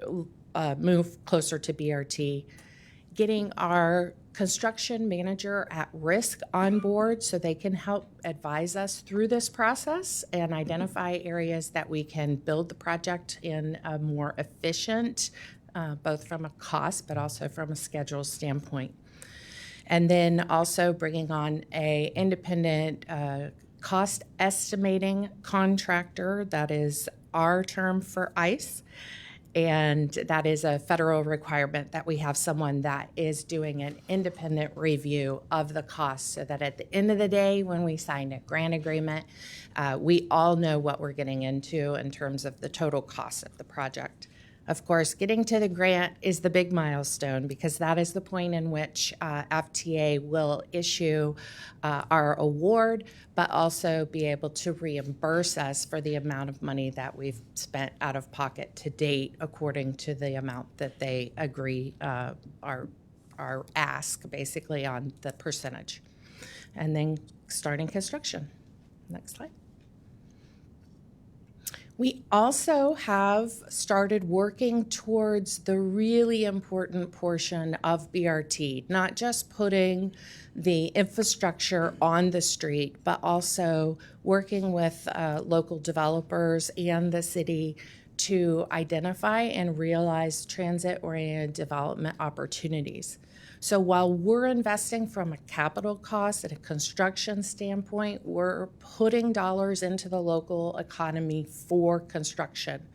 move closer to BRT. Getting our construction manager at risk on board so they can help advise us through this process and identify areas that we can build the project in a more efficient, both from a cost but also from a schedule standpoint. And then also bringing on a independent cost estimating contractor, that is our term for ICE. And that is a federal requirement that we have someone that is doing an independent review of the costs so that at the end of the day, when we sign a grant agreement, we all know what we're getting into in terms of the total cost of the project. Of course, getting to the grant is the big milestone because that is the point in which FTA will issue our award, but also be able to reimburse us for the amount of money that we've spent out of pocket to date, according to the amount that they agree, our ask, basically, on the percentage. And then starting construction. Next slide. We also have started working towards the really important portion of BRT, not just putting the infrastructure on the street, but also working with local developers and the city to identify and realize transit-oriented development opportunities. So while we're investing from a capital cost and a construction standpoint, we're putting dollars into the local economy for construction.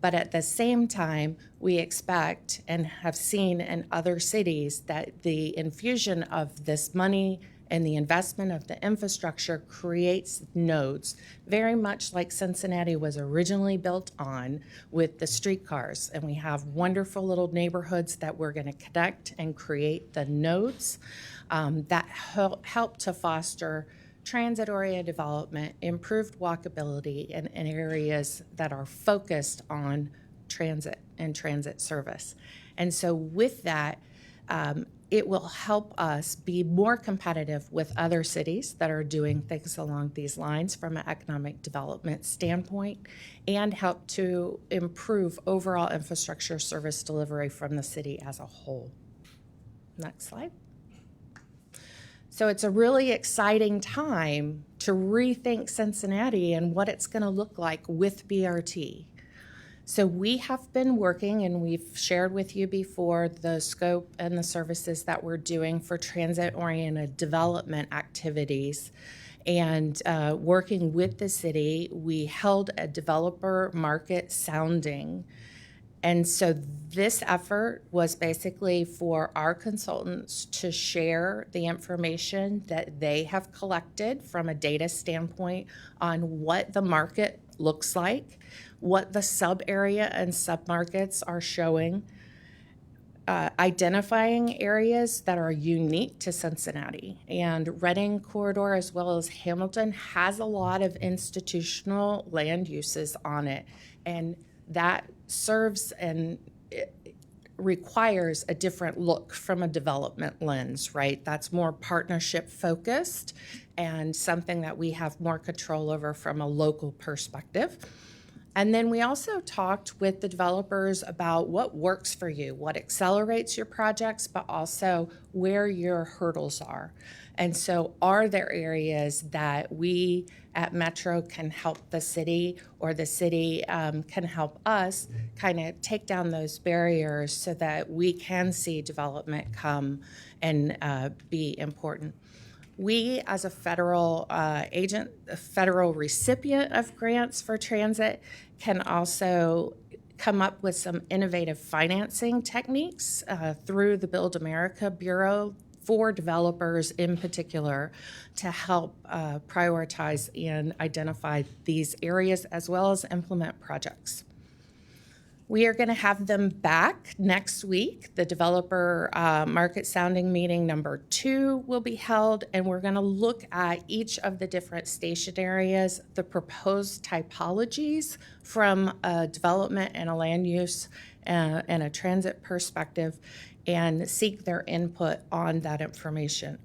But at the same time, we expect and have seen in other cities that the infusion of this money and the investment of the infrastructure creates nodes, very much like Cincinnati was originally built on with the streetcars. And we have wonderful little neighborhoods that we're going to connect and create the nodes that help to foster transit-oriented development, improved walkability in areas that are focused on transit and transit service. And so with that, it will help us be more competitive with other cities that are doing things along these lines from an economic development standpoint and help to improve overall infrastructure service delivery from the city as a whole. Next slide. So it's a really exciting time to rethink Cincinnati and what it's going to look like with BRT. So we have been working, and we've shared with you before, the scope and the services that we're doing for transit-oriented development activities. And working with the city, we held a developer market sounding. And so this effort was basically for our consultants to share the information that they have collected from a data standpoint on what the market looks like, what the sub-area and sub-markets are showing, identifying areas that are unique to Cincinnati. And Reading Corridor, as well as Hamilton, has a lot of institutional land uses on it. And that serves and requires a different look from a development lens, right? That's more partnership focused and something that we have more control over from a local perspective. And then we also talked with the developers about what works for you, what accelerates your projects, but also where your hurdles are. And so are there areas that we at Metro can help the city, or the city can help us kind of take down those barriers so that we can see development come and be important. We, as a federal agent, a federal recipient of grants for transit, can also come up with some innovative financing techniques through the Build America Bureau for developers in particular to help prioritize and identify these areas as well as implement projects. We are going to have them back next week. The developer market sounding meeting number 2 will be held, and we're going to look at each of the different station areas, the proposed typologies from a development and a land use and a transit perspective, and seek their input on that information.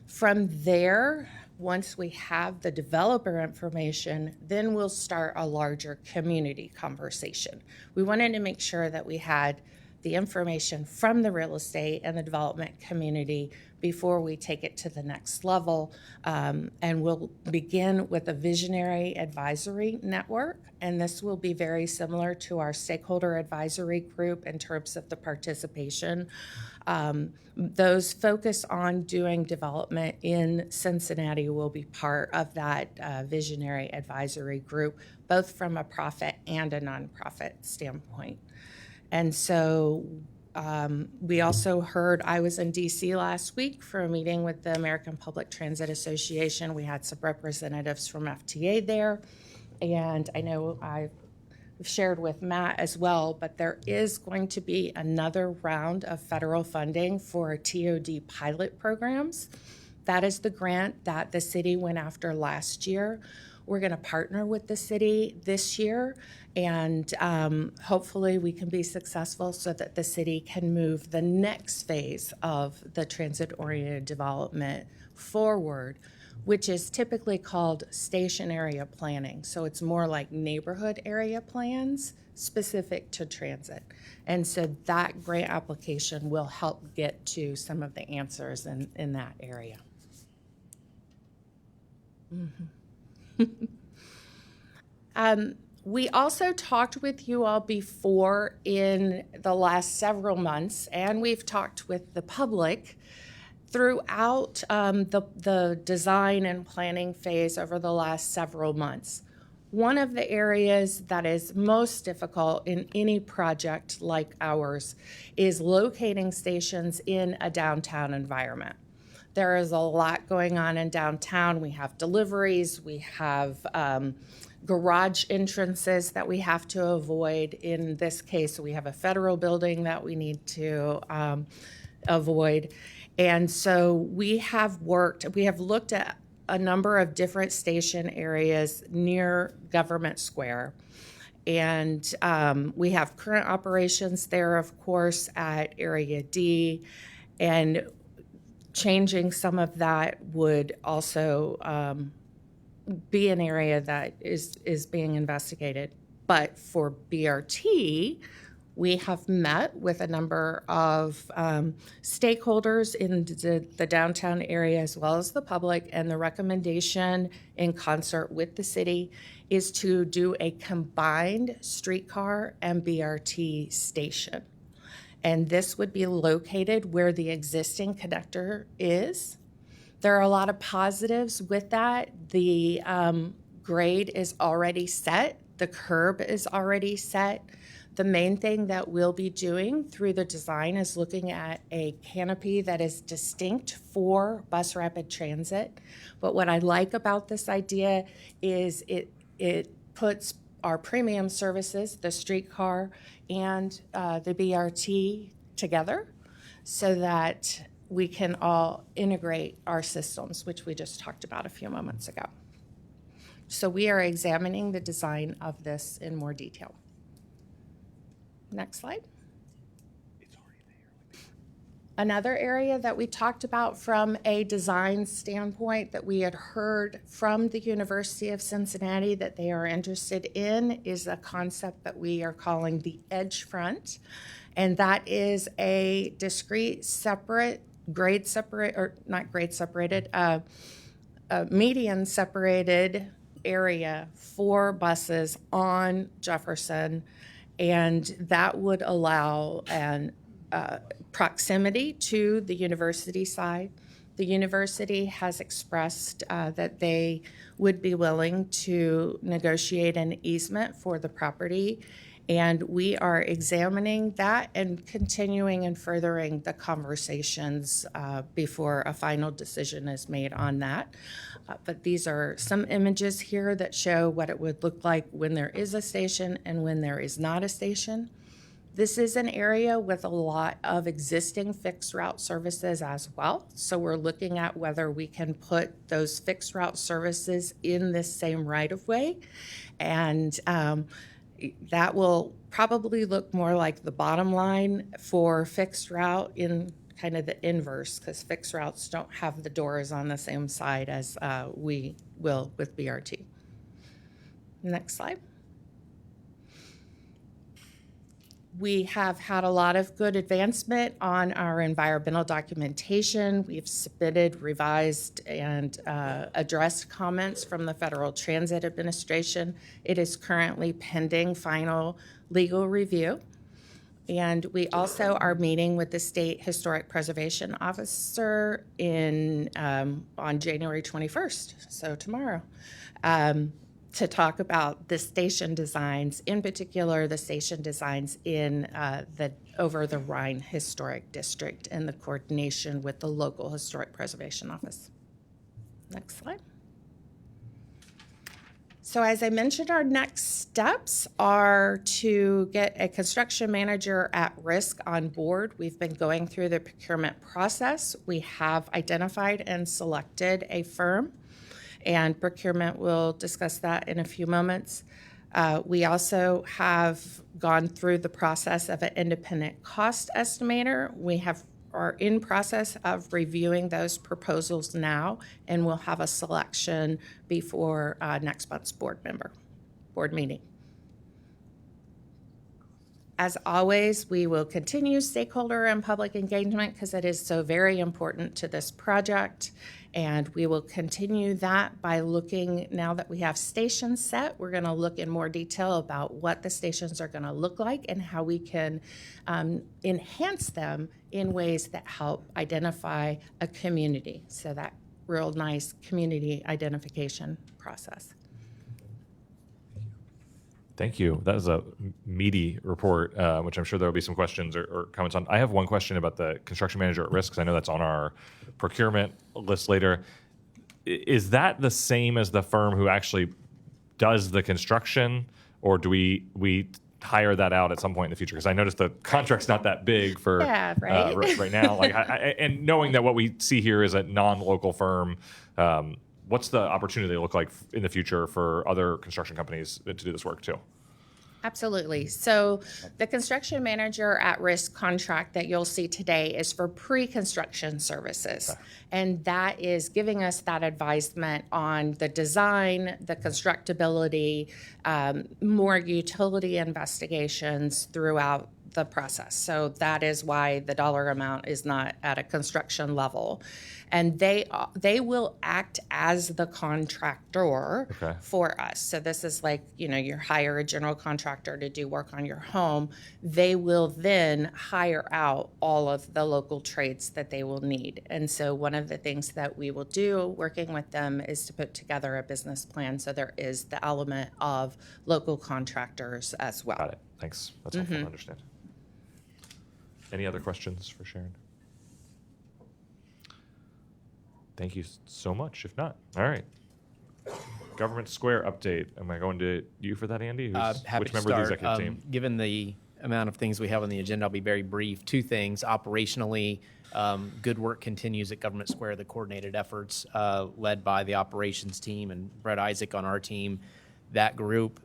From there, once we have the developer information, then we'll start a larger community conversation. We wanted to make sure that we had the information from the real estate and the development community before we take it to the next level. And we'll begin with a visionary advisory network. And this will be very similar to our stakeholder advisory group in terms of the participation. Those focused on doing development in Cincinnati will be part of that visionary advisory group, both from a profit and a nonprofit standpoint. And so we also heard, I was in DC last week for a meeting with the American Public Transit Association. We had some representatives from FTA there, and I know I've shared with Matt as well, but there is going to be another round of federal funding for TOD pilot programs. That is the grant that the city went after last year. We're going to partner with the city this year, and hopefully we can be successful so that the city can move the next phase of the transit-oriented development forward, which is typically called station area planning. So it's more like neighborhood area plans specific to transit. And so that grant application will help get to some of the answers in that area. We also talked with you all before in the last several months, and we've talked with the public throughout the design and planning phase over the last several months. One of the areas that is most difficult in any project like ours is locating stations in a downtown environment. There is a lot going on in downtown. We have deliveries, we have garage entrances that we have to avoid. In this case, we have a federal building that we need to avoid. And so we have looked at a number of different station areas near Government Square. And we have current operations there, of course, at Area D. And changing some of that would also be an area that is being investigated. But for BRT, we have met with a number of stakeholders in the downtown area as well as the public, and the recommendation in concert with the city is to do a combined streetcar and BRT station. And this would be located where the existing connector is. There are a lot of positives with that. The grade is already set. The curb is already set. The main thing that we'll be doing through the design is looking at a canopy that is distinct for bus rapid transit. But what I like about this idea is it puts our premium services, the streetcar and the BRT, together so that we can all integrate our systems, which we just talked about a few moments ago. So we are examining the design of this in more detail. Next slide. Another area that we talked about from a design standpoint that we had heard from the University of Cincinnati that they are interested in is a concept that we are calling the edge front. And that is a discrete, separate, median separated area for buses on Jefferson. And that would allow an proximity to the university side, The university has expressed that they would be willing to negotiate an easement for the property, and we are examining that and continuing and furthering the conversations before a final decision is made on that. But these are some images here that show what it would look like when there is a station and when there is not a station. This is an area with a lot of existing fixed route services as well. So we're looking at whether we can put those fixed route services in this same right-of-way. And that will probably look more like the bottom line for fixed route in kind of the inverse, because fixed routes don't have the doors on the same side as we will with BRT. Next slide. We have had a lot of good advancement on our environmental documentation. We've submitted, revised, and addressed comments from the Federal Transit Administration. It is currently pending final legal review. And we also are meeting with the State Historic Preservation Officer on January 21st, so tomorrow, to talk about the station designs, in particular the station designs in the over the Rhine Historic District and the coordination with the local Historic Preservation Office. Next slide. So as I mentioned, our next steps are to get a construction manager at risk on board. We've been going through the procurement process. We have identified and selected a firm, and procurement will discuss that in a few moments. We also have gone through the process of an independent cost estimator. We are in process of reviewing those proposals now, and we'll have a selection before next month's board meeting. As always, we will continue stakeholder and public engagement because it is so very important to this project. And we will continue that by looking, now that we have stations set, we're going to look in more detail about what the stations are going to look like and how we can enhance them in ways that help identify a community. So that real nice community identification process. Thank you. That was a meaty report, which I'm sure there will be some questions or comments on. I have one question about the construction manager at risk, because I know that's on our procurement list later. Is that the same as the firm who actually does the construction, or do we hire that out at some point in the future? Because I noticed the contract's not that big for right now. Like, and knowing that what we see here is a non-local firm, what's the opportunity look like in the future for other construction companies to do this work too? Absolutely. So the construction manager at risk contract that you'll see today is for pre-construction services. Okay. And that is giving us that advisement on the design, the constructability, more utility investigations throughout the process. So that is why the dollar amount is not at a construction level. And they will act as the contractor for us. So this is like, you hire a general contractor to do work on your home. They will then hire out all of the local trades that they will need. And so one of the things that we will do working with them is to put together a business plan. So there is the element of local contractors as well. Got it. Thanks. That's helpful to understand. Any other questions for Sharon? Thank you so much. If not, all right. Government Square update. Am I going to you for that, Andy? Happy which to member start. of the executive team? Given the amount of things we have on the agenda, I'll be very brief. Two things. Operationally, good work continues at Government Square, the coordinated efforts led by the operations team and Brett Isaac on our team. That group,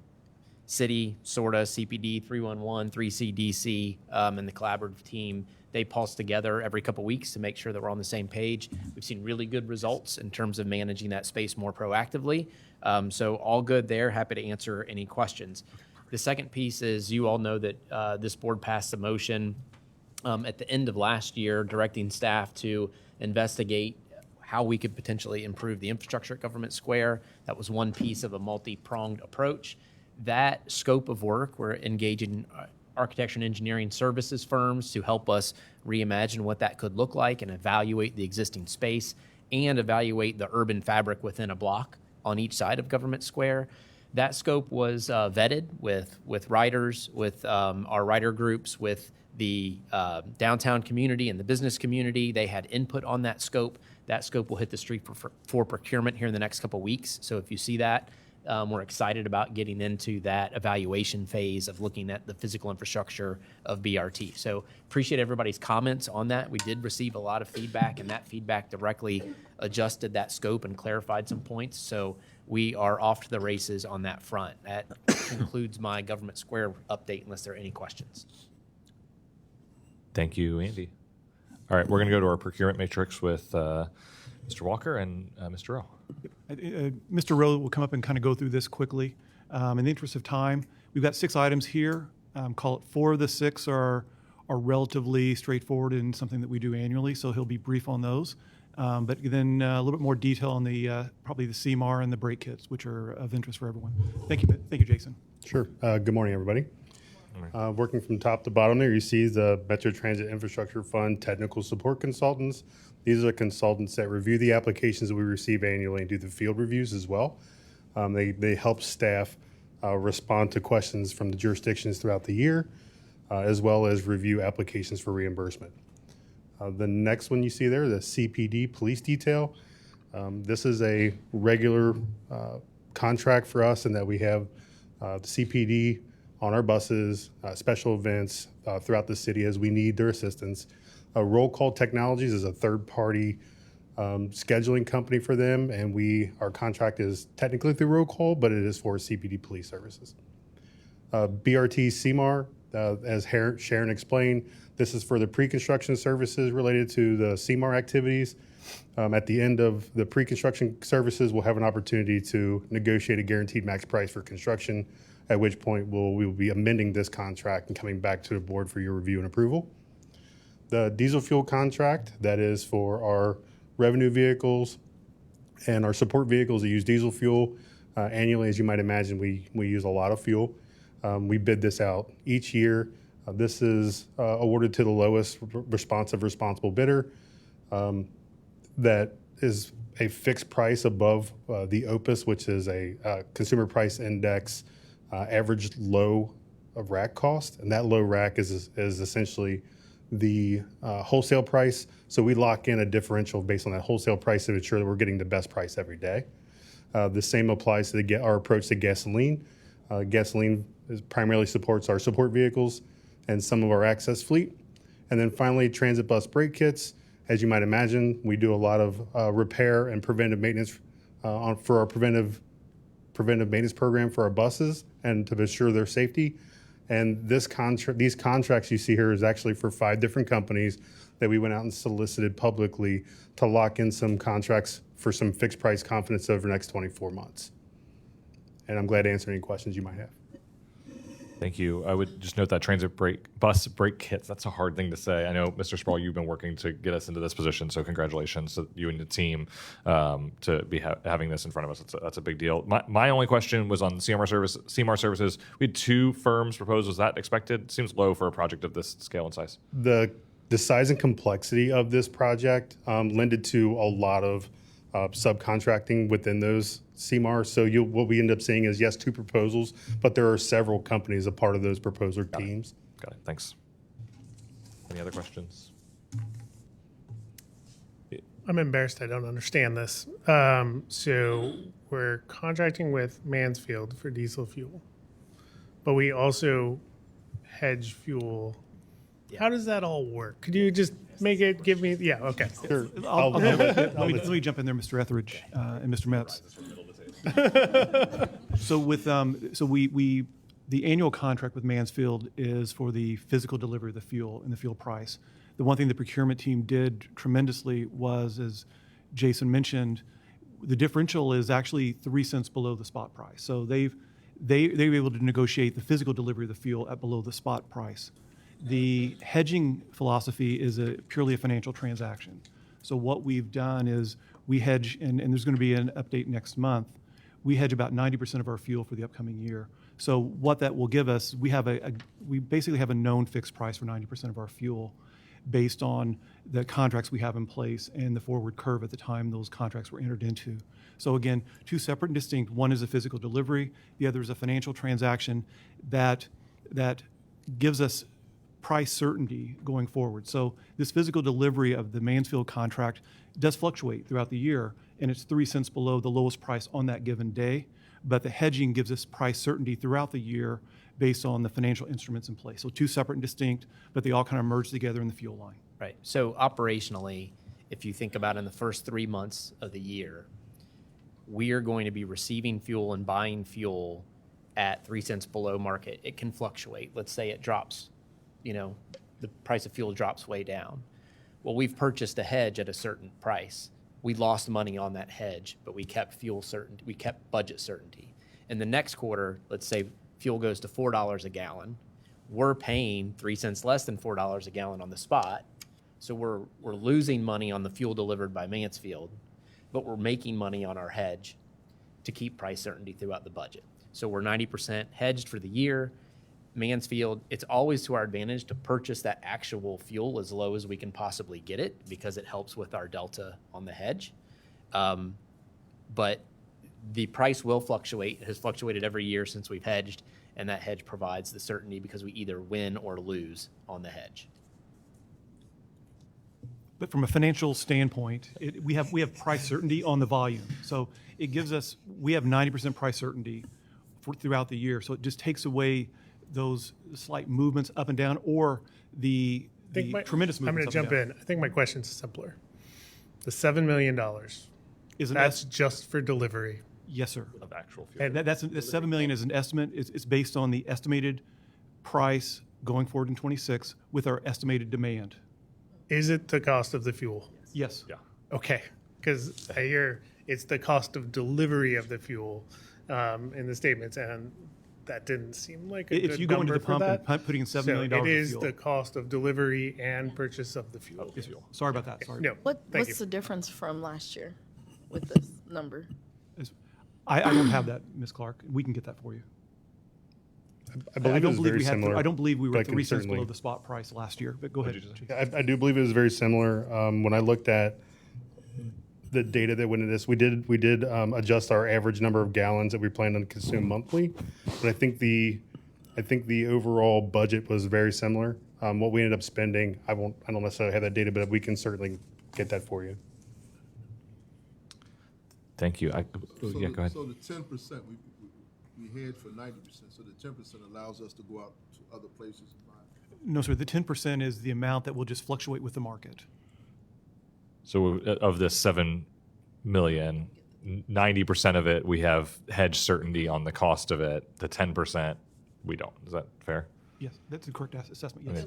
City, SORTA, CPD, 311, 3CDC, and the collaborative team, they pulse together every couple weeks to make sure that we're on the same page. We've seen really good results in terms of managing that space more proactively. So all good there. Happy to answer any questions. The second piece is, you all know that this board passed a motion at the end of last year directing staff to investigate how we could potentially improve the infrastructure at Government Square. That was one piece of a multi-pronged approach. That scope of work we're engaging architecture and engineering services firms to help us reimagine what that could look like and evaluate the existing space and evaluate the urban fabric within a block on each side of Government Square. That scope was vetted with writers, with our writer groups, with the downtown community and the business community. They had input on that scope. That scope will hit the street for procurement here in the next couple of weeks. So if you see that, we're excited about getting into that evaluation phase of looking at the physical infrastructure of BRT. So appreciate everybody's comments on that. We did receive a lot of feedback, and that feedback directly adjusted that scope and clarified some points. So we are off to the races on that front. That concludes my Government Square update, unless there are any questions. Thank you, Andy. All right, we're going to go to our procurement matrix with Mr. Walker and Mr. Rowe. Mr. Rowe will come up and kind of go through this quickly. In the interest of time, we've got 6 items here. Call it 4 of the 6 are relatively straightforward and something that we do annually, so he'll be brief on those. But then a little bit more detail on the probably the CMAR and the brake kits, which are of interest for everyone. Thank you, Jason. Sure. Good morning, everybody. Working from top to bottom there, you see the Metro Transit Infrastructure Fund Technical Support Consultants. These are the consultants that review the applications that we receive annually and do the field reviews as well. They help staff respond to questions from the jurisdictions throughout the year, as well as review applications for reimbursement. The next one you see there, the CPD Police Detail. This is a regular contract for us in that we have the CPD on our buses, special events throughout the city as we need their assistance. Roll Call Technologies is a third-party scheduling company for them, and our contract is technically through Roll Call, but it is for CPD police services. BRT CMAR, as Sharon explained, this is for the pre-construction services related to the CMAR activities. At the end of the pre-construction services, we'll have an opportunity to negotiate a guaranteed max price for construction, at which point we will be amending this contract and coming back to the board for your review and approval. The diesel fuel contract, that is for our revenue vehicles and our support vehicles that use diesel fuel. Annually, as you might imagine, we use a lot of fuel. We bid this out each year. This is awarded to the lowest responsible bidder. That is a fixed price above the OPIS, which is a consumer price index average low of rack cost. And that low rack is essentially the wholesale price. So we lock in a differential based on that wholesale price to ensure that we're getting the best price every day. The same applies to our approach to gasoline. Gasoline primarily supports our support vehicles and some of our access fleet. And then finally, transit bus brake kits. As you might imagine, we do a lot of repair and preventive maintenance for our preventive maintenance program for our buses and to ensure their safety. And these contracts you see here is actually for 5 different companies that we went out and solicited publicly to lock in some contracts for some fixed price confidence over the next 24 months. And I'm glad to answer any questions you might have. Thank you. I would just note that bus brake kits, that's a hard thing to say. I know, Mr. Sproul, you've been working to get us into this position, so congratulations to you and the team to be having this in front of us. That's a big deal. My only question was on CMAR services. We had 2 firms propose. Was that expected? Seems low for a project of this scale and size. The size and complexity of this project lended to a lot of subcontracting within those CMAR. So what we end up seeing is, yes, 2 proposals, but there are several companies a part of those proposer teams. Got it. Thanks. Any other questions? I'm embarrassed I don't understand this. So we're contracting with Mansfield for diesel fuel, but we also hedge fuel. Yeah. How does that all work? Could you just give me, yeah, okay. Sure. Let me jump in there, Mr. Etheridge and Mr. Metz. So the annual contract with Mansfield is for the physical delivery of the fuel and the fuel price. The one thing the procurement team did tremendously was, as Jason mentioned, the differential is actually 3 cents below the spot price. So they were able to negotiate the physical delivery of the fuel at below the spot price. The hedging philosophy is purely a financial transaction. So what we've done is we hedge, and there's going to be an update next month. We hedge about 90% of our fuel for the upcoming year. So what that will give us, we basically have a known fixed price for 90% of our fuel based on the contracts we have in place and the forward curve at the time those contracts were entered into. So again, two separate and distinct. One is a physical delivery. The other is a financial transaction that gives us price certainty going forward. So this physical delivery of the Mansfield contract does fluctuate throughout the year, and it's 3 cents below the lowest price on that given day. But the hedging gives us price certainty throughout the year based on the financial instruments in place. So two separate and distinct, but they all kind of merge together in the fuel line. Right. So operationally, if you think about in the first 3 months of the year, we are going to be receiving fuel and buying fuel at 3 cents below market. It can fluctuate. Let's say it drops, the price of fuel drops way down. Well, we've purchased a hedge at a certain price. We lost money on that hedge, but we kept fuel certainty. We kept budget certainty. In the next quarter, let's say fuel goes to $4 a gallon. We're paying 3 cents less than $4 a gallon on the spot. So we're losing money on the fuel delivered by Mansfield, but we're making money on our hedge to keep price certainty throughout the budget. So we're 90% hedged for the year. Mansfield, it's always to our advantage to purchase that actual fuel as low as we can possibly get it because it helps with our delta on the hedge. But the price will fluctuate. It has fluctuated every year since we've hedged, and that hedge provides the certainty because we either win or lose on the hedge. But from a financial standpoint, we have price certainty on the volume. So it gives us, we have 90% price certainty throughout the year. So it just takes away those slight movements up and down or the tremendous movements. I'm going to jump in. I think my question's simpler. The $7 million, that's just for delivery. Yes, sir. Of actual fuel. And that's $7 million is an estimate. It's based on the estimated price going forward in 26 with our estimated demand. Is it the cost of the fuel? Yes. Yeah. Okay, because I hear it's the cost of delivery of the fuel in the statements, and that didn't seem like a If good you go into number the for pump that. and putting in $7 million So of it is fuel. the cost of delivery and purchase of the fuel. Sorry about that. Sorry. No, What's thank you. the difference from last year with this number? I don't have that, Ms. Clark. We can get that for you. I believe it was very similar. I don't believe we but were I can 3 cents certainly- below the spot price last year, but go ahead. I do believe it was very similar. When I looked at the data that went into this, we did adjust our average number of gallons that we planned on consume monthly, but I think the overall budget was very similar. What we ended up spending, I don't necessarily have that data, but we can certainly get that for you. Thank you. Go ahead. So the 10%, we hedge for 90%, so the 10% allows us to go out to other places and buy. No, sir. The 10% is the amount that will just fluctuate with the market. So of this 7 million, 90% of it, we have hedge certainty on the cost of it. The 10%, we don't. Is that fair? Yes, that's the correct assessment. Yes.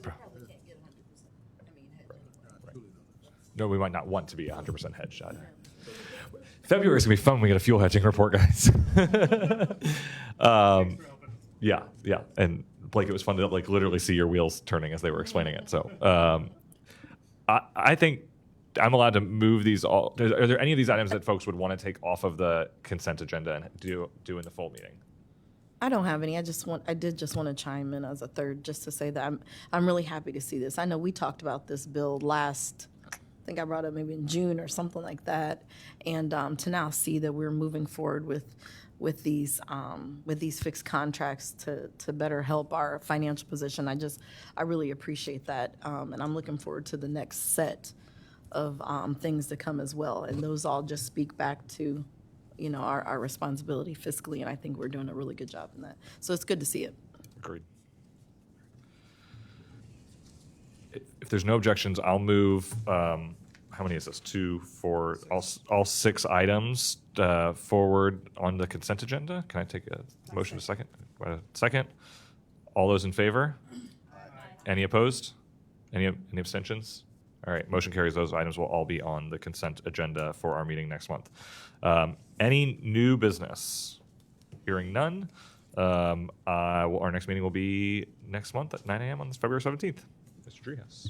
No, we might not want to be 100% hedged either. February is going to be fun when we get a fuel hedging report, guys. Yeah. And Blake, it was fun to literally see your wheels turning as they were explaining it. So I think I'm allowed to move these all. Are there any of these items that folks would want to take off of the consent agenda and do in the full meeting? I don't have any. I did just want to chime in as a third, just to say that I'm really happy to see this. I know we talked about this bill last. I think I brought it maybe in June or something like that, and to now see that we're moving forward with these fixed contracts to better help our financial position. I really appreciate that, and I'm looking forward to the next set of things to come as well. And those all just speak back to, our responsibility fiscally, and I think we're doing a really good job in that. So it's good to see it. Agreed. If there's no objections, I'll move. How many is this? 2, 4, all 6 items forward on the consent agenda. Can I take a motion? Second. All those in favor? Any opposed? Any abstentions? All right, motion carries. Those items will all be on the consent agenda for our meeting next month. Any new business? Hearing none. Our next meeting will be next month at 9 a.m. on February 17th. Mr. Driehaus.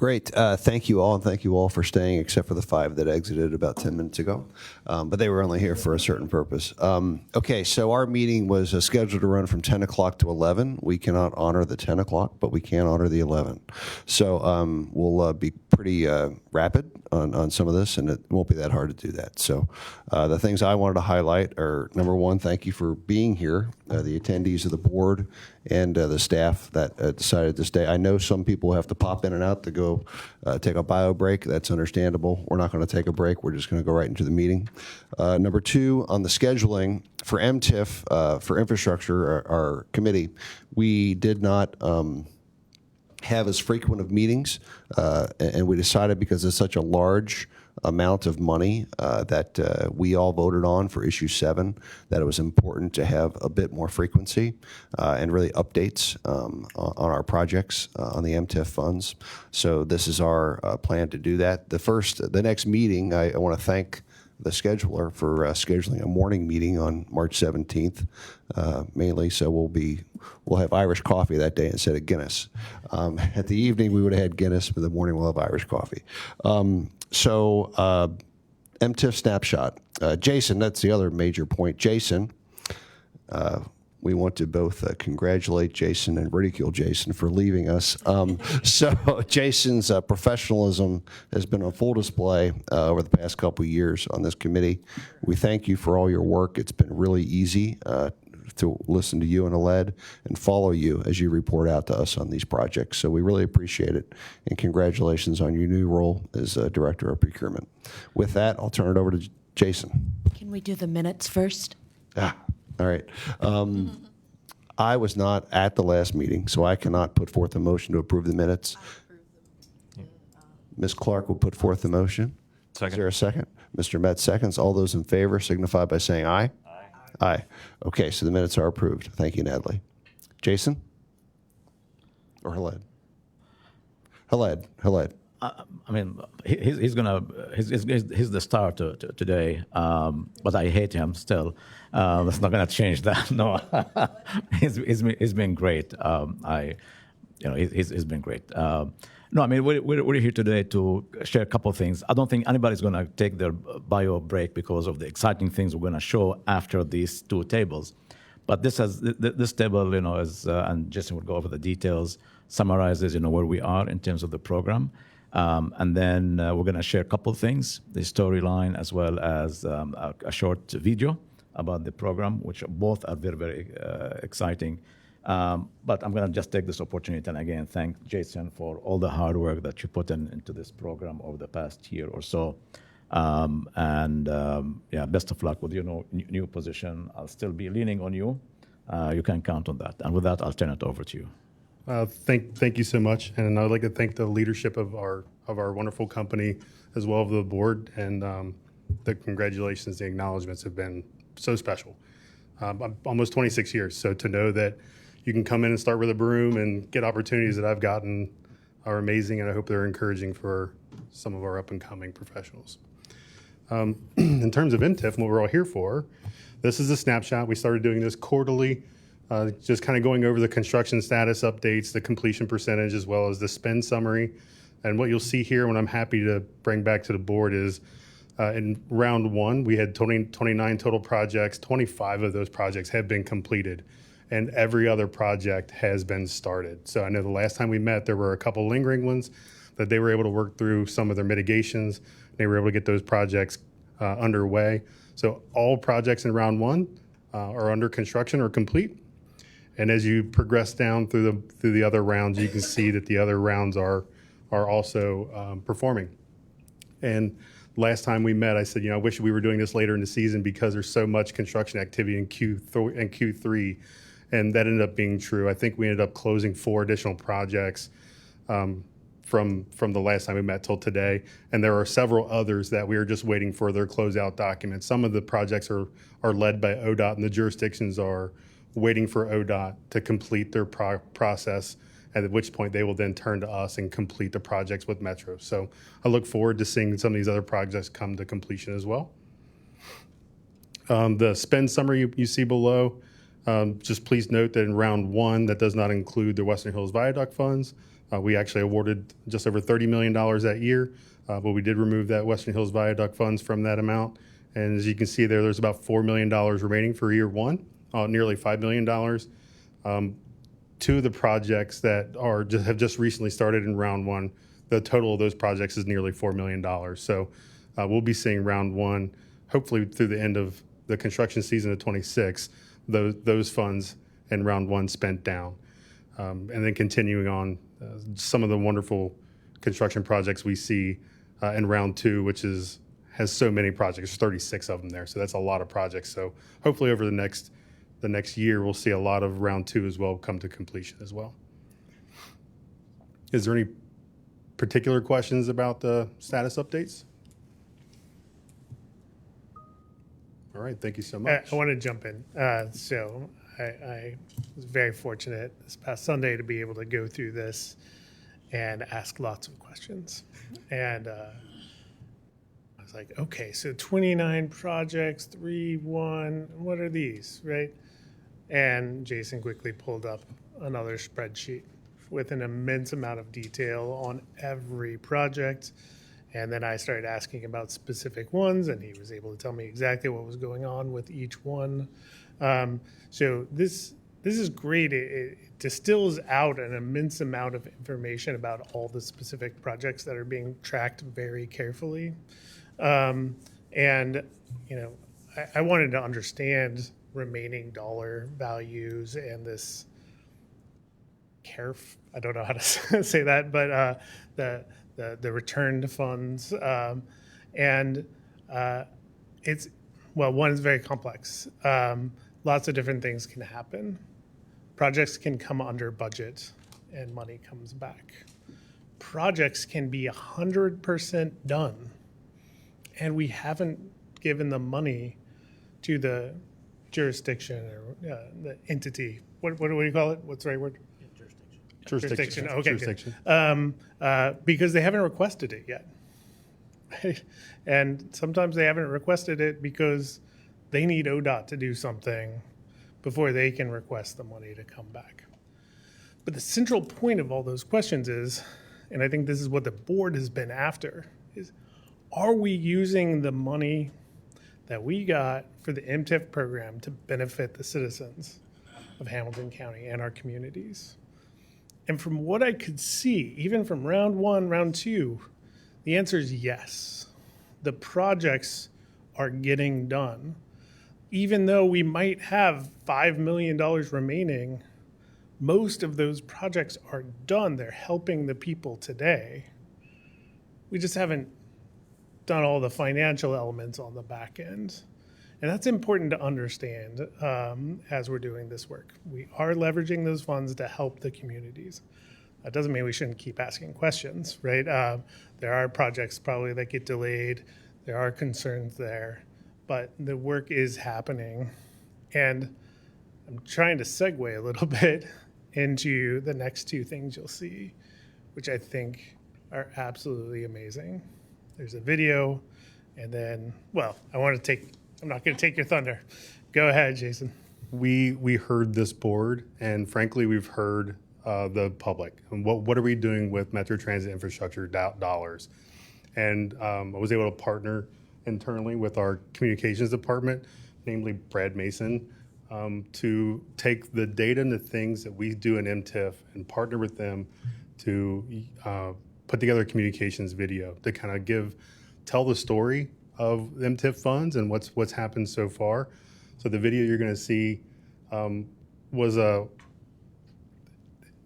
Great. Thank you all, and thank you all for staying, except for the 5 that exited about 10 minutes ago. But they were only here for a certain purpose. Okay, so our meeting was scheduled to run from 10 o'clock to 11. We cannot honor the 10 o'clock, but we can honor the 11. So we'll be pretty rapid on some of this, and it won't be that hard to do that. So the things I wanted to highlight are, number one, thank you for being here, the attendees of the board and the staff that decided to stay. I know some people have to pop in and out to go take a bio break. That's understandable. We're not going to take a break. We're just going to go right into the meeting. Number two, on the scheduling for MTIF, for infrastructure, our committee, we did not have as frequent of meetings, and we decided because it's such a large amount of money that we all voted on for issue 7, that it was important to have a bit more frequency and really updates on our projects on the MTIF funds. So this is our plan to do that. The next meeting, I want to thank the scheduler for scheduling a morning meeting on March 17th, mainly. So we'll have Irish coffee that day instead of Guinness. At the evening, we would have had Guinness, but the morning we'll have Irish coffee. So MTIF snapshot. Jason, that's the other major point. Jason, we want to both congratulate Jason and ridicule Jason for leaving us. So Jason's professionalism has been on full display over the past couple of years on this committee. We thank you for all your work. It's been really easy to listen to you and Aled and follow you as you report out to us on these projects. So we really appreciate it. And congratulations on your new role as Director of Procurement. With that, I'll turn it over to Jason. Can we do the minutes first? All right. I was not at the last meeting, so I cannot put forth a motion to approve the minutes. Ms. Clark will put forth the motion. Second. Is there a second? Mr. Metz seconds. All those in favor signify by saying aye. Aye. Okay, so the minutes are approved. Thank you, Natalie. Jason? Or Haled? Haled. I mean, he's the star today, but I hate him still. That's not gonna change that. No, he's been great. He's been great. No, I mean, we're here today to share a couple of things. I don't think anybody's going to take their bio break because of the exciting things we're going to show after these 2 tables. But this table, is, and Jason will go over the details, summarizes, where we are in terms of the program. And then we're going to share a couple of things, the storyline as well as a short video about the program, which both are very, very exciting. But I'm going to just take this opportunity and again thank Jason for all the hard work that you put into this program over the past year or so. Best of luck with your new position. I'll still be leaning on you. You can count on that. And with that, I'll turn it over to you. Thank you so much, and I'd like to thank the leadership of our wonderful company as well as the board, and the congratulations, the acknowledgments have been so special. I'm almost 26 years, so to know that you can come in and start with a broom and get opportunities that I've gotten are amazing, and I hope they're encouraging for some of our up-and-coming professionals. In terms of MTIF and what we're all here for, this is a snapshot. We started doing this quarterly, just kind of going over the construction status updates, the completion percentage, as well as the spend summary. And what you'll see here, what I'm happy to bring back to the board is in round 1, we had 29 total projects. 25 of those projects have been completed, and every other project has been started. So I know the last time we met, there were a couple lingering ones that they were able to work through some of their mitigations. They were able to get those projects underway. So all projects in round 1 are under construction or complete. And as you progress down through the other rounds, you can see that the other rounds are also performing. And last time we met, I said, I wish we were doing this later in the season because there's so much construction activity in Q3, and that ended up being true. I think we ended up closing 4 additional projects from the last time we met till today, and there are several others that we are just waiting for their closeout documents. Some of the projects are led by ODOT, and the jurisdictions are waiting for ODOT to complete their process, at which point they will then turn to us and complete the projects with Metro. So I look forward to seeing some of these other projects come to completion as well. The spend summary you see below, just please note that in round 1, that does not include the Western Hills Viaduct funds. We actually awarded just over $30 million that year, but we did remove that Western Hills Viaduct funds from that amount. And as you can see there, there's about $4 million remaining for year one, nearly $5 million. Two of the projects that have just recently started in round one, the total of those projects is nearly $4 million. So we'll be seeing round one, hopefully through the end of the construction season of 26, those funds in round one spent down. And then continuing on some of the wonderful construction projects we see in round two, which has so many projects. There's 36 of them there, so that's a lot of projects. So hopefully over the next year, we'll see a lot of round two as well come to completion as well. Is there any particular questions about the status updates? All right, thank you so much. I want to jump in. So I was very fortunate this past Sunday to be able to go through this and ask lots of questions. And I was like, okay, so 29 projects, 3-1, what are these, right? And Jason quickly pulled up another spreadsheet with an immense amount of detail on every project. And then I started asking about specific ones, and he was able to tell me exactly what was going on with each one. So this is great. It distills out an immense amount of information about all the specific projects that are being tracked very carefully. And, you know, I wanted to understand remaining dollar values and this I don't know how to say that, but the returned funds. It's, well, one is very complex. Lots of different things can happen. Projects can come under budget and money comes back. Projects can be 100% done and we haven't given the money to the jurisdiction or the entity. What do you call it? What's the right word? Jurisdiction. Okay. Jurisdiction. Because they haven't requested it yet. Right? And sometimes they haven't requested it because they need ODOT to do something before they can request the money to come back. But the central point of all those questions is, and I think this is what the board has been after, is are we using the money that we got for the MTIF program to benefit the citizens of Hamilton County and our communities? And from what I could see, even from round one, round two, the answer is yes. The projects are getting done. Even though we might have $5 million remaining, most of those projects are done. They're helping the people today. We just haven't done all the financial elements on the back end. And that's important to understand as we're doing this work. We are leveraging those funds to help the communities. That doesn't mean we shouldn't keep asking questions, right? There are projects probably that get delayed. There are concerns there, but the work is happening. And I'm trying to segue a little bit into the next two things you'll see, which I think are absolutely amazing. There's a video, and then, well, I'm not going to take your thunder. Go ahead, Jason. We heard this board, and frankly, we've heard the public. And what are we doing with Metro Transit infrastructure dollars? And I was able to partner internally with our communications department, namely Brad Mason, to take the data and the things that we do in MTIF and partner with them to put together a communications video to kind of tell the story of MTIF funds and what's happened so far. So the video you're going to see was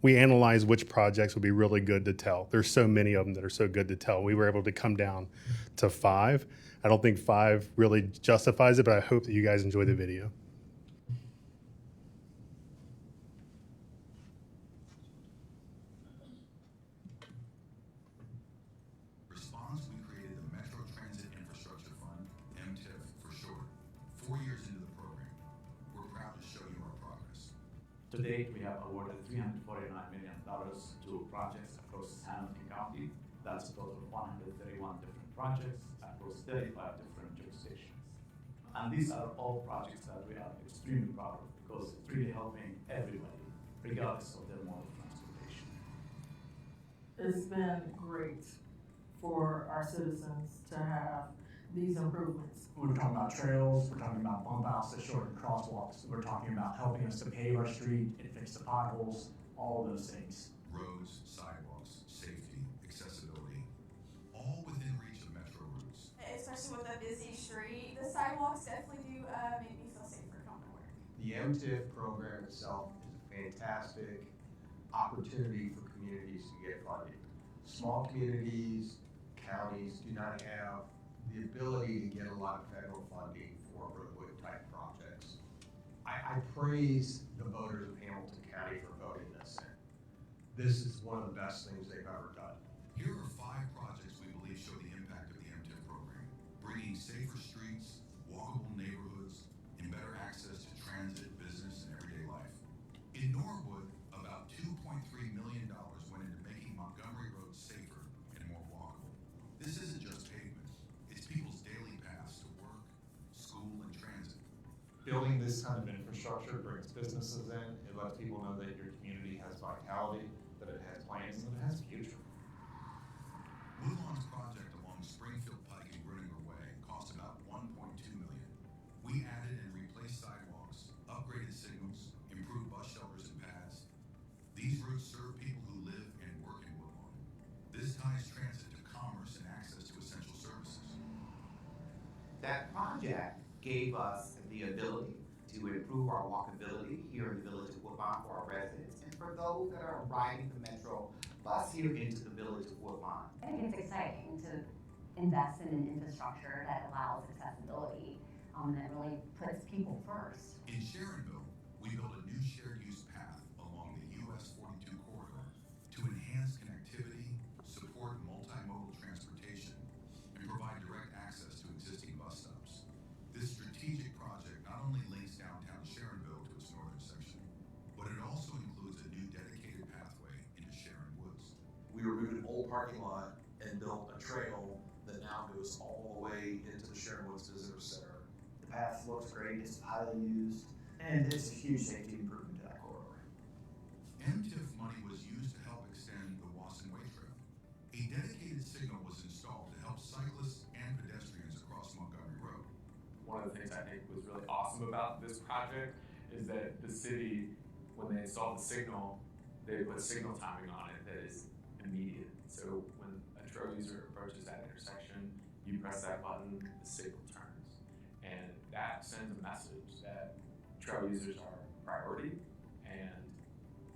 we analyzed which projects would be really good to tell. There's so many of them that are so good to tell. We were able to come down to 5. I don't think 5 really justifies it, but I hope that you guys enjoy the video. Response, we created the Metro Transit Infrastructure Fund, MTIF for short. 4 years into the program, we're proud to show you our progress. To date, we have awarded $349 million to projects across Hamilton County. That's a total of 131 different projects across 35 different jurisdictions. And these are all projects that we are extremely proud of because it's really helping everybody, regardless of their mode of transportation. it's been great for our citizens to have these improvements. We're talking about trails, we're talking about bump outs that shorten crosswalks, we're talking about helping us to pave our street and fix the potholes, all of those things. Roads, sidewalks, safety, accessibility, all within reach of metro routes. Especially with a busy street, the sidewalks definitely do make me feel safer coming to work. The MTIF program itself is a fantastic opportunity for communities to get funding. Small communities, counties do not have the ability to get a lot of federal funding for roadway type projects. I praise the voters of Hamilton County for voting this in. This is one of the best things they've ever done. Here are 5 projects we believe show the impact of the MTIF program, bringing safer streets, walkable neighborhoods, and better access to transit, business, and everyday life. In Norwood, about $2.3 million went into making Montgomery Road safer and more walkable. This isn't just pavement, it's people's daily paths to work, school, and transit. Building this kind of infrastructure brings businesses in, it lets people know that your community has vitality, that it has plans, and that it has a future. Woodlawn's project along Springfield Pike and Gruninger Way cost about $1.2 million. We added and replaced sidewalks, upgraded signals, improved bus shelters and paths. These routes serve people who live and work in Woodlawn. This ties transit to commerce and access to essential services. That project gave us the ability to improve our walkability here in the village of Woodlawn for our residents and for those that are riding the Metro bus here into the village of Woodlawn. I think it's exciting to invest in an infrastructure that allows accessibility, that really puts people first. In Sharonville, we built a new shared use path along the US 42 corridor to enhance connectivity, support multimodal transportation, and provide direct access to existing bus stops. This strategic project not only links downtown Sharonville to its northern section, but it also includes a new dedicated pathway into Sharon Woods. We removed an old parking lot and built a trail that now goes all the way into the Sharon Woods Visitor Center. The path looks great, it's highly used, and it's a huge safety improvement to that corridor. MTIF money was used to help extend the Wasson Way Trail. A dedicated signal was installed to help cyclists and pedestrians across Montgomery Road. One of the things I think was really awesome about this project is that the city, when they installed the signal, they put signal timing on it that is immediate. So when a trail user approaches that intersection, you press that button, the signal turns. And that sends a message that trail users are a priority and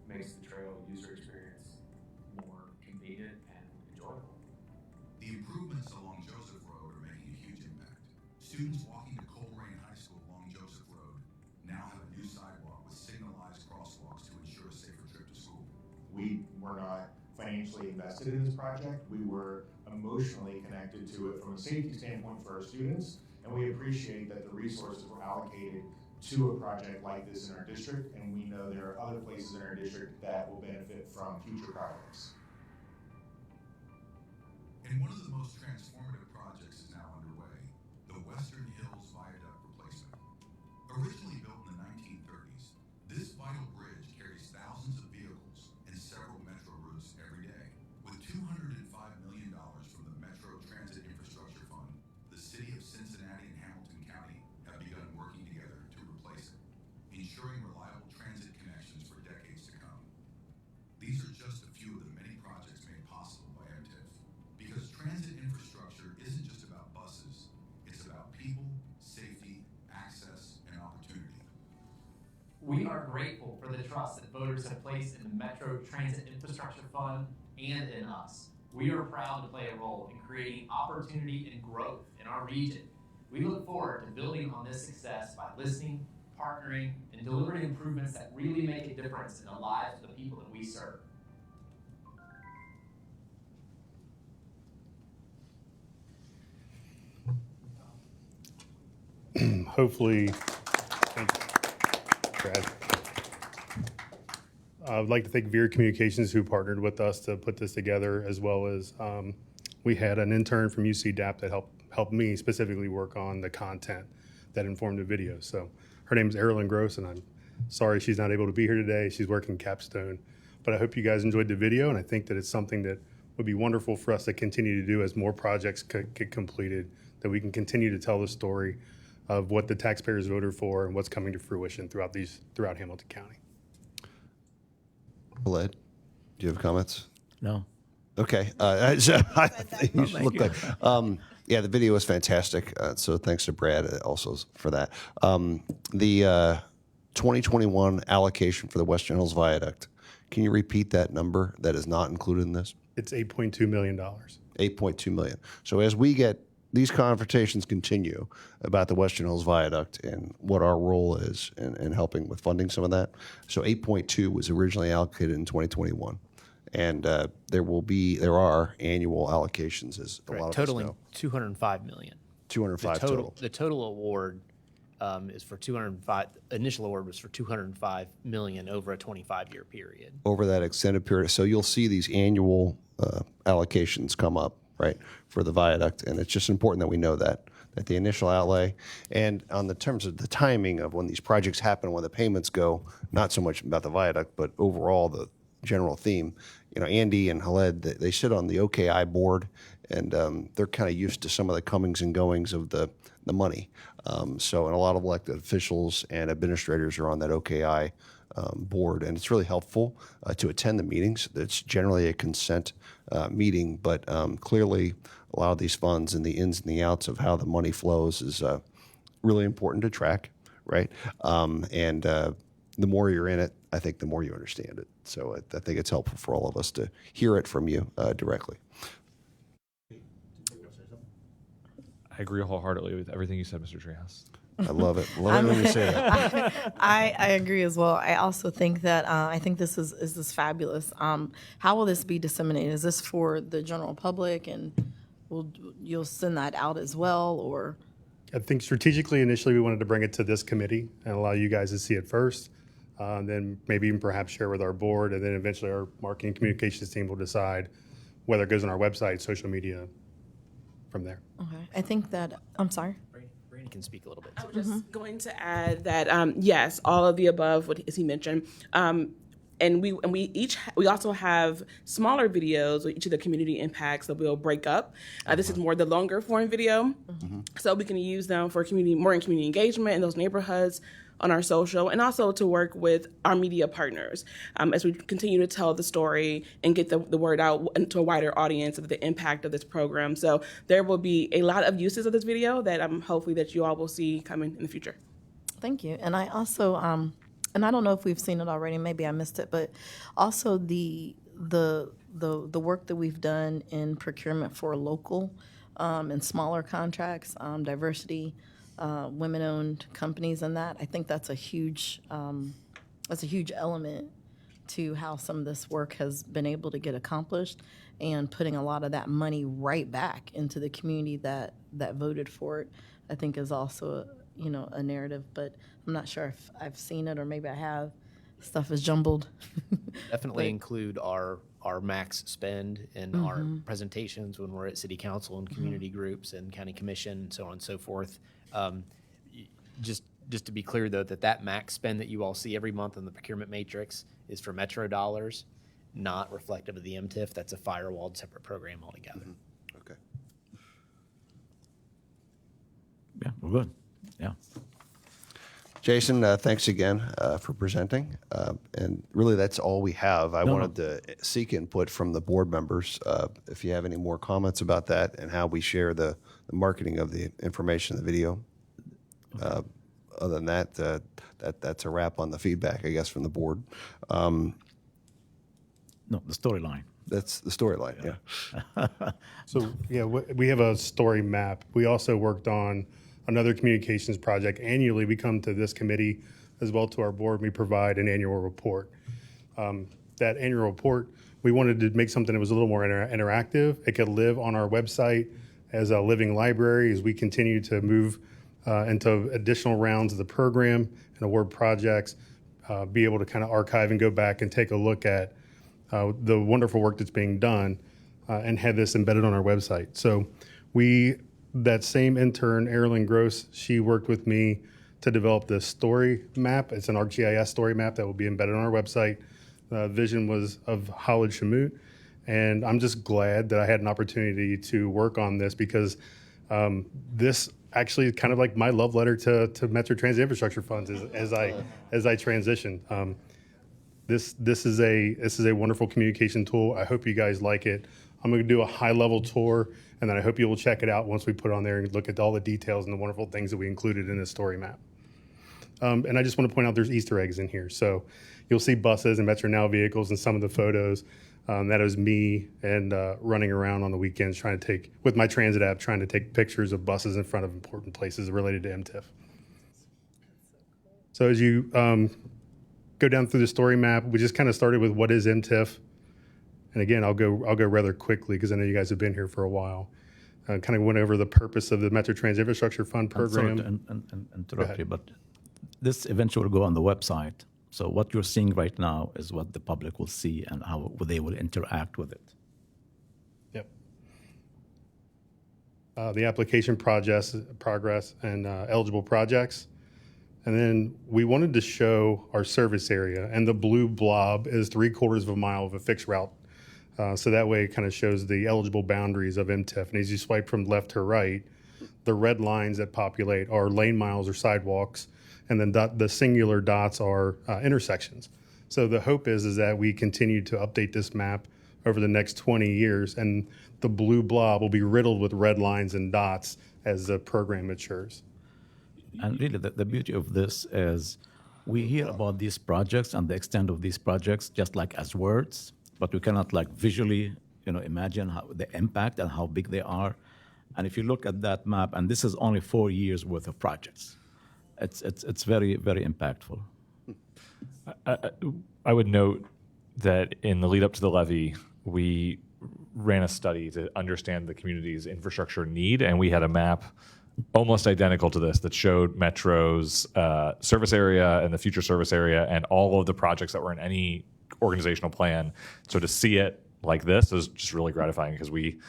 makes the trail user experience more convenient and enjoyable. The improvements along Joseph Road are making a huge impact. Students walking to Coleraine High School along Joseph Road now have a new sidewalk with signalized crosswalks to ensure a safer trip to school. We were not financially invested in this project. We were emotionally connected to it from a safety standpoint for our students, and we appreciate that the resources were allocated to a project like this in our district, and we know there are other places in our district that will benefit from future projects. And one of the most transformative projects is now underway, the Western Hills Viaduct Replacement. Originally built in the 1930s, this vital bridge carries thousands of vehicles and several metro routes every day. With $205 million from the Metro Transit Infrastructure Fund, the city of Cincinnati and Hamilton County have begun working together to replace it, ensuring reliable transit connections for decades to come. These are just a few of the many projects made possible by MTIF. Because transit infrastructure isn't just about buses, it's about people, safety, access, and opportunity. We are grateful for the trust that voters have placed in the Metro Transit Infrastructure Fund and in us. We are proud to play a role in creating opportunity and growth in our region. We look forward to building on this success by listening, partnering, and delivering improvements that really make a difference in the lives of the people that we serve. Hopefully, thank you, Brad. I would like to thank Veer Communications who partnered with us to put this together, as well as we had an intern from UC DAP that helped me specifically work on the content that informed the video. So her name is Erilyn Gross, and I'm sorry she's not able to be here today. She's working capstone. but I hope you guys enjoyed the video, and I think that it's something that would be wonderful for us to continue to do as more projects get completed, that we can continue to tell the story of what the taxpayers voted for and what's coming to fruition throughout Hamilton County. Led, do you have comments? No. Okay. You look like, yeah, the video was fantastic. So thanks to Brad also for that. The 2021 allocation for the Western Hills Viaduct, can you repeat that number that is not included in this? It's $8.2 million. 8.2 million. So as we get these confrontations continue about the Western Hills Viaduct and what our role is in helping with funding some of that. So 8.2 was originally allocated in 2021. And there are annual allocations, as a lot of totaling us know. 205 million. 205 total. The total award is for 205. Initial award was for 205 million over a 25-year period. Over that extended period. So you'll see these annual allocations come up, right, for the viaduct. And it's just important that we know that the initial outlay and on the terms of the timing of when these projects happen, when the payments go, not so much about the viaduct, but overall the general theme. You know, Andy and Khaled, they sit on the OKI board, and they're kind of used to some of the comings and goings of the money. And a lot of elected officials and administrators are on that OKI board, and it's really helpful to attend the meetings. It's generally a consent meeting, but clearly a lot of these funds and the ins and the outs of how the money flows is really important to track, right? The more you're in it, I think the more you understand it. So I think it's helpful for all of us to hear it from you directly. I agree wholeheartedly with everything you said, Mr. Treehouse. I love it. Love it when you say that. I agree as well. I also think that I think this is fabulous. How will this be disseminated? Is this for the general public, and you'll send that out as well, or? I think strategically, initially, we wanted to bring it to this committee and allow you guys to see it first. Then maybe even perhaps share with our board, and then eventually our marketing communications team will decide whether it goes on our website, social media, from there. Okay. I think that, I'm sorry. Brandon can speak a little bit. I was just going to add that, yes, all of the above, what he mentioned. And we also have smaller videos with each of the community impacts that we'll break up. This is more the longer form video. So we can use them for more in community engagement in those neighborhoods, on our social, and also to work with our media partners as we continue to tell the story and get the word out to a wider audience of the impact of this program. So there will be a lot of uses of this video that hopefully that you all will see coming in the future. Thank you. And I also, and I don't know if we've seen it already, maybe I missed it, but also the work that we've done in procurement for local and smaller contracts, diversity, women-owned companies, and that I think that's a huge element to how some of this work has been able to get accomplished, and putting a lot of that money right back into the community that voted for it. I think is also a narrative, but I'm not sure if I've seen it, or maybe I have. Stuff is jumbled. Definitely include our max spend in our presentations when we're at city council and community groups and county commission and so on and so forth. Just to be clear, though, that max spend that you all see every month in the procurement matrix is for Metro dollars, not reflective of the MTIF. That's a firewalled separate program altogether. Okay. Yeah, we're good. Yeah. Jason, thanks again for presenting. And really, that's all we have. I wanted to seek input from the board members. If you have any more comments about that and how we share the marketing of the information in the video. Other than that, that's a wrap on the feedback, I guess, from the board. No, the storyline. That's the storyline, yeah. So, yeah, we have a story map. We also worked on another communications project. Annually, we come to this committee as well to our board. We provide an annual report. That annual report, we wanted to make something that was a little more interactive. It could live on our website as a living library as we continue to move into additional rounds of the program and award projects, be able to kind of archive and go back and take a look at the wonderful work that's being done and have this embedded on our website. So that same intern, Erilyn Gross, she worked with me to develop this story map. It's an ArcGIS story map that will be embedded on our website. Vision was of Khalid Shamut. And I'm just glad that I had an opportunity to work on this because this actually is kind of like my love letter to Metro Transit Infrastructure Funds as I transition. This is a wonderful communication tool. I hope you guys like it. I'm going to do a high level tour, and then I hope you will check it out once we put it on there and look at all the details and the wonderful things that we included in the story map. And I just want to point out there's Easter eggs in here. So you'll see buses and Metro Now vehicles in some of the photos. That is me and running around on the weekends trying to take, with my transit app, trying to take pictures of buses in front of important places related to MTIF. So as you go down through the story map, we just kind of started with what is MTIF. And again, I'll go rather quickly because I know you guys have been here for a while. Kind of went over the purpose of the Metro Transit Infrastructure Fund program. And interrupt you, but this eventually will go on the website. So what you're seeing right now is what the public will see and how they will interact with it. Yep. The application progress and eligible projects. And then we wanted to show our service area, and the blue blob is 3/4 of a mile of a fixed route. So that way it kind of shows the eligible boundaries of MTIF. And as you swipe from left to right, the red lines that populate are lane miles or sidewalks, and then the singular dots are intersections. So the hope is that we continue to update this map over the next 20 years, and the blue blob will be riddled with red lines and dots as the program matures. And really, the beauty of this is we hear about these projects and the extent of these projects just like as words, but we cannot like visually, imagine how the impact and how big they are. And if you look at that map, and this is only 4 years worth of projects, it's very, very impactful. I would note that in the lead up to the levy, we ran a study to understand the community's infrastructure need, and we had a map almost identical to this that showed Metro's service area and the future service area and all of the projects that were in any organizational plan. So to see it like this is just really gratifying because we,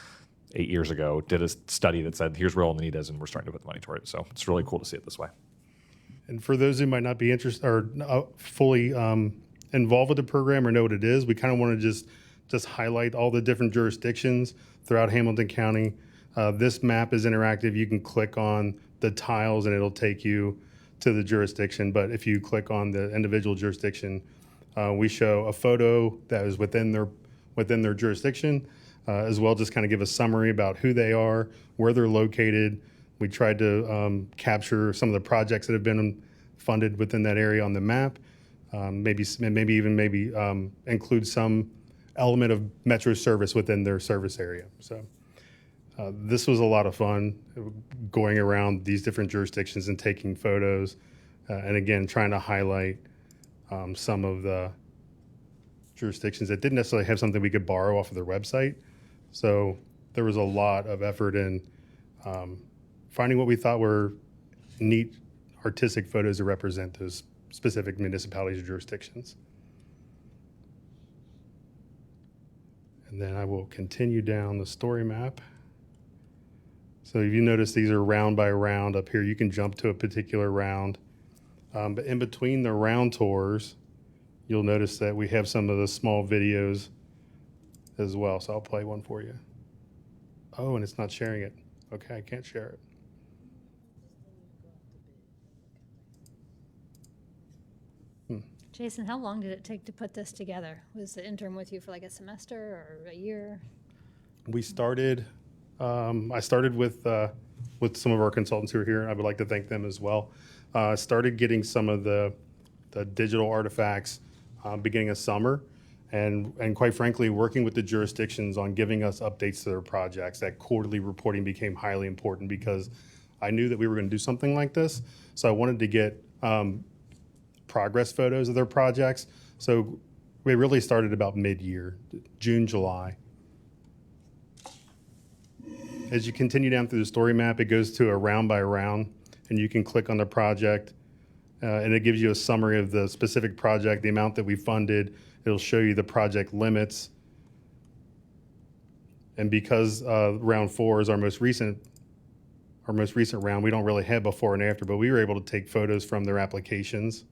8 years ago, did a study that said, here's where all the need is, and we're starting to put the money toward it. So it's really cool to see it this way. And for those who might not be interested or fully involved with the program or know what it is, we kind of want to just highlight all the different jurisdictions throughout Hamilton County. This map is interactive. You can click on the tiles and it'll take you to the jurisdiction. But if you click on the individual jurisdiction, we show a photo that is within their jurisdiction, as well just kind of give a summary about who they are, where they're located. We tried to capture some of the projects that have been funded within that area on the map. Maybe include some element of Metro service within their service area. So this was a lot of fun, going around these different jurisdictions and taking photos, and again trying to highlight some of the jurisdictions that didn't necessarily have something we could borrow off of their website. So there was a lot of effort in finding what we thought were neat artistic photos to represent those specific municipalities or jurisdictions. And then I will continue down the story map. So if you notice, these are round by round up here. You can jump to a particular round. But in between the round tours, you'll notice that we have some of the small videos as well. So I'll play one for you. Oh, and it's not sharing it. Okay, I can't share it. Jason, how long did it take to put this together? Was the intern with you for like a semester or a year? We started, I started with some of our consultants who are here, and I would like to thank them as well. Started getting some of the digital artifacts beginning of summer, and quite frankly, working with the jurisdictions on giving us updates to their projects. That quarterly reporting became highly important because I knew that we were going to do something like this. So I wanted to get progress photos of their projects. So we really started about mid-year, June, July. As you continue down through the story map, it goes to a round by round, and you can click on the project, and it gives you a summary of the specific project, the amount that we funded. It'll show you the project limits. And because round 4 is our most recent round, we don't really have before and after, but we were able to take photos from their applications.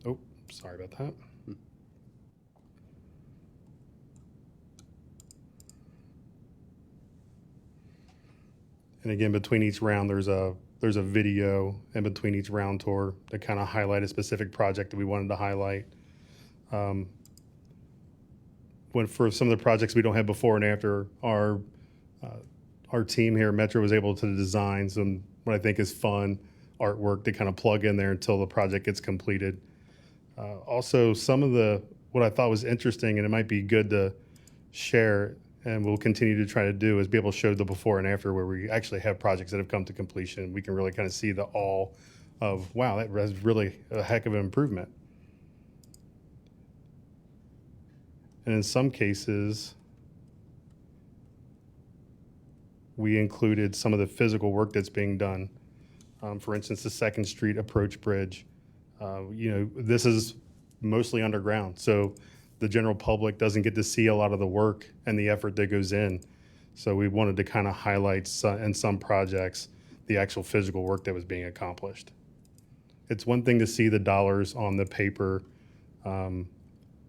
Oh, sorry about that. And again, between each round, there's a video in between each round tour to kind of highlight a specific project that we wanted to highlight. When for some of the projects we don't have before and after, our team here at Metro was able to design some what I think is fun artwork to kind of plug in there until the project gets completed. Also, some of what I thought was interesting, and it might be good to share, and we'll continue to try to do, is be able to show the before and after where we actually have projects that have come to completion. We can really kind of see the all of, wow, that was really a heck of an improvement. And in some cases, we included some of the physical work that's being done. For instance, the 2nd Street approach bridge. This is mostly underground, so the general public doesn't get to see a lot of the work and the effort that goes in. So we wanted to kind of highlight in some projects the actual physical work that was being accomplished. It's one thing to see the dollars on the paper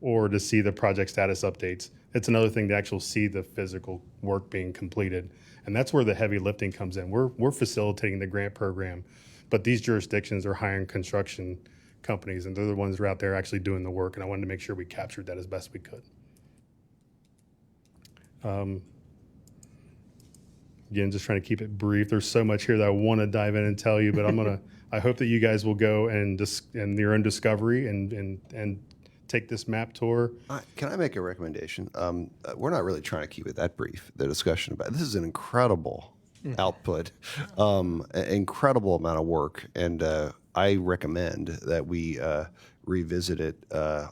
or to see the project status updates. It's another thing to actually see the physical work being completed. And that's where the heavy lifting comes in. We're facilitating the grant program, but these jurisdictions are hiring construction companies, and they're the ones that are out there actually doing the work, and I wanted to make sure we captured that as best we could. Again, just trying to keep it brief. There's so much here that I want to dive in and tell you, but I hope that you guys will go and your own discovery and take this map tour. Can I make a recommendation? We're not really trying to keep it that brief, the discussion about it. This is an incredible output, incredible amount of work, and I recommend that we revisit it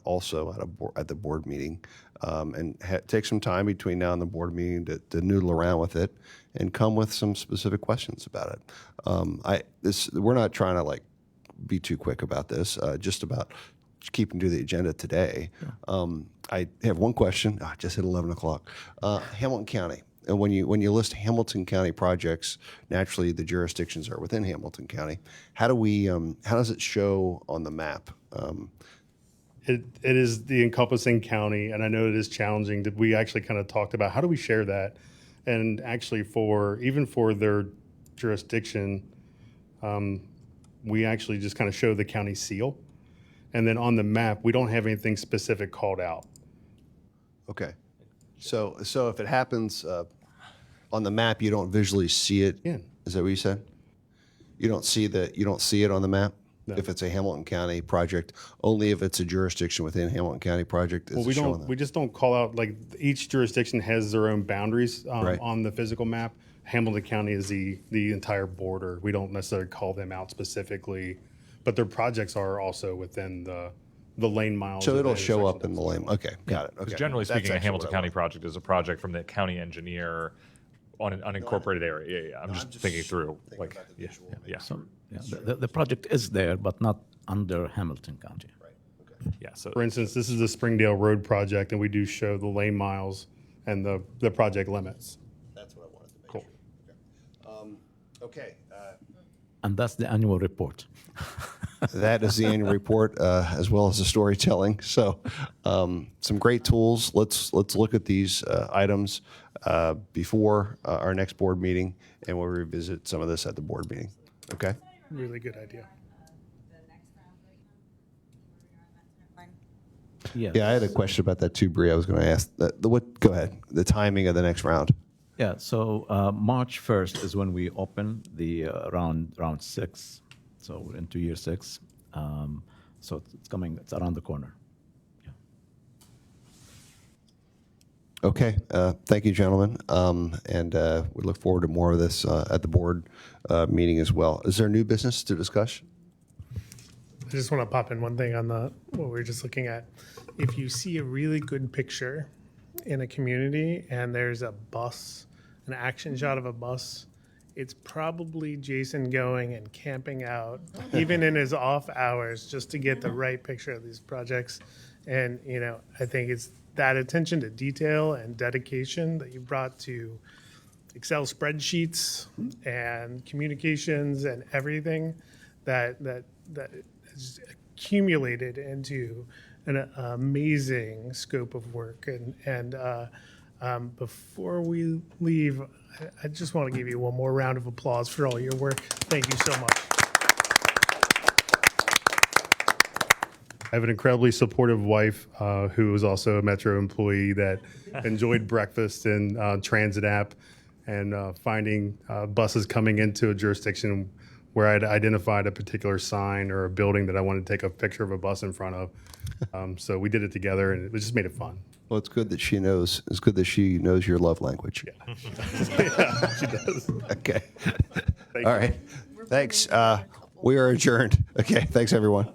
also at the board meeting and take some time between now and the board meeting to noodle around with it and come with some specific questions about it. We're not trying to be too quick about this, just about keeping to the agenda today. I have one question. I just hit 11 o'clock. Hamilton County. And when you list Hamilton County projects, naturally the jurisdictions are within Hamilton County. How does it show on the map? It is the encompassing county, and I know it is challenging. That we actually kind of talked about how do we share that, and actually even for their jurisdiction, we actually just kind of show the county seal, and then on the map we don't have anything specific called out. Okay. So if it happens on the map, you don't visually see it. Yeah. Is that what you said? You don't see it on the map. No. If it's a Hamilton County project, only if it's a jurisdiction within Hamilton County project. Well, we just don't call out, each jurisdiction has their own boundaries Right. on the physical map. Hamilton County is the entire border. We don't necessarily call them out specifically, but their projects are also within the lane miles. So of the it'll show up intersection. in the lane. Okay, got it. Okay. Generally That's speaking, a actually Hamilton what I County project is a project from the county engineer on an unincorporated area. Yeah. I'm just thinking through. The project is there, but not under Hamilton County. Yeah. So, For instance, this is the Springdale Road project, and we do show the lane miles and the project limits. That's what I wanted to make Cool. sure. Okay. And that's the annual report. That is the annual report, as well as the storytelling. So, some great tools. Let's look at these items before our next board meeting, and we'll revisit some of this at the board meeting. Okay. Really good idea. Yes. Yeah, I had a question about that too, Bree. I was going to ask. Go ahead. The timing of the next round. Yeah, so March 1st is when we open the round 6. So we're into year 6. So it's coming, it's around the corner. Okay. Thank you, gentlemen. And we look forward to more of this at the board meeting as well. Is there new business to discuss? I just want to pop in one thing on what we were just looking at. If you see a really good picture in a community and there's a bus, an action shot of a bus, it's probably Jason going and camping out, even in his off hours, just to get the right picture of these projects. And, I think it's that attention to detail and dedication that you brought to Excel spreadsheets and communications and everything that has accumulated into an amazing scope of work. And Before we leave, I just want to give you one more round of applause for all your work. Thank you so much. I have an incredibly supportive wife who is also a Metro employee that enjoyed breakfast and transit app and finding buses coming into a jurisdiction where I'd identified a particular sign or a building that I wanted to take a picture of a bus in front of. So we did it together, and it just made it fun. Well, it's good that she knows. It's good that she knows your love language. Yeah, yeah, she does. Okay. All right. Thanks. We are adjourned. Okay. Thanks, everyone.